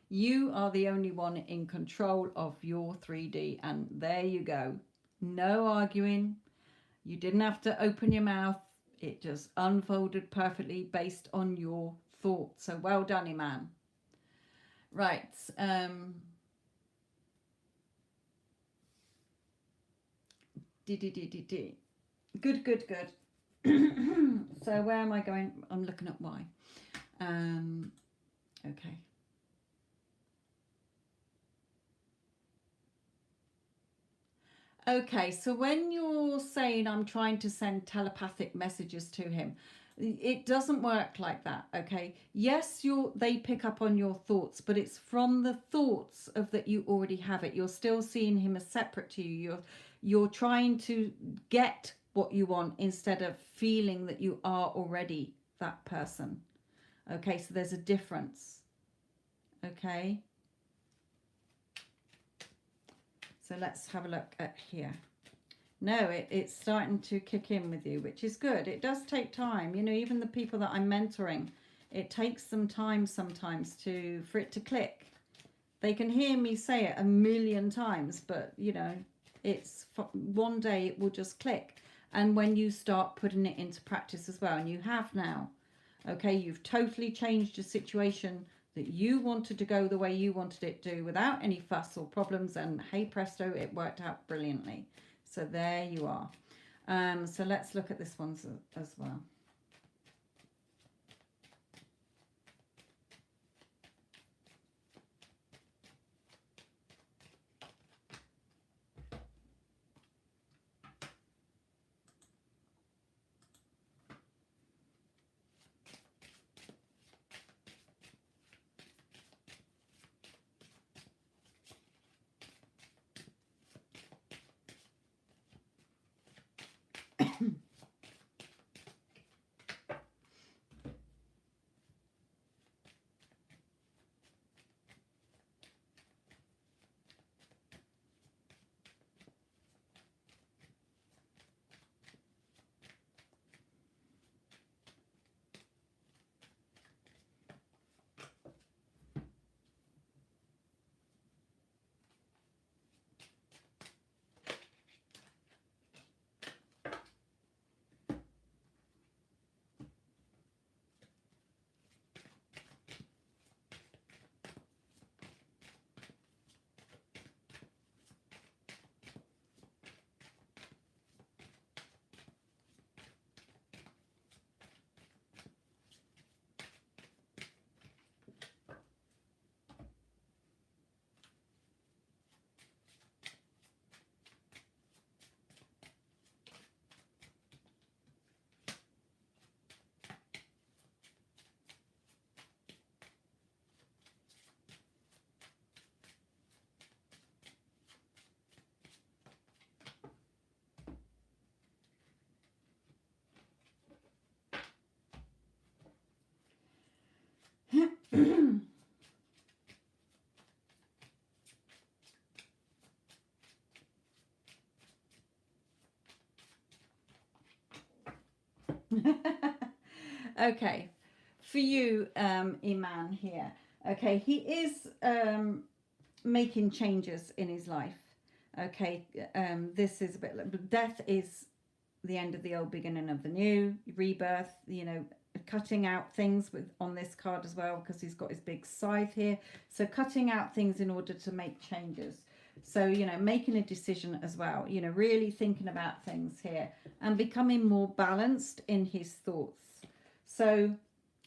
You are the only one in control of your 3D, and there you go. No arguing. You didn't have to open your mouth. It just unfolded perfectly based on your thoughts. So well done, Iman. Right. Good, good, good. So where am I going? I'm looking at why. Okay. Okay, so when you're saying I'm trying to send telepathic messages to him, it doesn't work like that, okay? Yes, they pick up on your thoughts, but it's from the thoughts of that you already have it. You're still seeing him as separate to you. You're trying to get what you want instead of feeling that you are already that person. Okay, so there's a difference. Okay. So let's have a look at here. No, it's starting to kick in with you, which is good. It does take time. You know, even the people that I'm mentoring, it takes some time sometimes for it to click. They can hear me say it a million times, but, you know, it's one day it will just click. And when you start putting it into practice as well, and you have now, okay, you've totally changed your situation that you wanted to go the way you wanted it to without any fuss or problems, and hey presto, it worked out brilliantly. So there you are. So let's look at this one as well. Okay, for you, Iman here. Okay, he is making changes in his life. Okay, this is a bit like death is the end of the old, beginning of the new, rebirth, you know, cutting out things with on this card as well, because he's got his big scythe here. So cutting out things in order to make changes. So, you know, making a decision as well, you know, really thinking about things here and becoming more balanced in his thoughts. So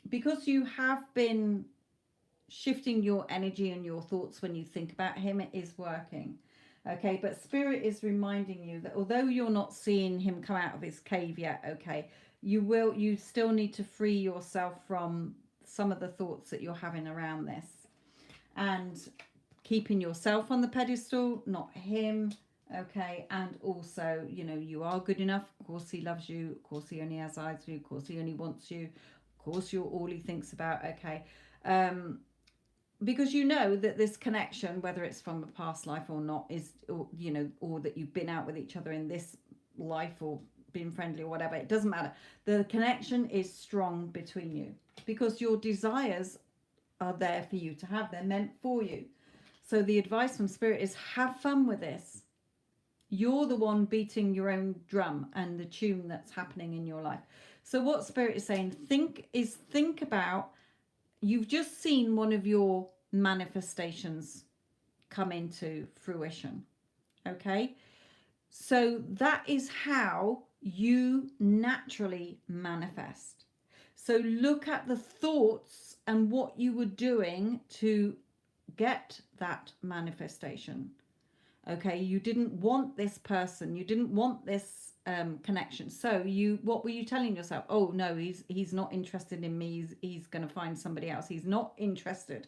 because you have been shifting your energy and your thoughts when you think about him, it is working. Okay, but Spirit is reminding you that although you're not seeing him come out of his cave yet, okay, you still need to free yourself from some of the thoughts that you're having around this, and keeping yourself on the pedestal, not him. Okay, and also, you know, you are good enough. Of course he loves you, of course he only has eyes for you, of course he only wants you, of course you're all he thinks about. Okay, because you know that this connection, whether it's from a past life or not, is, or, you know, or that you've been out with each other in this life or been friendly or whatever, it doesn't matter. The connection is strong between you because your desires are there for you to have. They're meant for you. So the advice from Spirit is have fun with this. You're the one beating your own drum and the tune that's happening in your life. So what Spirit is saying, think about, you've just seen one of your manifestations come into fruition. Okay, so that is how you naturally manifest. So look at the thoughts and what you were doing to get that manifestation. Okay, you didn't want this person, you didn't want this connection. So what were you telling yourself? Oh no, he's not interested in me. He's going to find somebody else. He's not interested.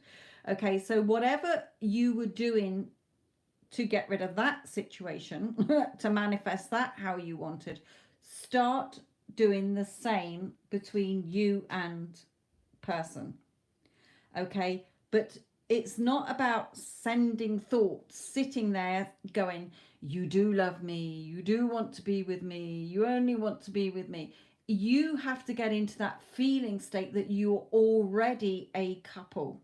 Okay, so whatever you were doing to get rid of that situation, to manifest that how you wanted, start doing the same between you and person. Okay, but it's not about sending thoughts, sitting there going, you do love me, you do want to be with me, you only want to be with me. You have to get into that feeling state that you're already a couple.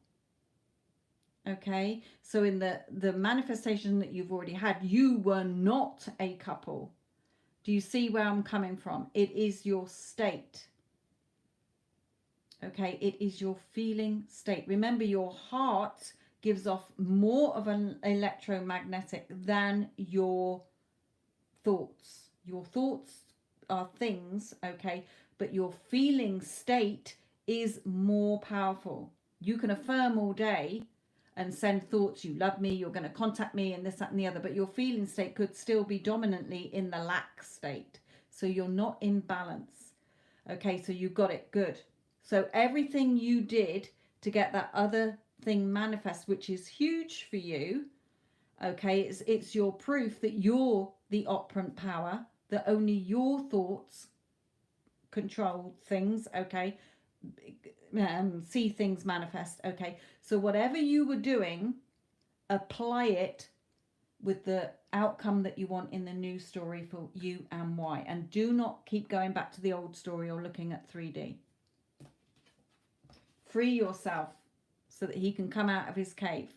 Okay, so in the manifestation that you've already had, you were not a couple. Do you see where I'm coming from? It is your state. Okay, it is your feeling state. Remember, your heart gives off more of an electromagnetic than your thoughts. Your thoughts are things, okay, but your feeling state is more powerful. You can affirm all day and send thoughts, you love me, you're going to contact me, and this, that, and the other, but your feeling state could still be dominantly in the lack state. So you're not in balance. Okay, so you got it, good. So everything you did to get that other thing manifest, which is huge for you, okay, it's your proof that you're the operant power, that only your thoughts control things, okay, see things manifest, okay. So whatever you were doing, apply it with the outcome that you want in the new story for you and why. And do not keep going back to the old story or looking at 3D. Free yourself so that he can come out of his cave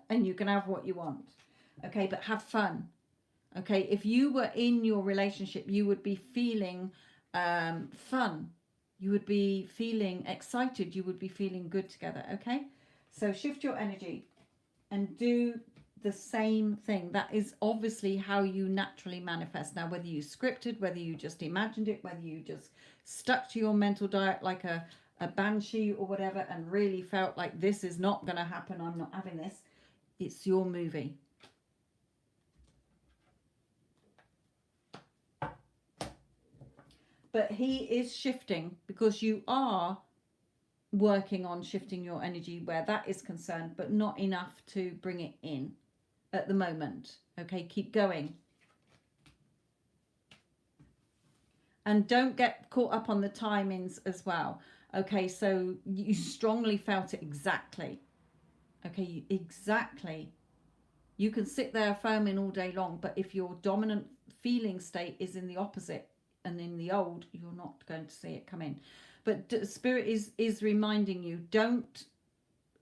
and you can have what you want. Okay, but have fun. Okay, if you were in your relationship, you would be feeling fun. You would be feeling excited. You would be feeling good together. Okay, so shift your energy and do the same thing. That is obviously how you naturally manifest. Now, whether you scripted, whether you just imagined it, whether you just stuck to your mental diet like a banshee or whatever and really felt like this is not going to happen, I'm not having this, it's your movie. But he is shifting because you are working on shifting your energy where that is concerned, but not enough to bring it in at the moment. Okay, keep going. And don't get caught up on the timings as well. Okay, so you strongly felt it exactly. Okay, exactly. You can sit there affirming all day long, but if your dominant feeling state is in the opposite and in the old, you're not going to see it come in. But Spirit is reminding you, don't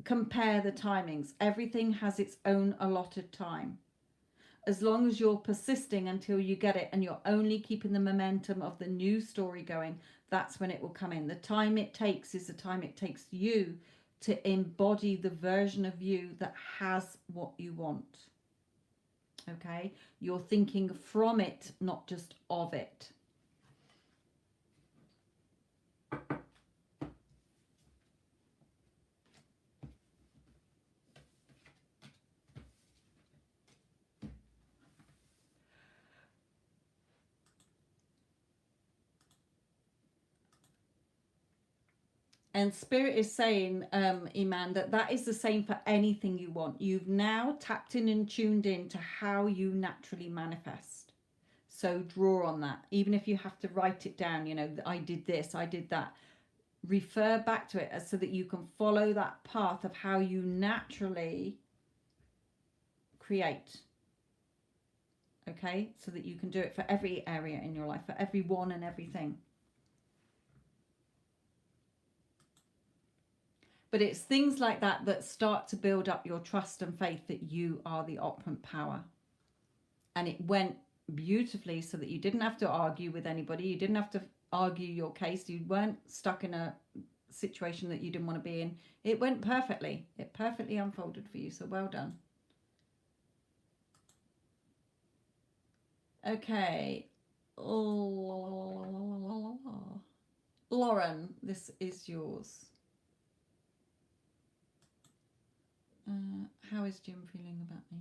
compare the timings. Everything has its own allotted time. As long as you're persisting until you get it and you're only keeping the momentum of the new story going, that's when it will come in. The time it takes is the time it takes you to embody the version of you that has what you want. Okay? You're thinking from it, not just of it. And Spirit is saying, Iman, that is the same for anything you want. You've now tapped in and tuned in to how you naturally manifest. So draw on that. Even if you have to write it down, you know, I did this, I did that. Refer back to it so that you can follow that path of how you naturally create. Okay? So that you can do it for every area in your life, for everyone and everything. But it's things like that that start to build up your trust and faith that you are the operant power. And it went beautifully so that you didn't have to argue with anybody. You didn't have to argue your case. You weren't stuck in a situation that you didn't want to be in. It went perfectly. It perfectly unfolded for you. So well done. Okay. Lauren, this is yours. How is Jim feeling about me?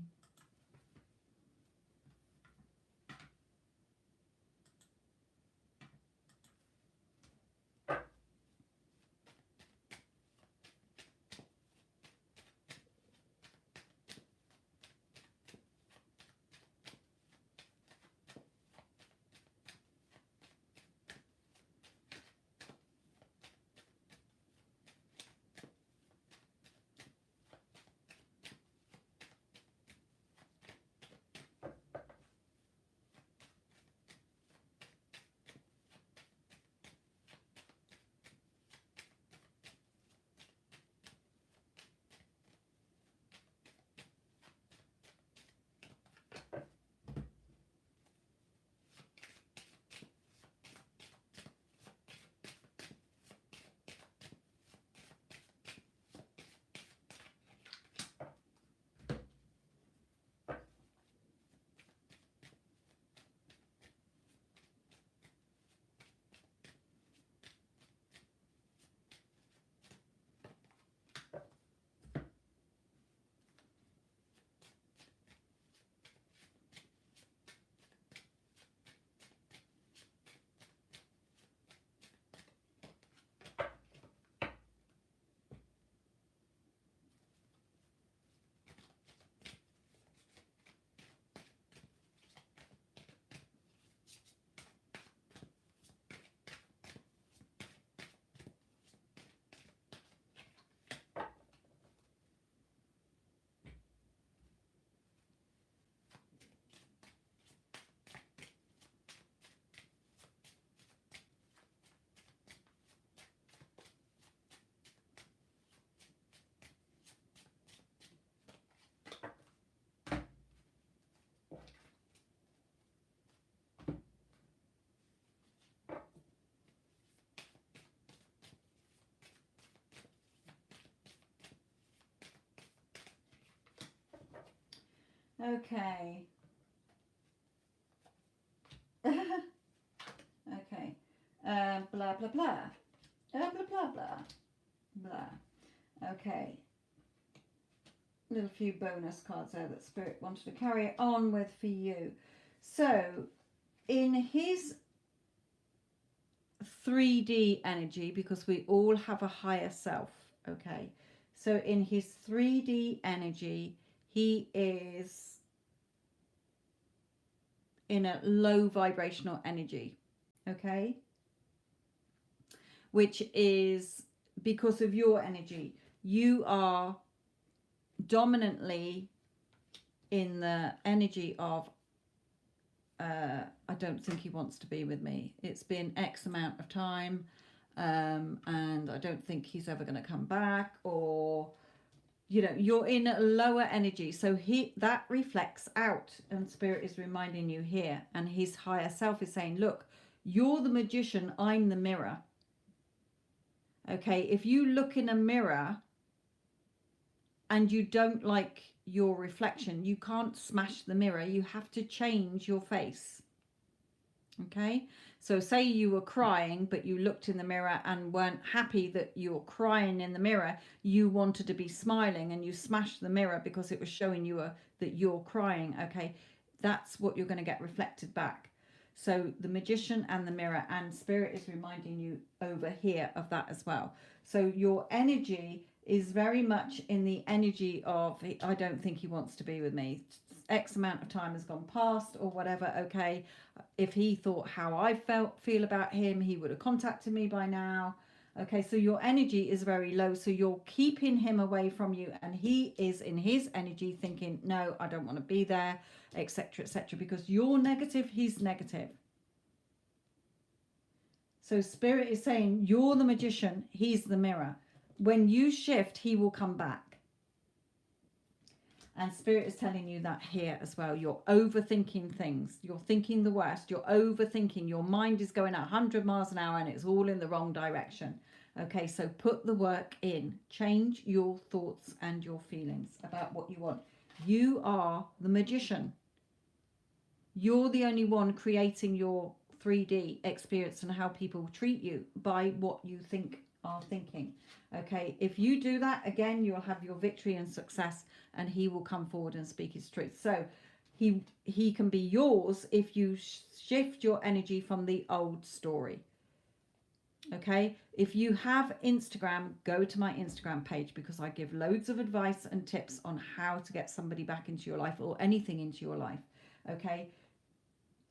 Okay. Okay. Blah, blah, blah. Blah, blah, blah. Blah. Okay. Little few bonus cards there that Spirit wanted to carry on with for you. So, in his 3D energy, because we all have a higher self, okay? So, in his 3D energy, he is in a low vibrational energy, okay? Which is because of your energy. You are dominantly in the energy of I don't think he wants to be with me. It's been X amount of time. and I don't think he's ever going to come back, or you know, you're in a lower energy. So that reflects out, and Spirit is reminding you here, and his higher self is saying, look, you're the magician, I'm the mirror. Okay, if you look in a mirror and you don't like your reflection, you can't smash the mirror, you have to change your face. Okay, so say you were crying, but you looked in the mirror and weren't happy that you're crying in the mirror. You wanted to be smiling, and you smashed the mirror because it was showing you that you're crying. Okay, that's what you're going to get reflected back. So the magician and the mirror, and Spirit is reminding you over here of that as well. So your energy is very much in the energy of, I don't think he wants to be with me. X amount of time has gone past or whatever. Okay, if he thought how I feel about him, he would have contacted me by now. Okay, so your energy is very low, so you're keeping him away from you, and he is in his energy thinking, no, I don't want to be there, etc., etc., because you're negative, he's negative. So Spirit is saying, you're the magician, he's the mirror. When you shift, he will come back. And Spirit is telling you that here as well. You're overthinking things. You're thinking the worst. You're overthinking. Your mind is going 100 miles an hour and it's all in the wrong direction. Okay, so put the work in. Change your thoughts and your feelings about what you want. You are the magician. You're the only one creating your 3D experience and how people treat you by what you think are thinking. Okay, if you do that, again, you'll have your victory and success, and he will come forward and speak his truth. So he can be yours if you shift your energy from the old story. Okay, if you have Instagram, go to my Instagram page, because I give loads of advice and tips on how to get somebody back into your life, or anything into your life. Okay,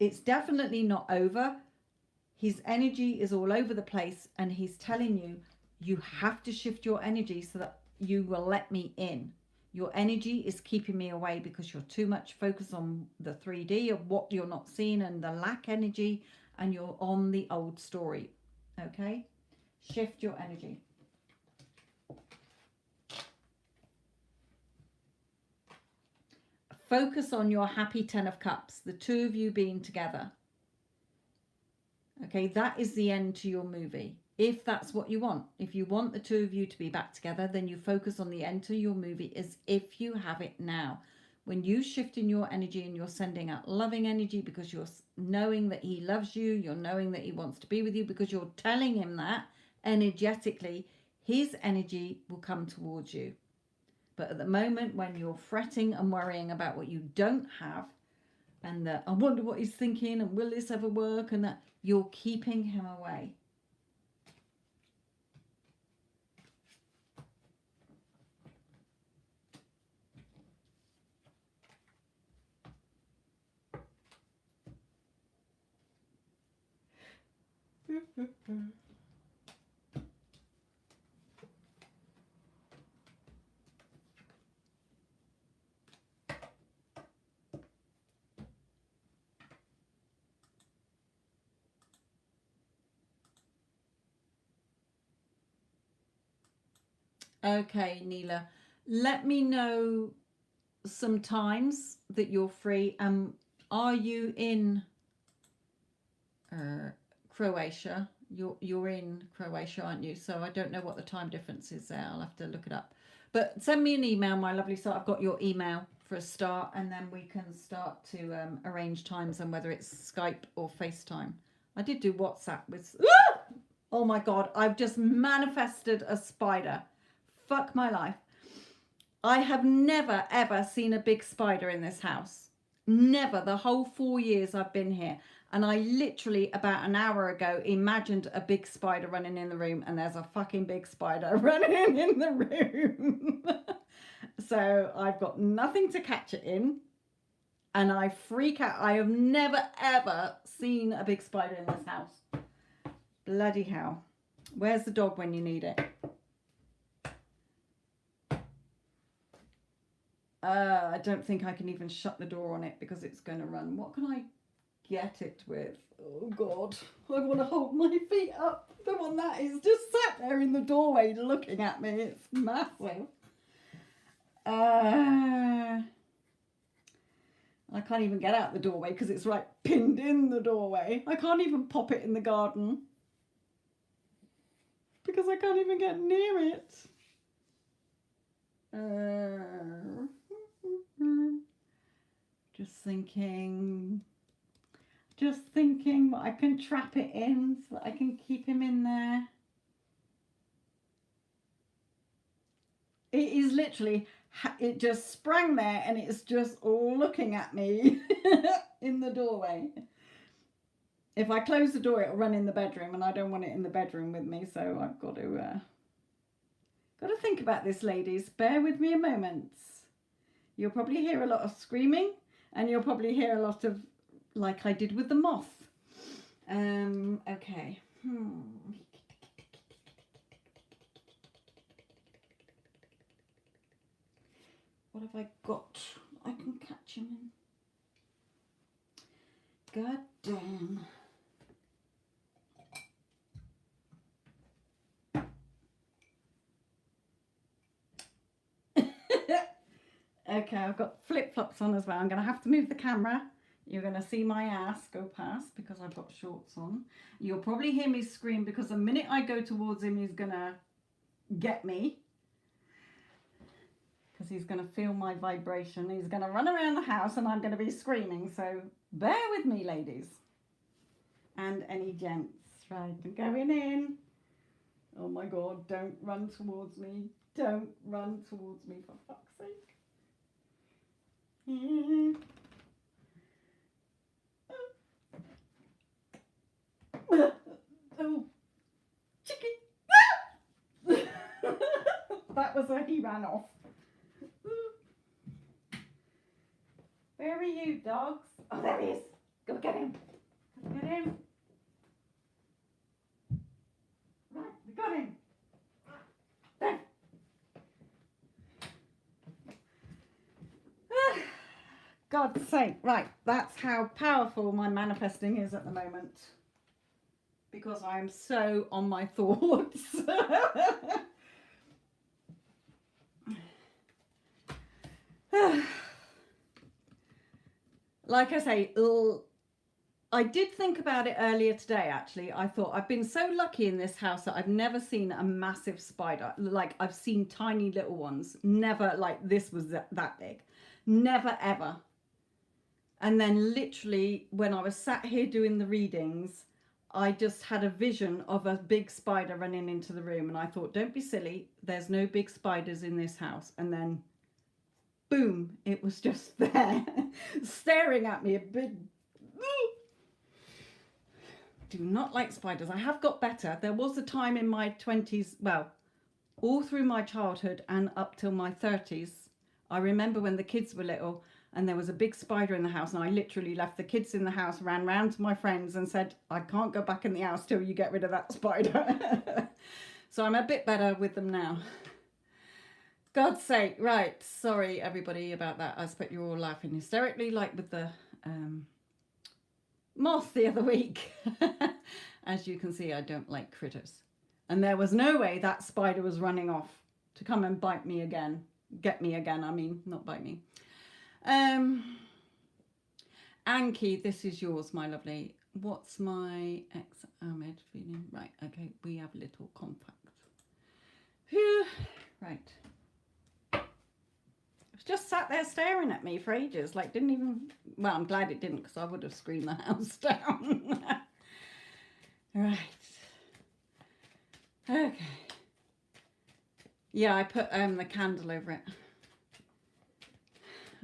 it's definitely not over. His energy is all over the place, and he's telling you, you have to shift your energy so that you will let me in. Your energy is keeping me away because you're too much focused on the 3D of what you're not seeing and the lack energy, and you're on the old story. Okay? Shift your energy. Focus on your happy 10 of Cups, the two of you being together. Okay, that is the end to your movie. If that's what you want. If you want the two of you to be back together, then you focus on the end to your movie as if you have it now. When you shift in your energy and you're sending out loving energy because you're knowing that he loves you, you're knowing that he wants to be with you, because you're telling him that energetically, his energy will come towards you. But at the moment when you're fretting and worrying about what you don't have, and that I wonder what he's thinking, and will this ever work, and that, you're keeping him away. Okay, Neela, let me know some times that you're free. Are you in Croatia? You're in Croatia, aren't you? So I don't know what the time difference is there. I'll have to look it up. But send me an email, my lovely. So I've got your email for a start, and then we can start to arrange times, and whether it's Skype or FaceTime. I did do WhatsApp with... Oh my God, I've just manifested a spider. Fuck my life. I have never, ever seen a big spider in this house. Never, the whole 4 years I've been here. And I literally, about an hour ago, imagined a big spider running in the room, and there's a fucking big spider running in the room. So I've got nothing to catch it in, and I freak out. I have never, ever seen a big spider in this house. Bloody hell. Where's the dog when you need it? I don't think I can even shut the door on it because it's going to run. What can I get it with. Oh God, I want to hold my feet up. The one that is just sat there in the doorway looking at me. It's massive. I can't even get out the doorway because it's right pinned in the doorway. I can't even pop it in the garden because I can't even get near it. Just thinking what I can trap it in so that I can keep him in there. It is literally, it just sprang there and it's just looking at me in the doorway. If I close the door, it'll run in the bedroom and I don't want it in the bedroom with me. So I've got to think about this, ladies. Bear with me a moment. You'll probably hear a lot of screaming and you'll probably hear a lot of, like I did with the moth. Okay. What have I got I can catch him in? God damn. Okay, I've got flip-flops on as well. I'm going to have to move the camera. You're going to see my ass go past because I've got shorts on. You'll probably hear me scream because the minute I go towards him, he's going to get me. Because he's going to feel my vibration. He's going to run around the house and I'm going to be screaming. So bear with me, ladies. And any gents. Right, I'm going in. Oh my God, don't run towards me. Don't run towards me, for fuck's sake. Oh, chicken. That was he ran off. Where are you, dogs? Oh, there he is. Go get him. Go get him. Right, we got him. There. God's sake. Right, that's how powerful my manifesting is at the moment. Because I am so on my thoughts. Like I say, I did think about it earlier today, actually. I thought I've been so lucky in this house that I've never seen a massive spider. Like, I've seen tiny little ones. Never, like, this was that big. Never, ever. And then literally, when I was sat here doing the readings, I just had a vision of a big spider running into the room. And I thought, don't be silly. There's no big spiders in this house. And then, boom, it was just there, staring at me. A big... Do not like spiders. I have got better. There was a time in my 20s, well, all through my childhood and up till my 30s. I remember when the kids were little and there was a big spider in the house and I literally left the kids in the house, ran round to my friends and said, I can't go back in the house till you get rid of that spider. So I'm a bit better with them now. God's sake. Right. Sorry, everybody, about that. I expect you're all laughing hysterically like with the... moth the other week. As you can see, I don't like critters. And there was no way that spider was running off to come and bite me again. Get me again, I mean, not bite me. Anki, this is yours, my lovely. What's my ex-Ahmed feeling? Right, okay, we have little contact. Whew. Right. Just sat there staring at me for ages, like didn't even, well, I'm glad it didn't because I would have screamed the house down. Right. Okay. Yeah, I put the candle over it.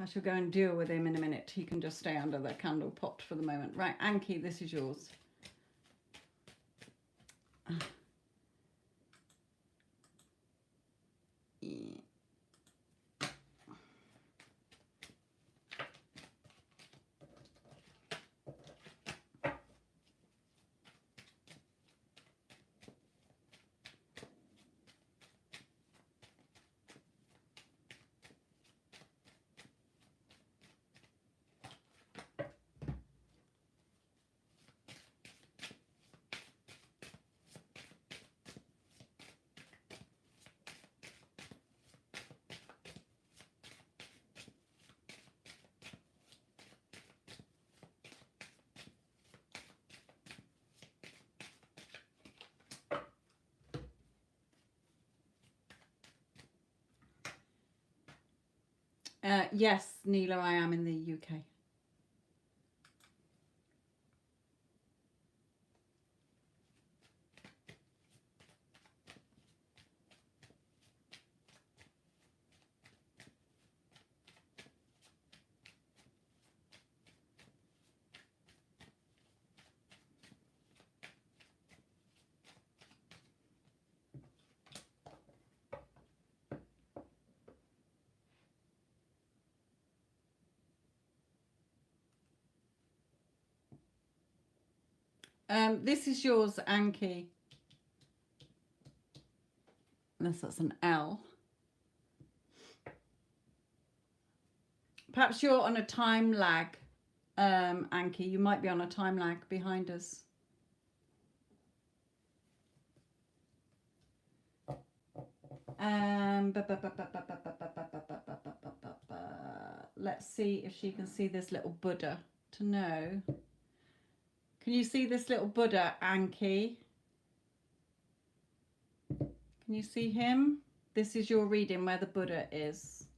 I shall go and deal with him in a minute. He can just stay under the candle pot for the moment. Right, Anki, this is yours. Yeah. Yes, Neela, I am in the UK. This is yours, Anki. Unless that's an L. Perhaps you're on a time lag, Anki. You might be on a time lag behind us. Let's see if she can see this little Buddha to know. Can you see this little Buddha, Anki? Can you see him? This is your reading where the Buddha is.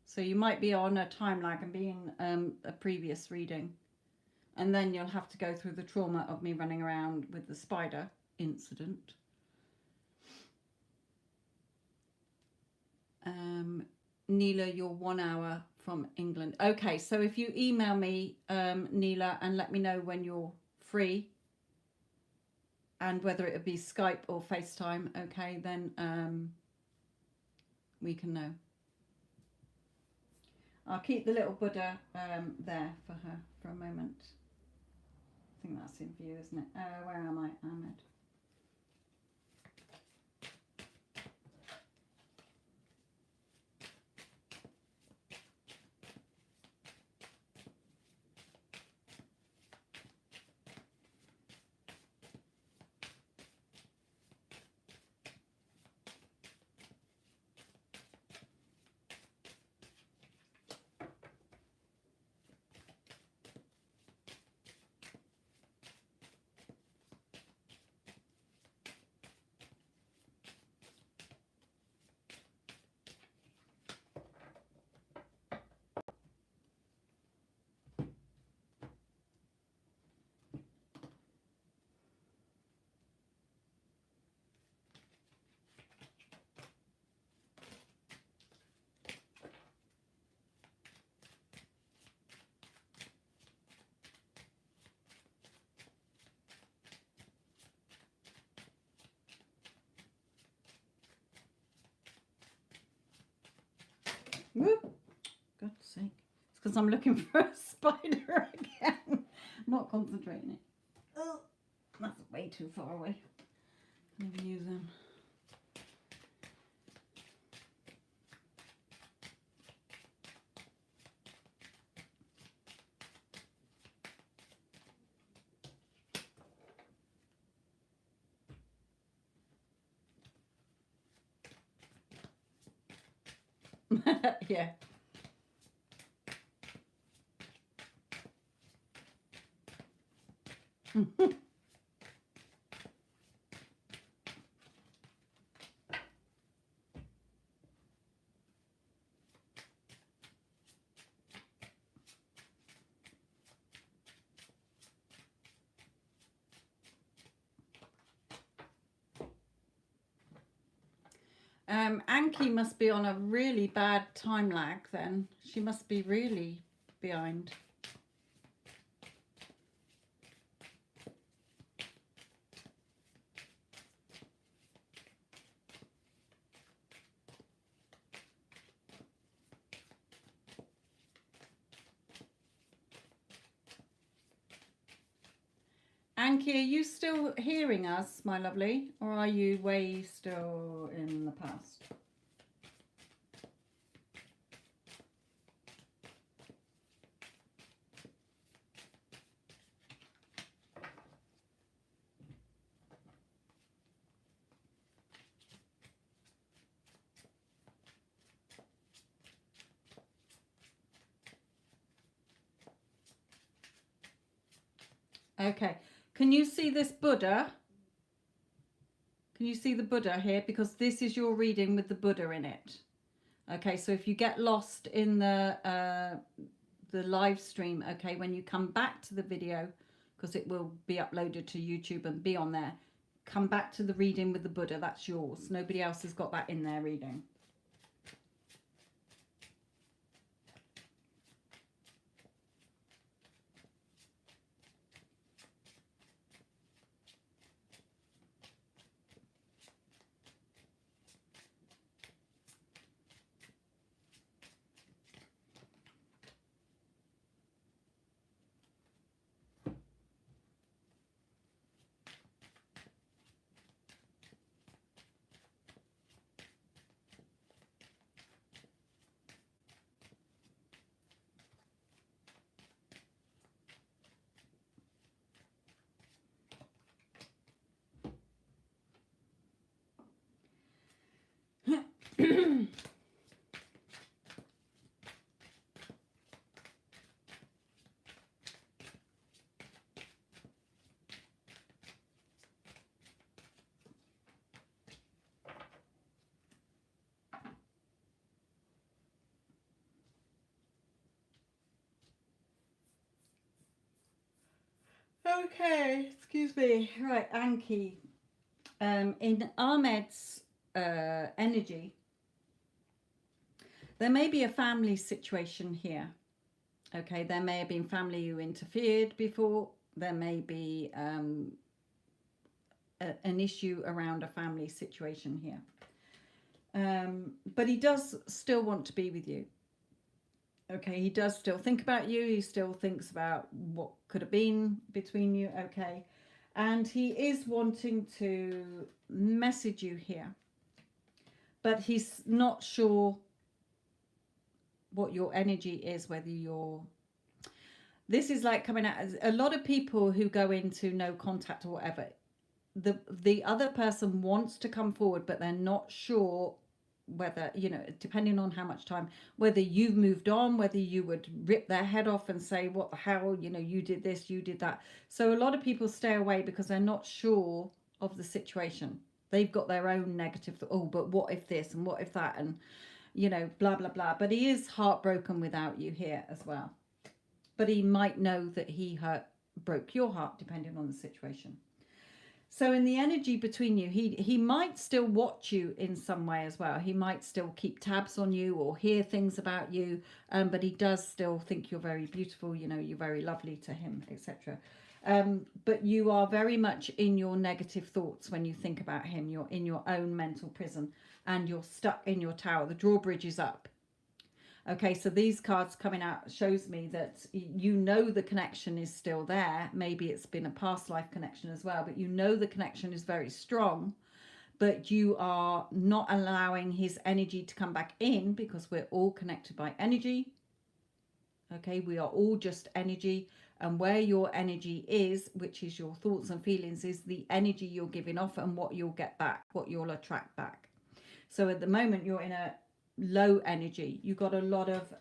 So you might be on a time lag and being a previous reading. And then you'll have to go through the trauma of me running around with the spider incident. Neela, you're 1 hour from England. Okay, so if you email me, Neela, and let me know when you're free and whether it would be Skype or FaceTime, okay, then we can know. I'll keep the little Buddha there for her for a moment. I think that's in view, isn't it? Where am I, Ahmed? Whoop. God's sake. It's because I'm looking for a spider again. I'm not concentrating it. Oh, that's way too far away. Never use them. Yeah. Anki must be on a really bad time lag then. She must be really behind. Anki, are you still hearing us, my lovely? Or are you way still in the past? Okay. Can you see this Buddha? Can you see the Buddha here? Because this is your reading with the Buddha in it. Okay, so if you get lost in the live stream, okay, when you come back to the video, because it will be uploaded to YouTube and be on there, come back to the reading with the Buddha. That's yours. Nobody else has got that in their reading. Okay, excuse me. Right, Anki. In Ahmed's energy, there may be a family situation here. Okay, there may have been family who interfered before. There may be an issue around a family situation here. But he does still want to be with you. Okay, he does still think about you. He still thinks about what could have been between you. Okay, and he is wanting to message you here, but he's not sure what your energy is, whether you're... This is like coming out as a lot of people who go into no contact or whatever. The other person wants to come forward, but they're not sure whether, you know, depending on how much time, whether you've moved on, whether you would rip their head off and say, what the hell, you know, you did this, you did that. So a lot of people stay away because they're not sure of the situation. They've got their own negative, oh, but what if this and what if that, and, you know, blah, blah, blah. But he is heartbroken without you here as well. But he might know that he broke your heart, depending on the situation. So in the energy between you, he might still watch you in some way as well. He might still keep tabs on you or hear things about you, but he does still think you're very beautiful, you know, you're very lovely to him, etc. But you are very much in your negative thoughts when you think about him. You're in your own mental prison and you're stuck in your tower. The drawbridge is up. Okay, so these cards coming out shows me that you know the connection is still there. Maybe it's been a past life connection as well, but you know the connection is very strong, but you are not allowing his energy to come back in because we're all connected by energy. Okay, we are all just energy, and where your energy is, which is your thoughts and feelings, is the energy you're giving off and what you'll get back, what you'll attract back. So at the moment you're in a low energy. You got a lot of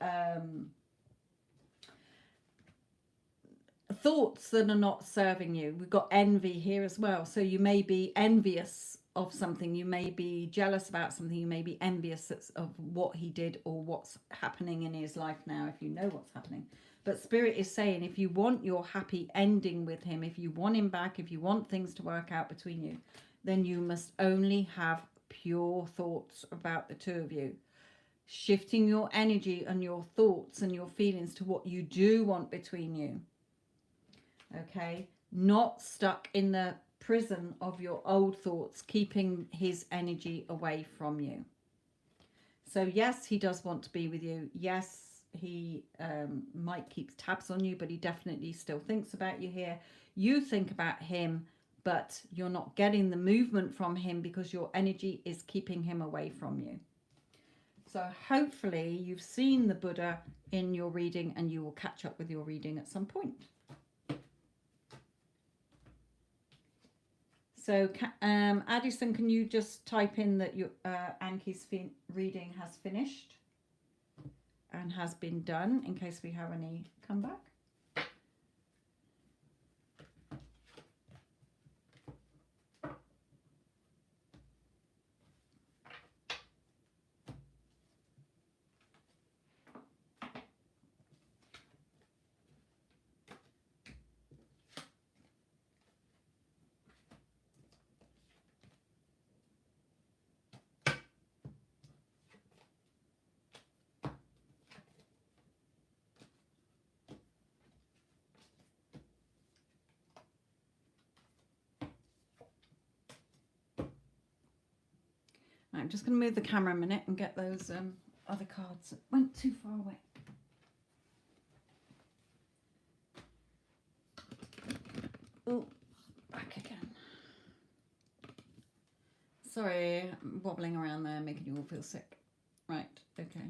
thoughts that are not serving you. We've got envy here as well. So you may be envious of something. You may be jealous about something. You may be envious of what he did or what's happening in his life now, if you know what's happening. But Spirit is saying, if you want your happy ending with him, if you want him back, if you want things to work out between you, then you must only have pure thoughts about the two of you. Shifting your energy and your thoughts and your feelings to what you do want between you. Okay, not stuck in the prison of your old thoughts, keeping his energy away from you. So yes, he does want to be with you. Yes, he might keep tabs on you, but he definitely still thinks about you here. You think about him, but you're not getting the movement from him because your energy is keeping him away from you. So hopefully you've seen the Buddha in your reading and you will catch up with your reading at some point. So Addison, can you just type in that your Anki's reading has finished and has been done in case we have any comeback? Right, I'm just going to move the camera a minute and get those other cards that went too far away. Oh, back again. Sorry, I'm wobbling around there, making you all feel sick. Right, okay.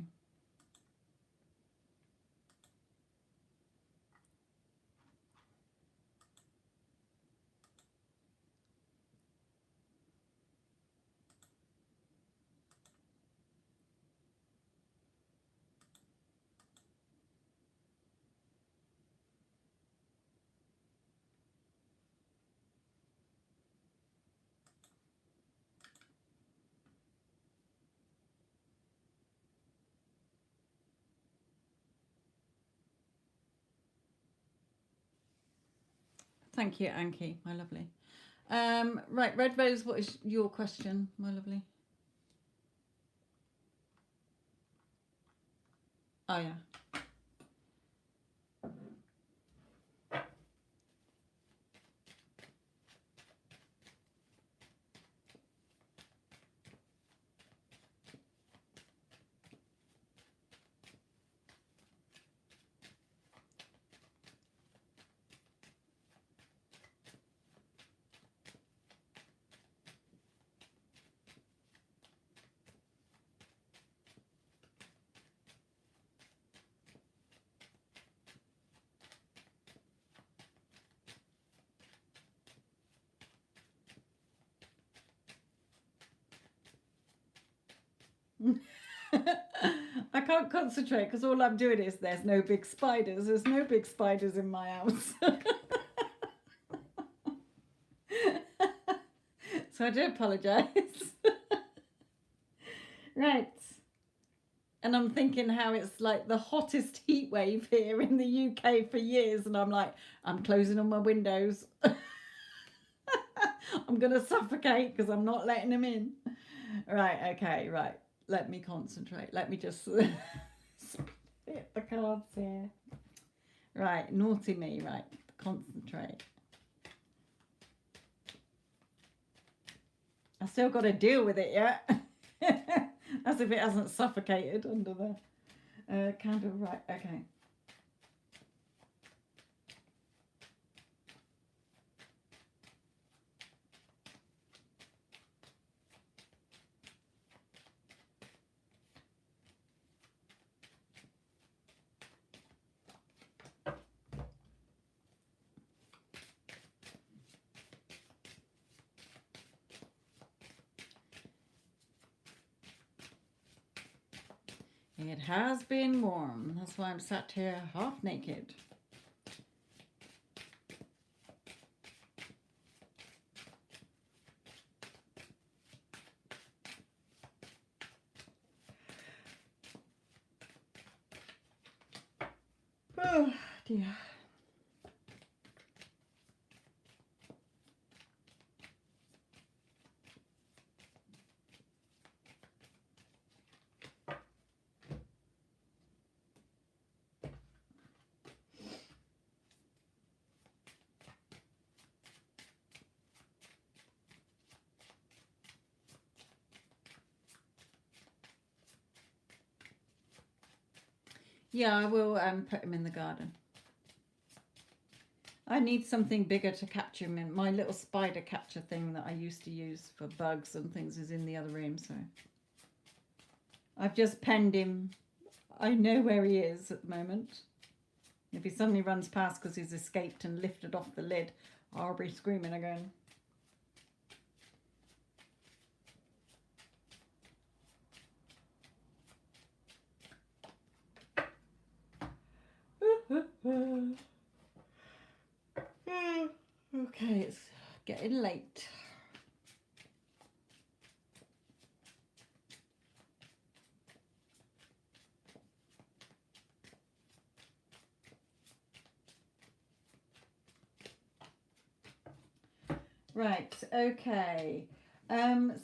Thank you, Anki, my lovely. Right, Red Rose, what is your question, my lovely? Oh, yeah. I can't concentrate because all I'm doing is there's no big spiders. There's no big spiders in my house. So I do apologise. Right. And I'm thinking how it's like the hottest heat wave here in the UK for years. And I'm like, I'm closing all my windows. I'm going to suffocate because I'm not letting them in. Right, okay, right. Let me concentrate. Let me just spit the cards here. Right, naughty me, right. Concentrate. I still got to deal with it yet. As if it hasn't suffocated under the candle. Right, okay. It has been warm. That's why I'm sat here half naked. Oh dear. Yeah, I will put him in the garden. I need something bigger to capture him in. My little spider catcher thing that I used to use for bugs and things is in the other room, so I've just penned him. I know where he is at the moment. If he suddenly runs past because he's escaped and lifted off the lid, I'll be screaming again. Okay, it's getting late. Right, okay.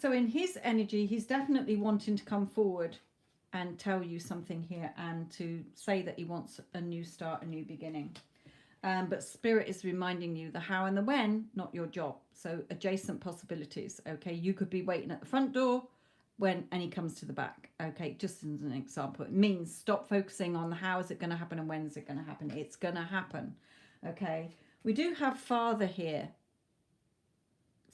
So in his energy, he's definitely wanting to come forward and tell you something here and to say that he wants a new start, a new beginning. But Spirit is reminding you the how and the when, not your job. So adjacent possibilities, okay? You could be waiting at the front door and he comes to the back. Okay, just as an example, it means stop focusing on how is it going to happen and when is it going to happen. It's going to happen. Okay, we do have father here,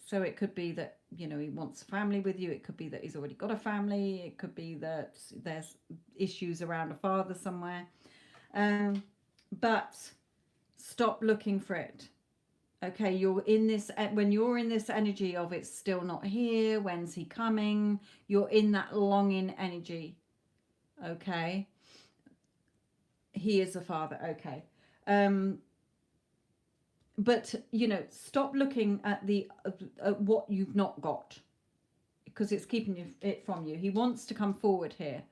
so it could be that, you know, he wants family with you. It could be that he's already got a family. It could be that there's issues around a father somewhere. But stop looking for it. Okay, you're in this, when you're in this energy of it's still not here, when's he coming, you're in that longing energy. Okay, he is a father. Okay, but you know, stop looking at the what you've not got, because it's keeping it from you. He wants to come forward here.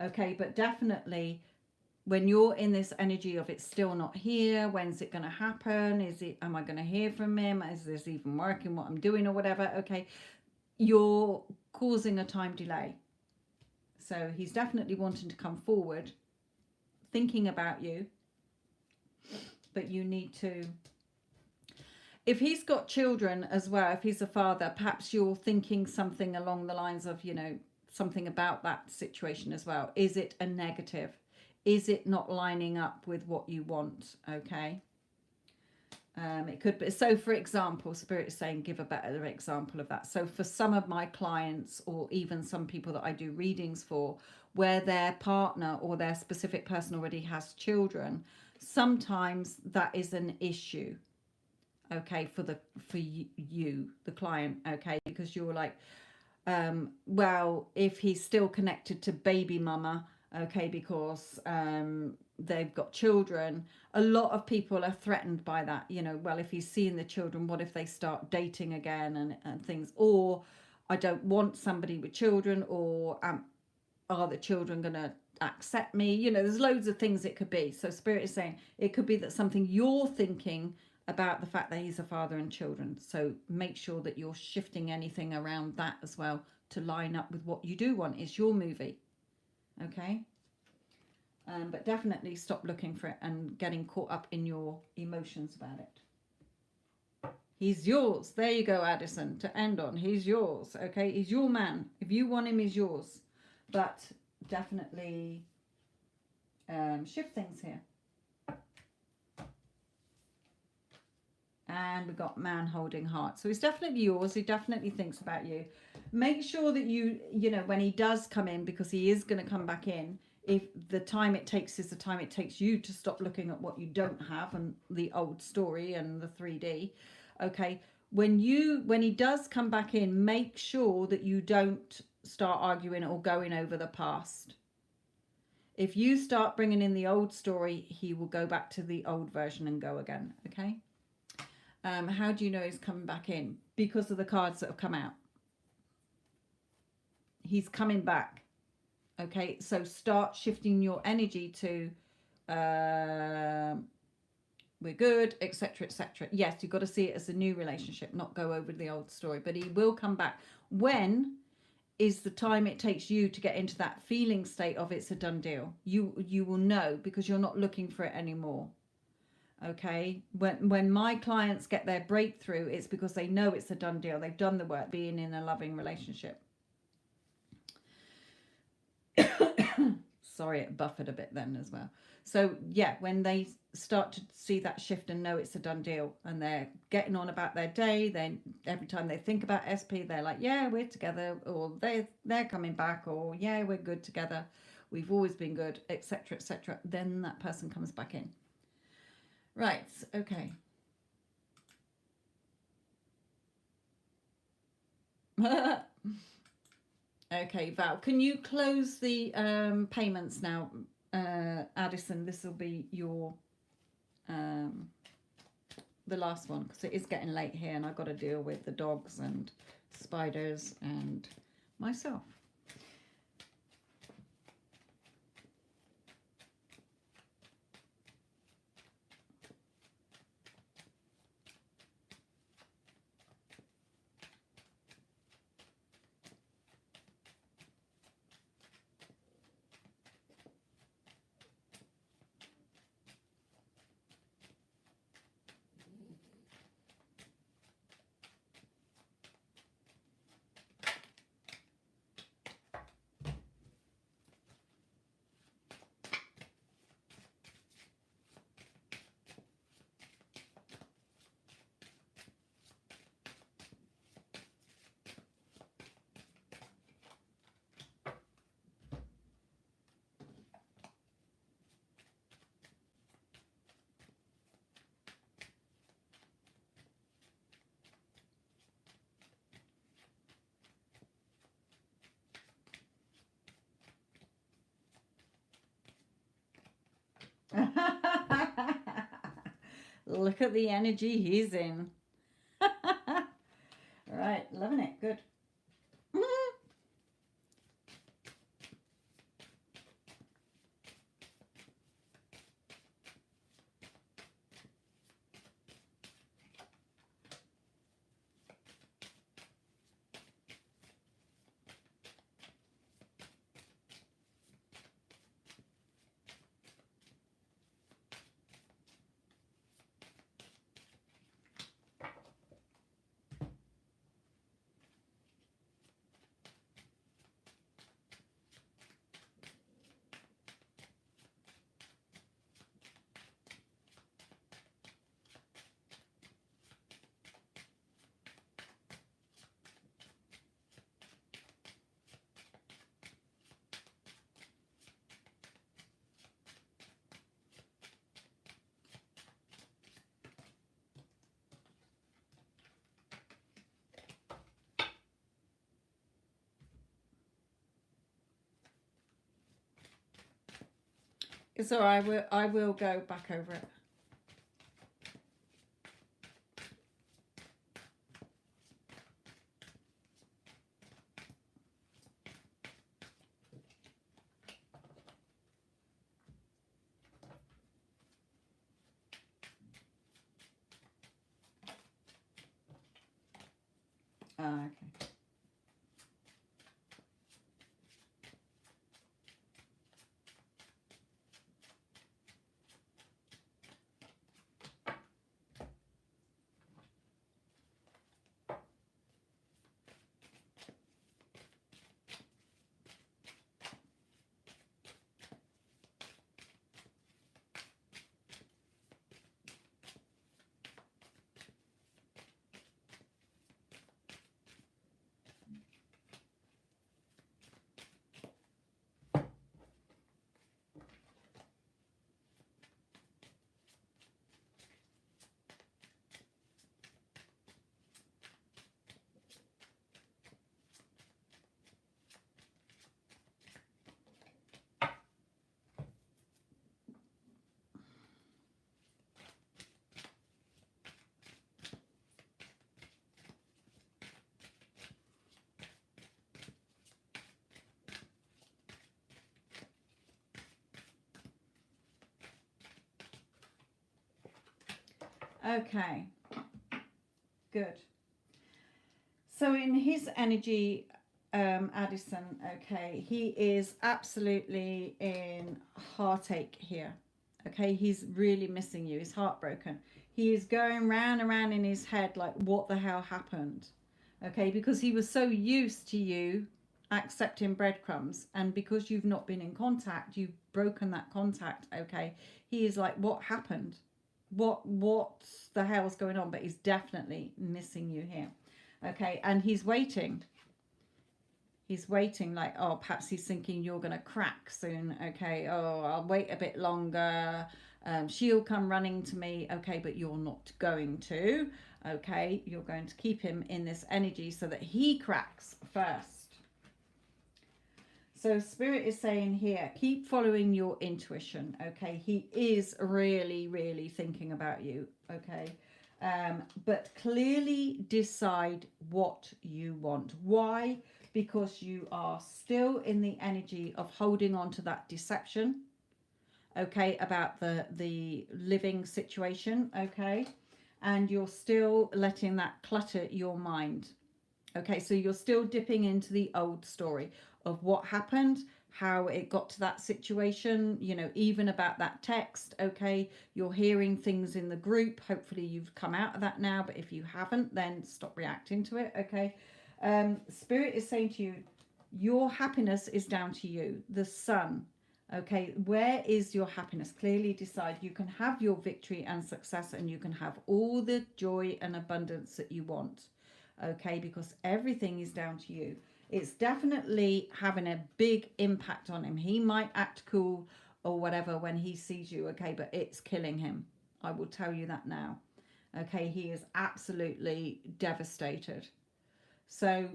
Okay, but definitely when you're in this energy of it's still not here, when's it going to happen? Am I going to hear from him? Is this even working, what I'm doing or whatever? Okay, you're causing a time delay. So he's definitely wanting to come forward, thinking about you, but you need to, if he's got children as well, if he's a father, perhaps you're thinking something along the lines of, you know, something about that situation as well. Is it a negative? Is it not lining up with what you want? Okay. It could be. So for example, Spirit is saying, give a better example of that. So for some of my clients, or even some people that I do readings for, where their partner or their specific person already has children, sometimes that is an issue. Okay. For you, the client. Okay. Because you're like, well, if he's still connected to baby mama, okay, because they've got children, a lot of people are threatened by that. You know, well, if he's seeing the children, what if they start dating again and things? Or I don't want somebody with children, or are the children going to accept me? You know, there's loads of things it could be. So Spirit is saying it could be that something you're thinking about the fact that he's a father and children. So make sure that you're shifting anything around that as well to line up with what you do want. It's your movie. Okay. But definitely stop looking for it and getting caught up in your emotions about it. He's yours. There you go, Addison, to end on. He's yours. Okay. He's your man. If you want him, he's yours. But definitely shift things here. And we've got man holding heart. So he's definitely yours. He definitely thinks about you. Make sure that you know, when he does come in, because he is going to come back in, if the time it takes is the time it takes you to stop looking at what you don't have and the old story and the 3D. Okay. When he does come back in, make sure that you don't start arguing or going over the past. If you start bringing in the old story, he will go back to the old version and go again. Okay. How do you know he's coming back in? Because of the cards that have come out. He's coming back. Okay, so start shifting your energy to we're good, etc., etc. Yes, you've got to see it as a new relationship, not go over the old story. But he will come back. When is the time it takes you to get into that feeling state of it's a done deal? You will know, because you're not looking for it anymore. Okay, when my clients get their breakthrough, it's because they know it's a done deal. They've done the work, being in a loving relationship. Sorry, it buffered a bit then as well. So yeah, when they start to see that shift and know it's a done deal, and they're getting on about their day, then every time they think about SP, they're like, yeah, we're together, or they're coming back, or yeah, we're good together, we've always been good, etc., etc. Then that person comes back in. Right, okay. Okay, Val, can you close the payments now? Addison, this will be your the last one, because it is getting late here and I've got to deal with the dogs and spiders and myself. Look at the energy he's in. Right, loving it. Good. So I will go back over it. Okay. Okay, good. So in his energy, Addison, okay, he is absolutely in heartache here. Okay, he's really missing you. He's heartbroken. He is going round and round in his head like, what the hell happened? Okay, because he was so used to you accepting breadcrumbs, and because you've not been in contact, you've broken that contact. Okay, he is like, what happened? What the hell's going on? But he's definitely missing you here. Okay, and he's waiting like, oh, perhaps he's thinking you're gonna crack soon. Okay, oh, I'll wait a bit longer, she'll come running to me. Okay, but you're not going to. Okay, you're going to keep him in this energy so that he cracks first. So Spirit is saying here, keep following your intuition. Okay, he is really, really thinking about you. Okay, but clearly decide what you want. Why? Because you are still in the energy of holding on to that deception. Okay, about the living situation. Okay, and you're still letting that clutter your mind. Okay, so you're still dipping into the old story of what happened, how it got to that situation, you know, even about that text. Okay, you're hearing things in the group. Hopefully you've come out of that now, but if you haven't, then stop reacting to it. Okay, Spirit is saying to you, your happiness is down to you, the sun. Okay, where is your happiness? Clearly decide. You can have your victory and success, and you can have all the joy and abundance that you want. Okay, because everything is down to you. It's definitely having a big impact on him. He might act cool or whatever when he sees you, okay, but it's killing him. I will tell you that now. Okay, he is absolutely devastated. So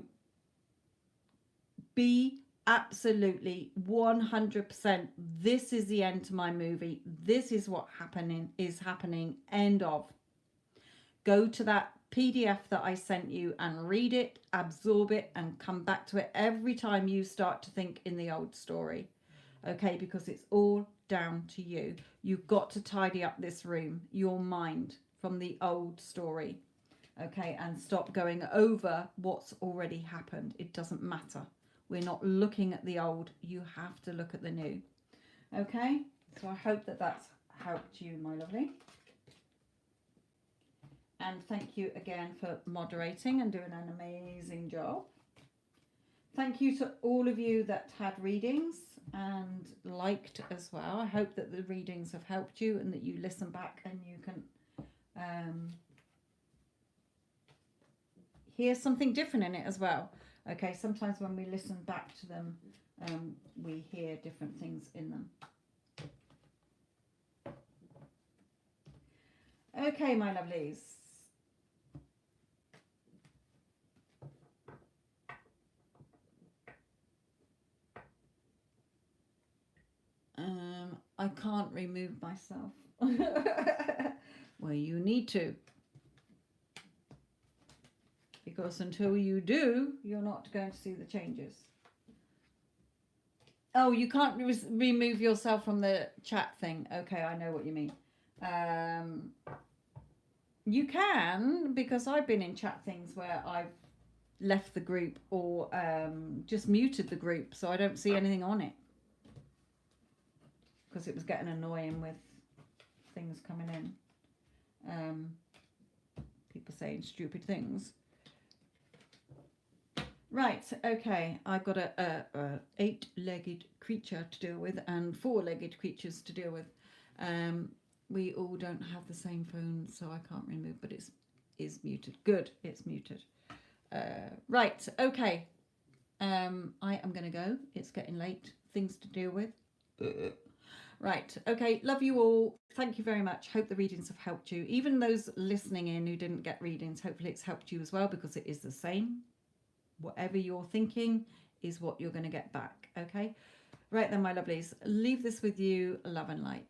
be absolutely 100%. This is the end to my movie. This is what is happening. End of. Go to that PDF that I sent you and read it, absorb it, and come back to it every time you start to think in the old story. Okay, because it's all down to you. You've got to tidy up this room, your mind, from the old story. Okay, and stop going over what's already happened. It doesn't matter. We're not looking at the old. You have to look at the new. Okay, so I hope that that's helped you, my lovely. And thank you again for moderating and doing an amazing job. Thank you to all of you that had readings and liked as well. I hope that the readings have helped you and that you listen back and you can hear something different in it as well. Okay, sometimes when we listen back to them, we hear different things in them. Okay, my lovelies. I can't remove myself. Well, you need to. Because until you do, you're not going to see the changes. Oh, you can't remove yourself from the chat thing. Okay, I know what you mean. You can, because I've been in chat things where I've left the group or just muted the group so I don't see anything on it. Because it was getting annoying with things coming in. People saying stupid things. Right, okay, I've got a 8-legged creature to deal with and 4-legged creatures to deal with. We all don't have the same phone, so I can't remove, but it is muted. Good, it's muted. Right, okay. I am going to go. It's getting late. Things to deal with. Right, okay, love you all. Thank you very much. Hope the readings have helped you. Even those listening in who didn't get readings, hopefully it's helped you as well, because it is the same. Whatever you're thinking is what you're going to get back, okay? Right then, my lovelies, leave this with you. Love and light.